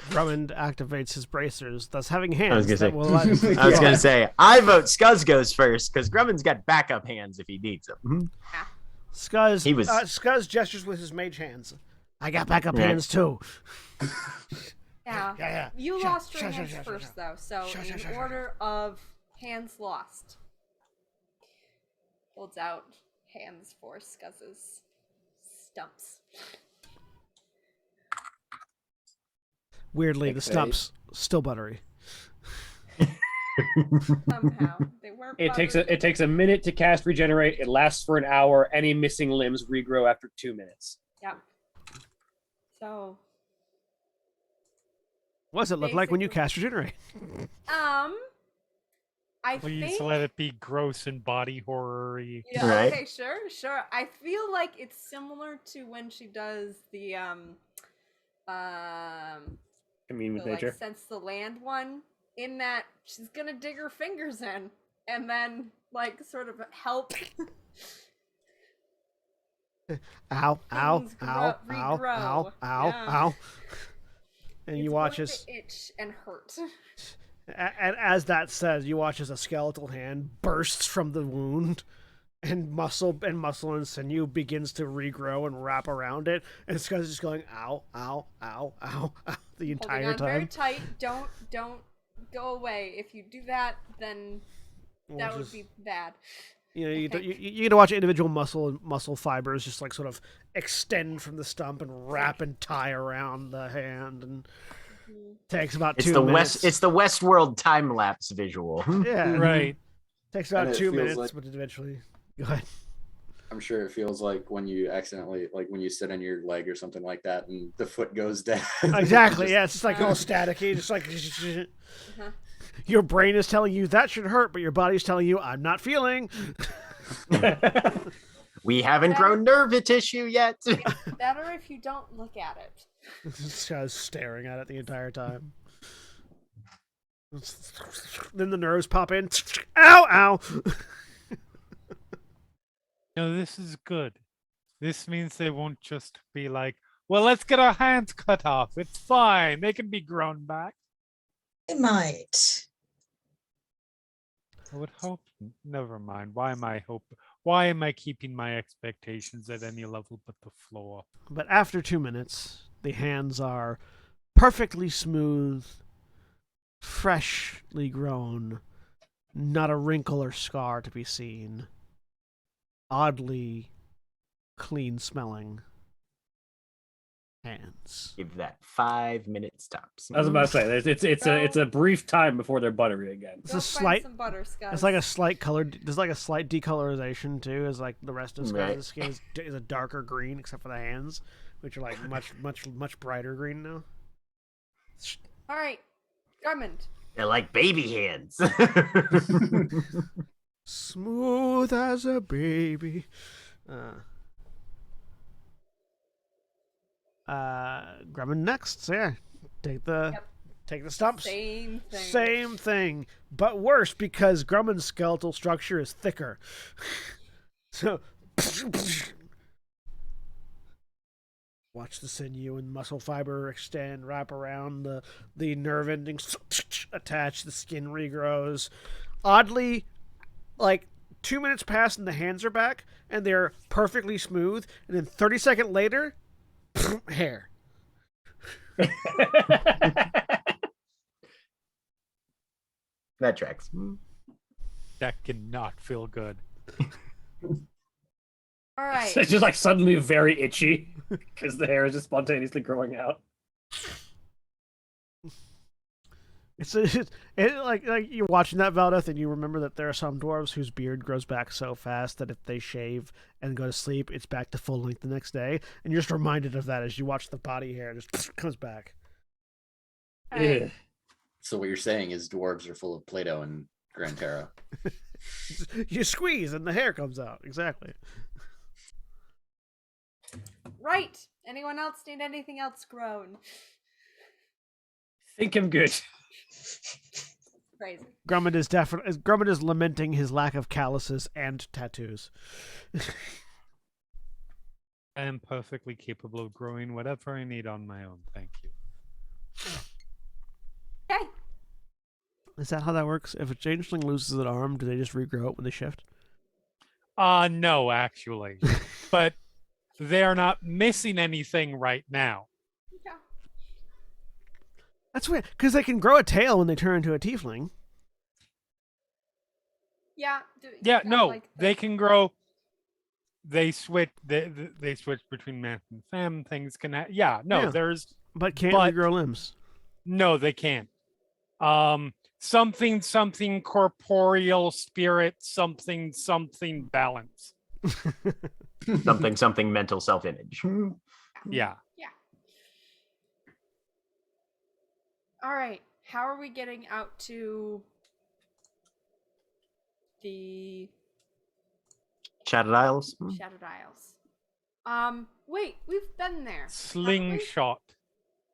Drummond activates his bracers, thus having I hands was that gonna will allow him I was gonna say, I vote Scuzz goes first because Grumman's got backup hands if he needs them. Scuzz, He was- Scuzz gestures with his mage hands. I got backup Right. hands too. Yeah. Yeah. You Sure, lost your sure, hands sure, first, though. So Sure, in sure. order of hands lost, holds out hands for Scuzz's stumps. Weirdly, the Makes stumps still buttery. Somehow they weren't. It buttered. takes a minute to cast regenerate. It lasts for an hour. Any missing limbs regrow after 2 minutes. Yep. So What does it look like when you Basically. cast regenerate? I Please think. let it be gross and body horror-y. Yeah, Right. okay, sure. I feel like it's similar to when she does the Commune with the, like nature. sense the land one, in that she's gonna dig her fingers in and then like sort of help Ow, ow, things ow, ow, regrow. ow, ow, Yeah. ow. And It's you watch going as, to itch and hurt. and as that says, you watch as a skeletal hand bursts from the wound, and muscle and sinew begins to regrow and wrap around it, and it's just going ow, ow, ow, ow, ow the entire Holding on very time. tight. Don't go away. If you do that, then that would Just- be bad. You know, you think. get to watch individual muscle fibers just like sort of extend from the stump and wrap and tie around the hand, and takes about It's 2 the minutes. It's the Westworld time lapse visual. Yeah, Right. takes about And it 2 feels minutes, like- but eventually, go ahead. I'm sure it feels like when you accidentally, like when you sit on your leg or something like that, and the foot goes down. Exactly. Just- Yeah, it's just like all staticky, just like your brain is telling you that should hurt, but your body's telling you I'm not feeling. We haven't grown nerve tissue yet. Better if you don't look at it. This guy's staring at it the entire time. Then the nerves pop in. Ow! Ow! No, this is good. This means they won't just be like, Well, let's get our hands cut off. It's fine. They can be grown back. It might. I would hope. Never mind. Why am I keeping my expectations at any level but the floor? But after 2 minutes, the hands are perfectly smooth, freshly grown, not a wrinkle or scar to be seen. Oddly clean smelling hands. Give that 5 minutes tops. I was about to say, it's a brief time before they're buttery again. It's Go a find slight. some butter, Scuzz. It's like a slight color. There's like a slight decolorization too, as like the rest of Right. Sky's skin is a darker green, except for the hands, which are like much brighter green now. All right, Drummond. They're like baby hands. Smooth as a baby. Grumman next. So yeah, take the stumps. Same thing. But worse because Grumman's skeletal structure is thicker. So watch the sinew and muscle fiber extend, wrap around the nerve endings, attach, the skin regrows. Oddly, like 2 minutes pass and the hands are back and they're perfectly smooth, and then 30 seconds later, hair. That tracks. That cannot feel good. All right. It's just like suddenly very itchy because the hair is just spontaneously growing out. It's like you're watching that, Valdeth, and you remember that there are some dwarves whose beard grows back so fast that if they shave and go to sleep, it's back to full length the next day, and you're just reminded of that as you watch the body hair just comes back. All right. Ugh. So what you're saying is dwarves are full of Play-Doh and Gran Terra. You squeeze and the hair comes out. Exactly. Right. Anyone else need anything else grown? Think I'm good. Crazy. Grumman is lamenting his lack of calluses and tattoos. I am perfectly capable of growing whatever I need on my own. Thank you. Okay. Is that how that works? If a changeling loses an arm, do they just regrow it when they shift? No, actually. But they are not missing anything right now. Yeah. That's weird, because they can grow a tail when they turn into a tiefling. Yeah. Yeah, no, like they can grow. They switch. They switch between man and femme. Things can. Yeah. There's. But can't But- regrow limbs. No, they can't. Something corporeal spirit. Something balance. something mental self-image. Yeah. All right. How are we getting out to the Shattered Isles. Shadowed Isles? Wait, we've been there. haven't we? Slingshot.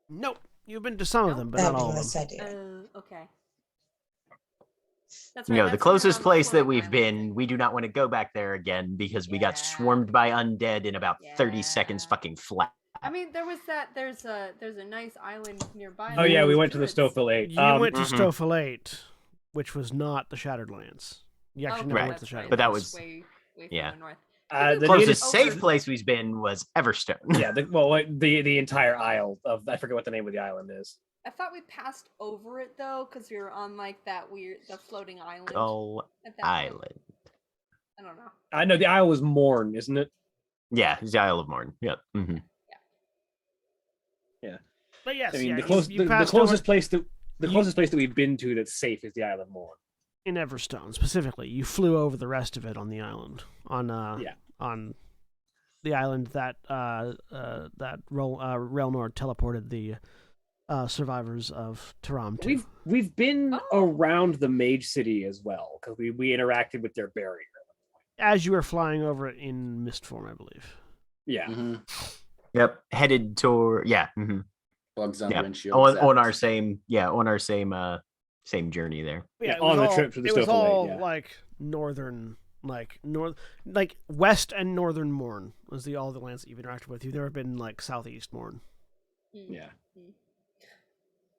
Nope. You've been to some of them, but not all of them. Fabulous idea. Okay. That's You right, know, the that's closest around place that floating we've island been, thing. we do not want to go back there again because we got Yeah. swarmed by undead in about 30 seconds Yeah. fucking flat. I mean, there's a nice island nearby. Oh yeah, we with went to the druids. Stofil 8. You went to Mhm. Stofil 8, which was not the Shattered Lands. You actually Okay, never Right. went to the that's Shattered right, But that Lands. was- way yeah. further north. The Closest native- safe place we've been was Everstone. Yeah, the entire isle of, I forget what the name of the island is. I thought we passed over it though, because we were on like the floating island. Gull at that point. Island. I don't know. I know the isle was Morn, isn't it? Yeah, it's the Isle of Morn. Yep. hmm But yes, I mean, yeah, the, close, you the passed closest over place that the closest place that we've been to that's safe is the Isle of Morn. in Everstone specifically. You flew over the rest of it on the island on the island that Relnor teleported the survivors of Taram to. We've been Oh. around the Mage City as well because we interacted with their barrier. As you were flying over it in mist form, I believe. Yeah. Mm-hmm. Yep. Headed toward Bugs on Yeah. windshield. on our zaps. same journey there. Yeah, it on was the trip to the it was Stofil 8, all yeah. like northern like west and northern Morn was all the lands that you've interacted with. You've never been like southeast Morn. Yeah.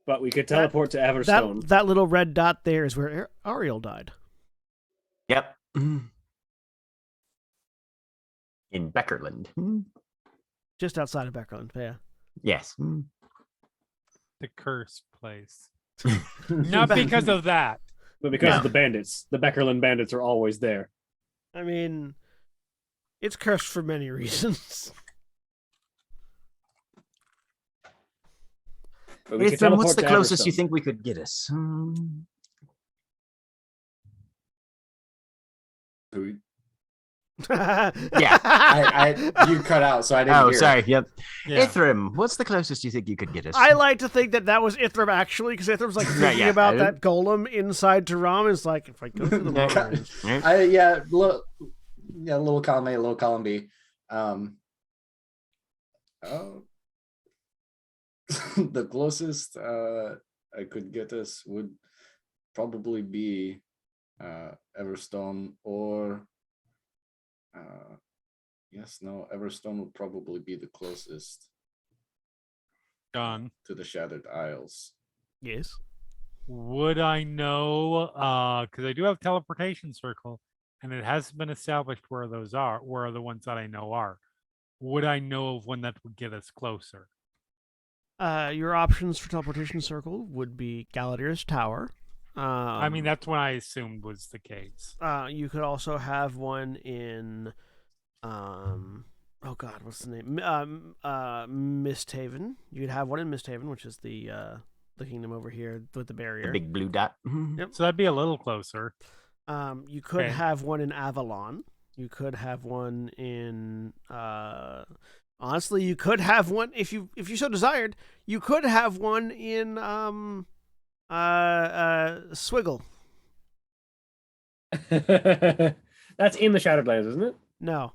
But we could teleport to Everstone. That little red dot there is where Ariel died. Yep. In Beckerland. Just outside of Beckerland, yeah. Yes. The cursed place. Not because of that. But because of the bandits. The Beckerland bandits are always there. I mean, it's cursed for many reasons. Ethan, what's the closest you think we could get us? Yeah, you cut out, so I didn't hear. Oh, sorry. Yep. Yeah. Ithrim, what's the closest you think you could get us? I like to think that was Ithrim actually, because Ithrim's like thinking about that golem inside Taram. Is like, if I go through the mountains. Little column A, little column B. The closest I could get us would probably be Everstone or Everstone would probably be the closest Done. to the Shattered Isles. Yes. Would I know? Because I do have teleportation circle, and it hasn't been established where those are. Where are the ones that I know are? Would I know of one that would get us closer? Your options for teleportation circle would be Galadir's Tower. I mean, that's what I assumed was the case. You could also have one in, oh God, what's the name? Misthaven. You could have one in Misthaven, which is the kingdom over here with the barrier. The big blue dot. Yep. So that'd be a little closer. You could have one in Avalon. You could have one in. Honestly, you could have one if you so desired. You could have one in Swiggle. That's in the Shattered Lands, isn't it? No,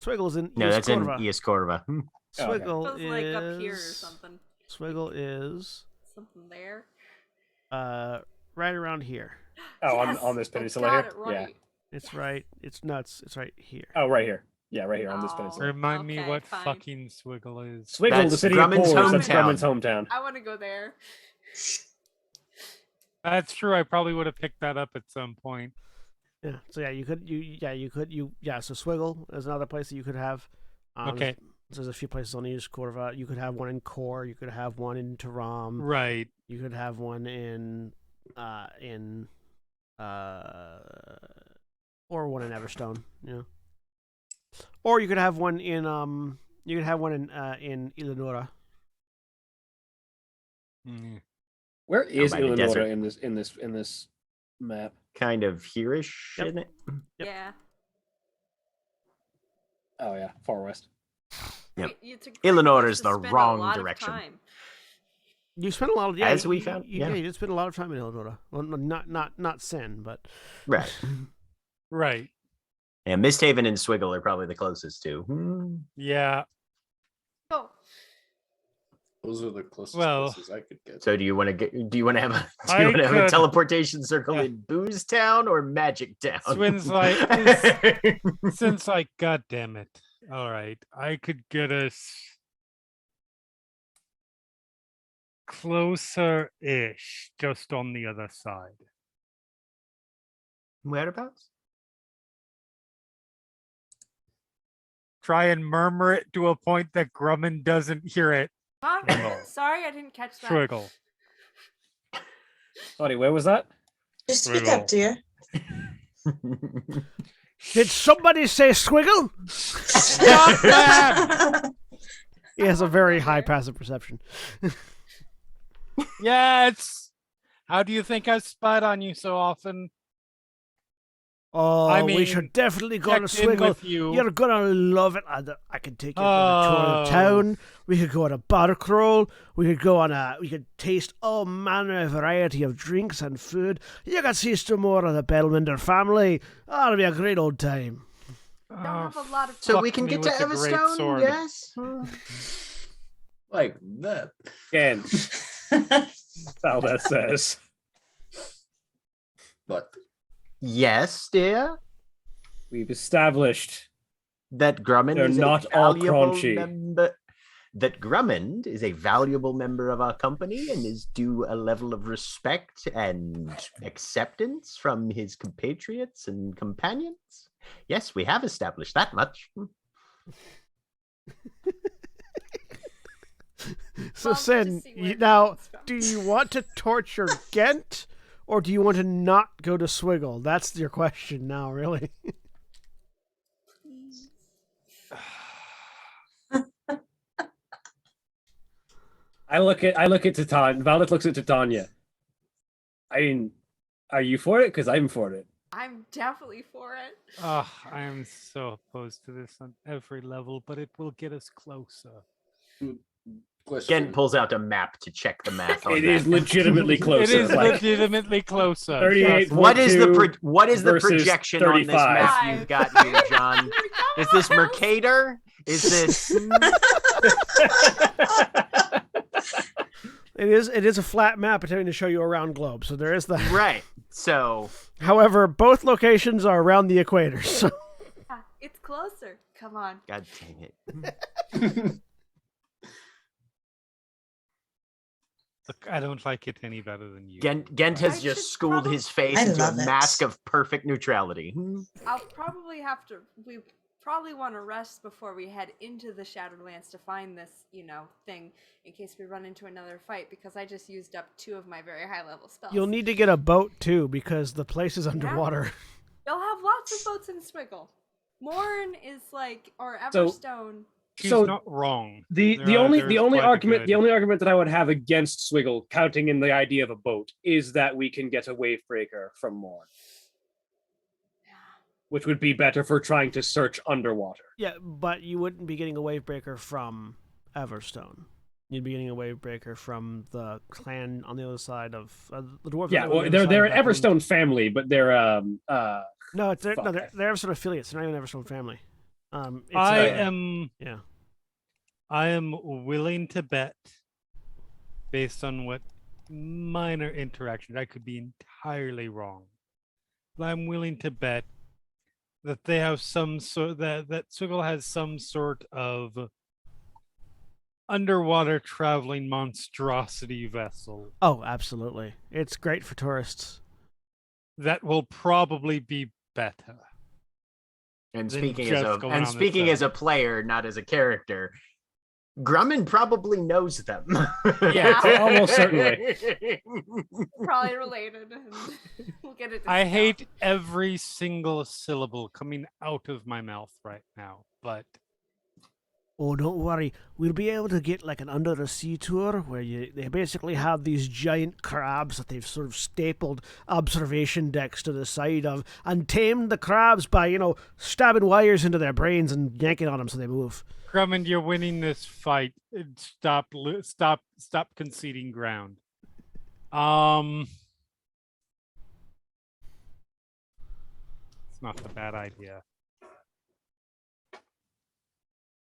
Swiggle's in. No, that's in Corva. East Corva. Swiggle Feels is like up here or something. Swiggle is Something there. right around here. Oh, Yes! on this I peninsula got here? it right. It's right. It's nuts. It's right here. Oh, right here. Yeah, right here on this Oh. peninsula. Remind me Okay, what fine. fucking Swiggle is. Swiggle, the That's city Grumman's of Pores. That's hometown. Grumman's hometown. I want to go there. That's true. I probably would have picked that up at some point. Yeah. So yeah, you could. So Swiggle is another place that you could have. Okay. There's a few places on East Corva. You could have one in Kor. You could have one in Taram. Right. You could have one or one in Everstone. Yeah. Or you could have one in Eleonora. Mm. Where is by the Eleonora desert. in this map? Kind of here-ish, Yep. isn't it? Yep. Yeah. Oh yeah, far west. Yep. Wait, you took Eleanor is to the spend a wrong lot of direction. time. You spent a lot of As we found, You did spend a lot of time in Eleonora. Well, not Sen, but Right. Right. And Misthaven and Swiggle are probably the closest to. Yeah. Oh, Those are the closest Well- places I could get. So do you want to have a I a could- teleportation circle Yeah. in Booze Town or Magic Town? Swin's Since God damn it. All right. I could get us closer-ish, just on the other side. Whereabouts? Try and murmur it to a point that Grumman doesn't hear it. huh? No. Sorry, I didn't catch that. Swiggle. Sorry, where was that? Just speak Swiggle. up, dear. did somebody say Swiggle? Stop that! He has a very high passive perception. Yes. How do you think I spied on you so often? Oh, I we mean, should definitely go to Checked in Swiggle. with you. You're gonna love it. I can take you on a tour of Oh. town. We could go on a bar crawl. We could taste all manner of variety of drinks and food. You could see some more of the Bellwinder family. Oh, it'll be a great old time. Don't have a lot of So time. we can me get to with a great Everstone, sword. yes? Like that. Again. That's all that says. But Yes, dear. We've established that Grummond they're is not a all valuable crunchy. member. That Grummond is a valuable member of our company and is due a level of respect and acceptance from his compatriots and companions. Yes, we have established that much. So, Well, Sin, just see where it now, comes from. do you want to torture Gent, or do you want to not go to Swiggle? That's your question now, really. Please. I look at Titania. Violet looks at Titania. I mean, are you for it? Because I'm for it. I'm definitely for it. Oh, I am so opposed to this on every level, but it will get us closer. Question. Gent pulls out a map to check the math on It that. is legitimately closer. It is like legitimately closer. 38. What is the 2 what is the versus projection on this 35. map you've got here, John? Is this Mercator? Is this It is a flat map attempting to show you a round globe, so there is that. right? So However, both locations are around the equator, so Yeah, it's closer. Come on. God dang it. Look, I don't like it any better than you. Gent has I just should schooled probably- his face I into a love it. mask of perfect neutrality. I'll probably have to. We probably want to rest before we head into the Shadowlands to find this, thing in case we run into another fight. Because I just used up 2 of my very high level spells. you'll need to get a boat too because the place is underwater. They'll have lots of boats in Swiggle. Morn is or So- Everstone. She's So, not wrong. The There only is quite a argument good- that I would have against Swiggle, counting in the idea of a boat, is that we can get a wave breaker from Morn, which would be better for trying to search underwater. Yeah, but you wouldn't be getting a wave breaker from Everstone. You'd be getting a wave breaker from the clan on the other side of the dwarves. Yeah, on the well, other they're side they're of an Beckerland. Everstone family, but they're No, it's they're fuck. Everstone affiliates. They're not even Everstone family. It's, I am willing to bet, based on what minor interactions, I could be entirely wrong, but I'm willing to bet that they have some sort that Swiggle has some sort of underwater traveling monstrosity vessel Oh, absolutely. It's great for tourists. that will probably be better. And Then speaking just going on the speaking as a side. player, not as a character, Grummond probably knows them. Yeah, almost certainly. Probably related. And we'll get it. I hate every single syllable coming out of my mouth right now, but Oh, don't worry. We'll be able to get like an under the sea tour where they basically have these giant crabs that they've sort of stapled observation decks to the side of and tamed the crabs by, stabbing wires into their brains and yanking on them so they move. Grummond, you're winning this fight. Stop conceding ground. It's not a bad idea.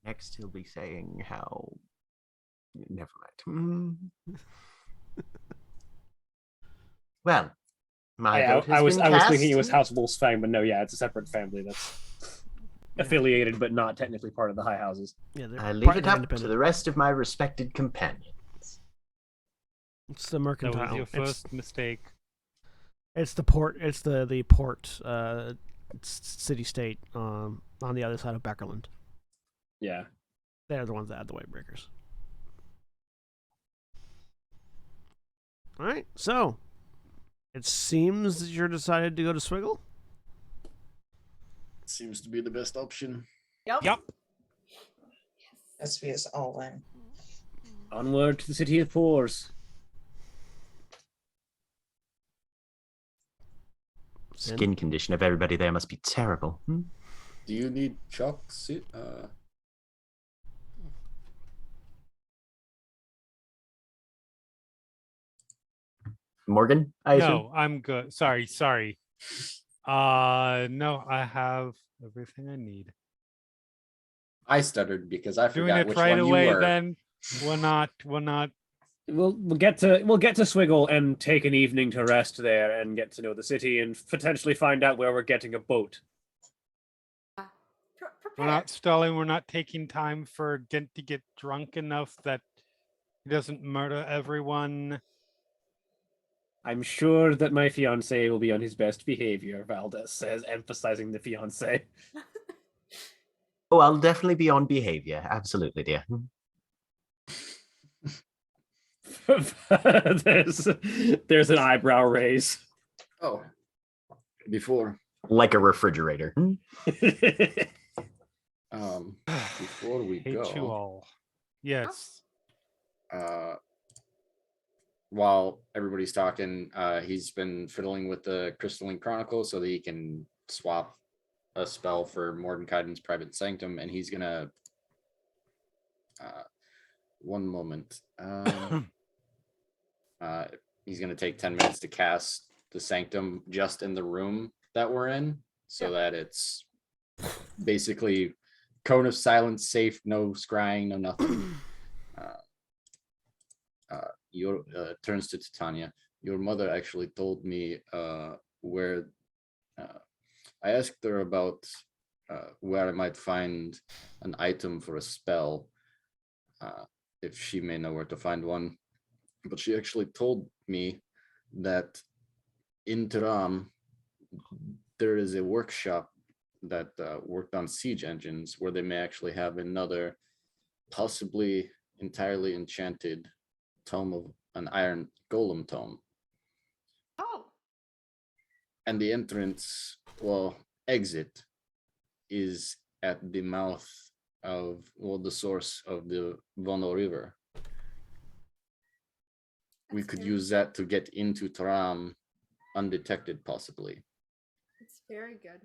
Next, he'll be saying how. Never mind. Well, my vote has I was been thinking it was cast. House Wolfsfang, but no, yeah, it's a separate family that's affiliated but not technically part of the High Houses. Yeah, they're I leave partly it up to independent. the rest of my respected companions. It's the That mercantile. was your first mistake. It's the port. It's the port city state on the other side of Beckerland. Yeah. They're the ones that had the wave breakers. All right, so it seems that you're decided to go to Swiggle. Seems to be the best option. Yep. SV is all in. Onward to the city of pores. Skin condition of everybody there must be terrible. Do you need chalk? Morgan, I assume? No, I'm good. Sorry. No, I have everything I need. I stuttered because I Doing forgot it which right one away. you were. Then we're not. We'll get to Swiggle and take an evening to rest there and get to know the city and potentially find out where we're getting a boat. We're not stalling. We're not taking time for Gent to get drunk enough that he doesn't murder everyone. I'm sure that my fiance will be on his best behavior, Valdez says, emphasizing the fiance. Oh, I'll definitely be on behavior. Absolutely, dear. there's an eyebrow raise. Oh, before Like a refrigerator. before we Hate you go, all. Yes. While everybody's talking, he's been fiddling with the Crystalline Chronicle so that he can swap a spell for Mordenkaiden's Private Sanctum, and he's gonna one moment. He's gonna take 10 minutes to cast the Sanctum just in the room that we're in, so that it's basically cone of silence, safe, no scrying, no nothing. Your turns to Titania. Your mother actually told me where I asked her about where I might find an item for a spell, if she may know where to find one. But she actually told me that in Tehran there is a workshop that worked on siege engines where they may actually have another, possibly entirely enchanted tome of an iron golem tome. Oh. And the entrance, well, exit is at the mouth of, well, the source of the Vono River. We could use that to get into Taram undetected, possibly. It's very good.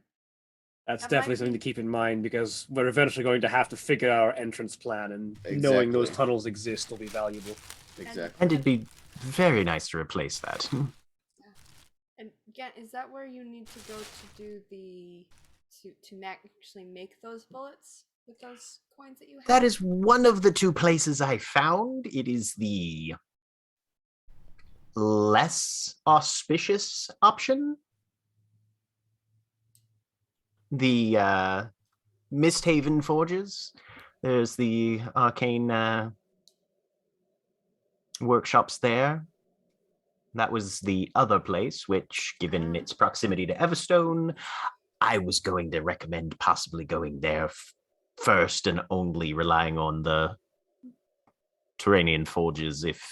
That's That definitely might something be- to keep in mind because we're eventually going to have to figure out our entrance plan, and knowing those Exactly. tunnels exist will be valuable. Exactly. And it'd be very nice to replace that. And again, is that where you need to go to do the actually make those bullets with those coins that you have? That is one of the two places I found. It is the less auspicious option. The Misthaven Forges. There's the arcane workshops there. That was the other place, which, given its proximity to Everstone, I was going to recommend possibly going there first and only relying on the Terranian Forges if,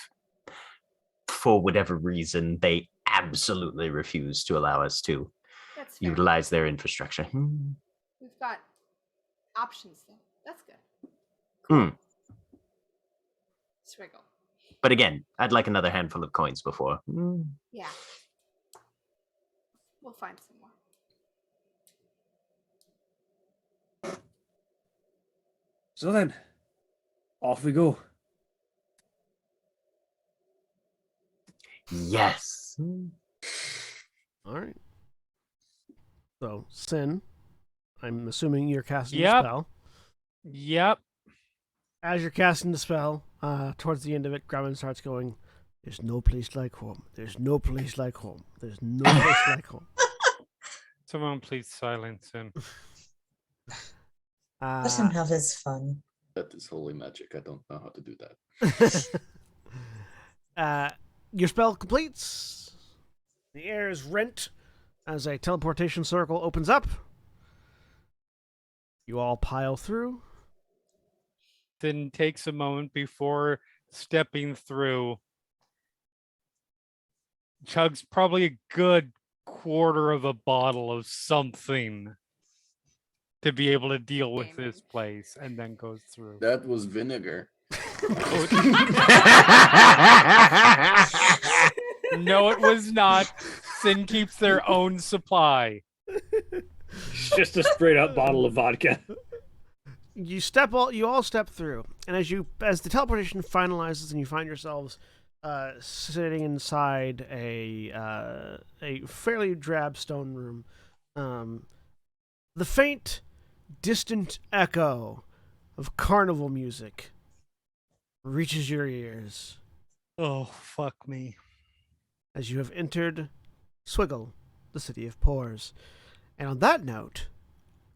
for whatever reason, they absolutely refuse to allow us to That's fair. utilize their infrastructure. We've got options though. That's good. Hmm. Swiggle. But again, I'd like another handful of coins before. Yeah. We'll find some more. So then, off we go. Yes. All right. So, Sin, I'm assuming you're casting Yep. the spell. Yep. As you're casting the spell, towards the end of it, Grumman starts going, "There's no place like home. There's no place like home. There's no place like home." Someone please silence him. Let him have his fun. That is holy magic. I don't know how to do that. Your spell completes. The air is rent as a teleportation circle opens up. You all pile through. Then takes a moment before stepping through. Chugs probably a good quarter of a bottle of something to be able to deal with this place, and then goes through. that was vinegar. No, it was not. Sin keeps their own supply. It's just a straight up bottle of vodka. You all step through, and as the teleportation finalizes and you find yourselves sitting inside a fairly drab stone room, the faint, distant echo of carnival music reaches your ears Oh, fuck me. as you have entered Swiggle, the city of pores. And on that note,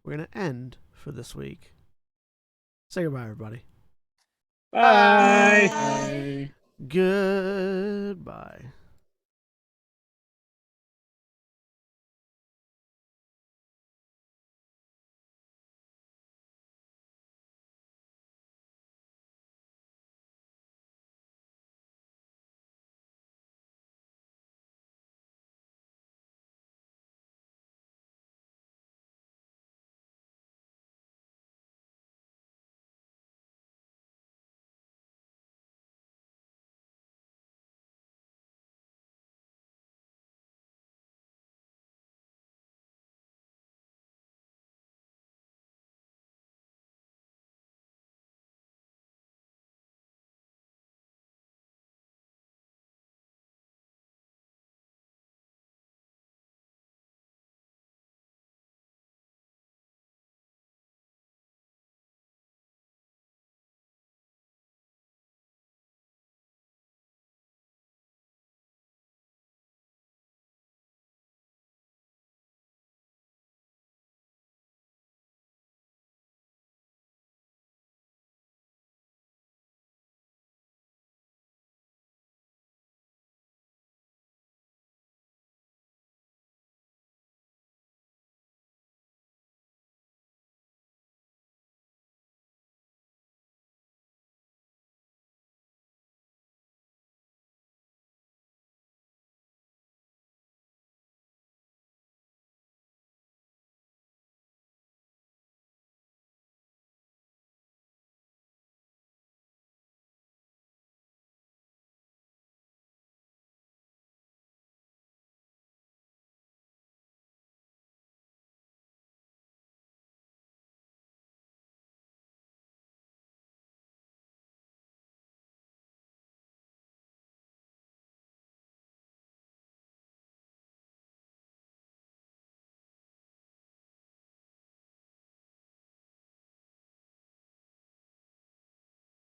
we're going to end for this week. Say goodbye, everybody. Bye. Bye. Goodbye.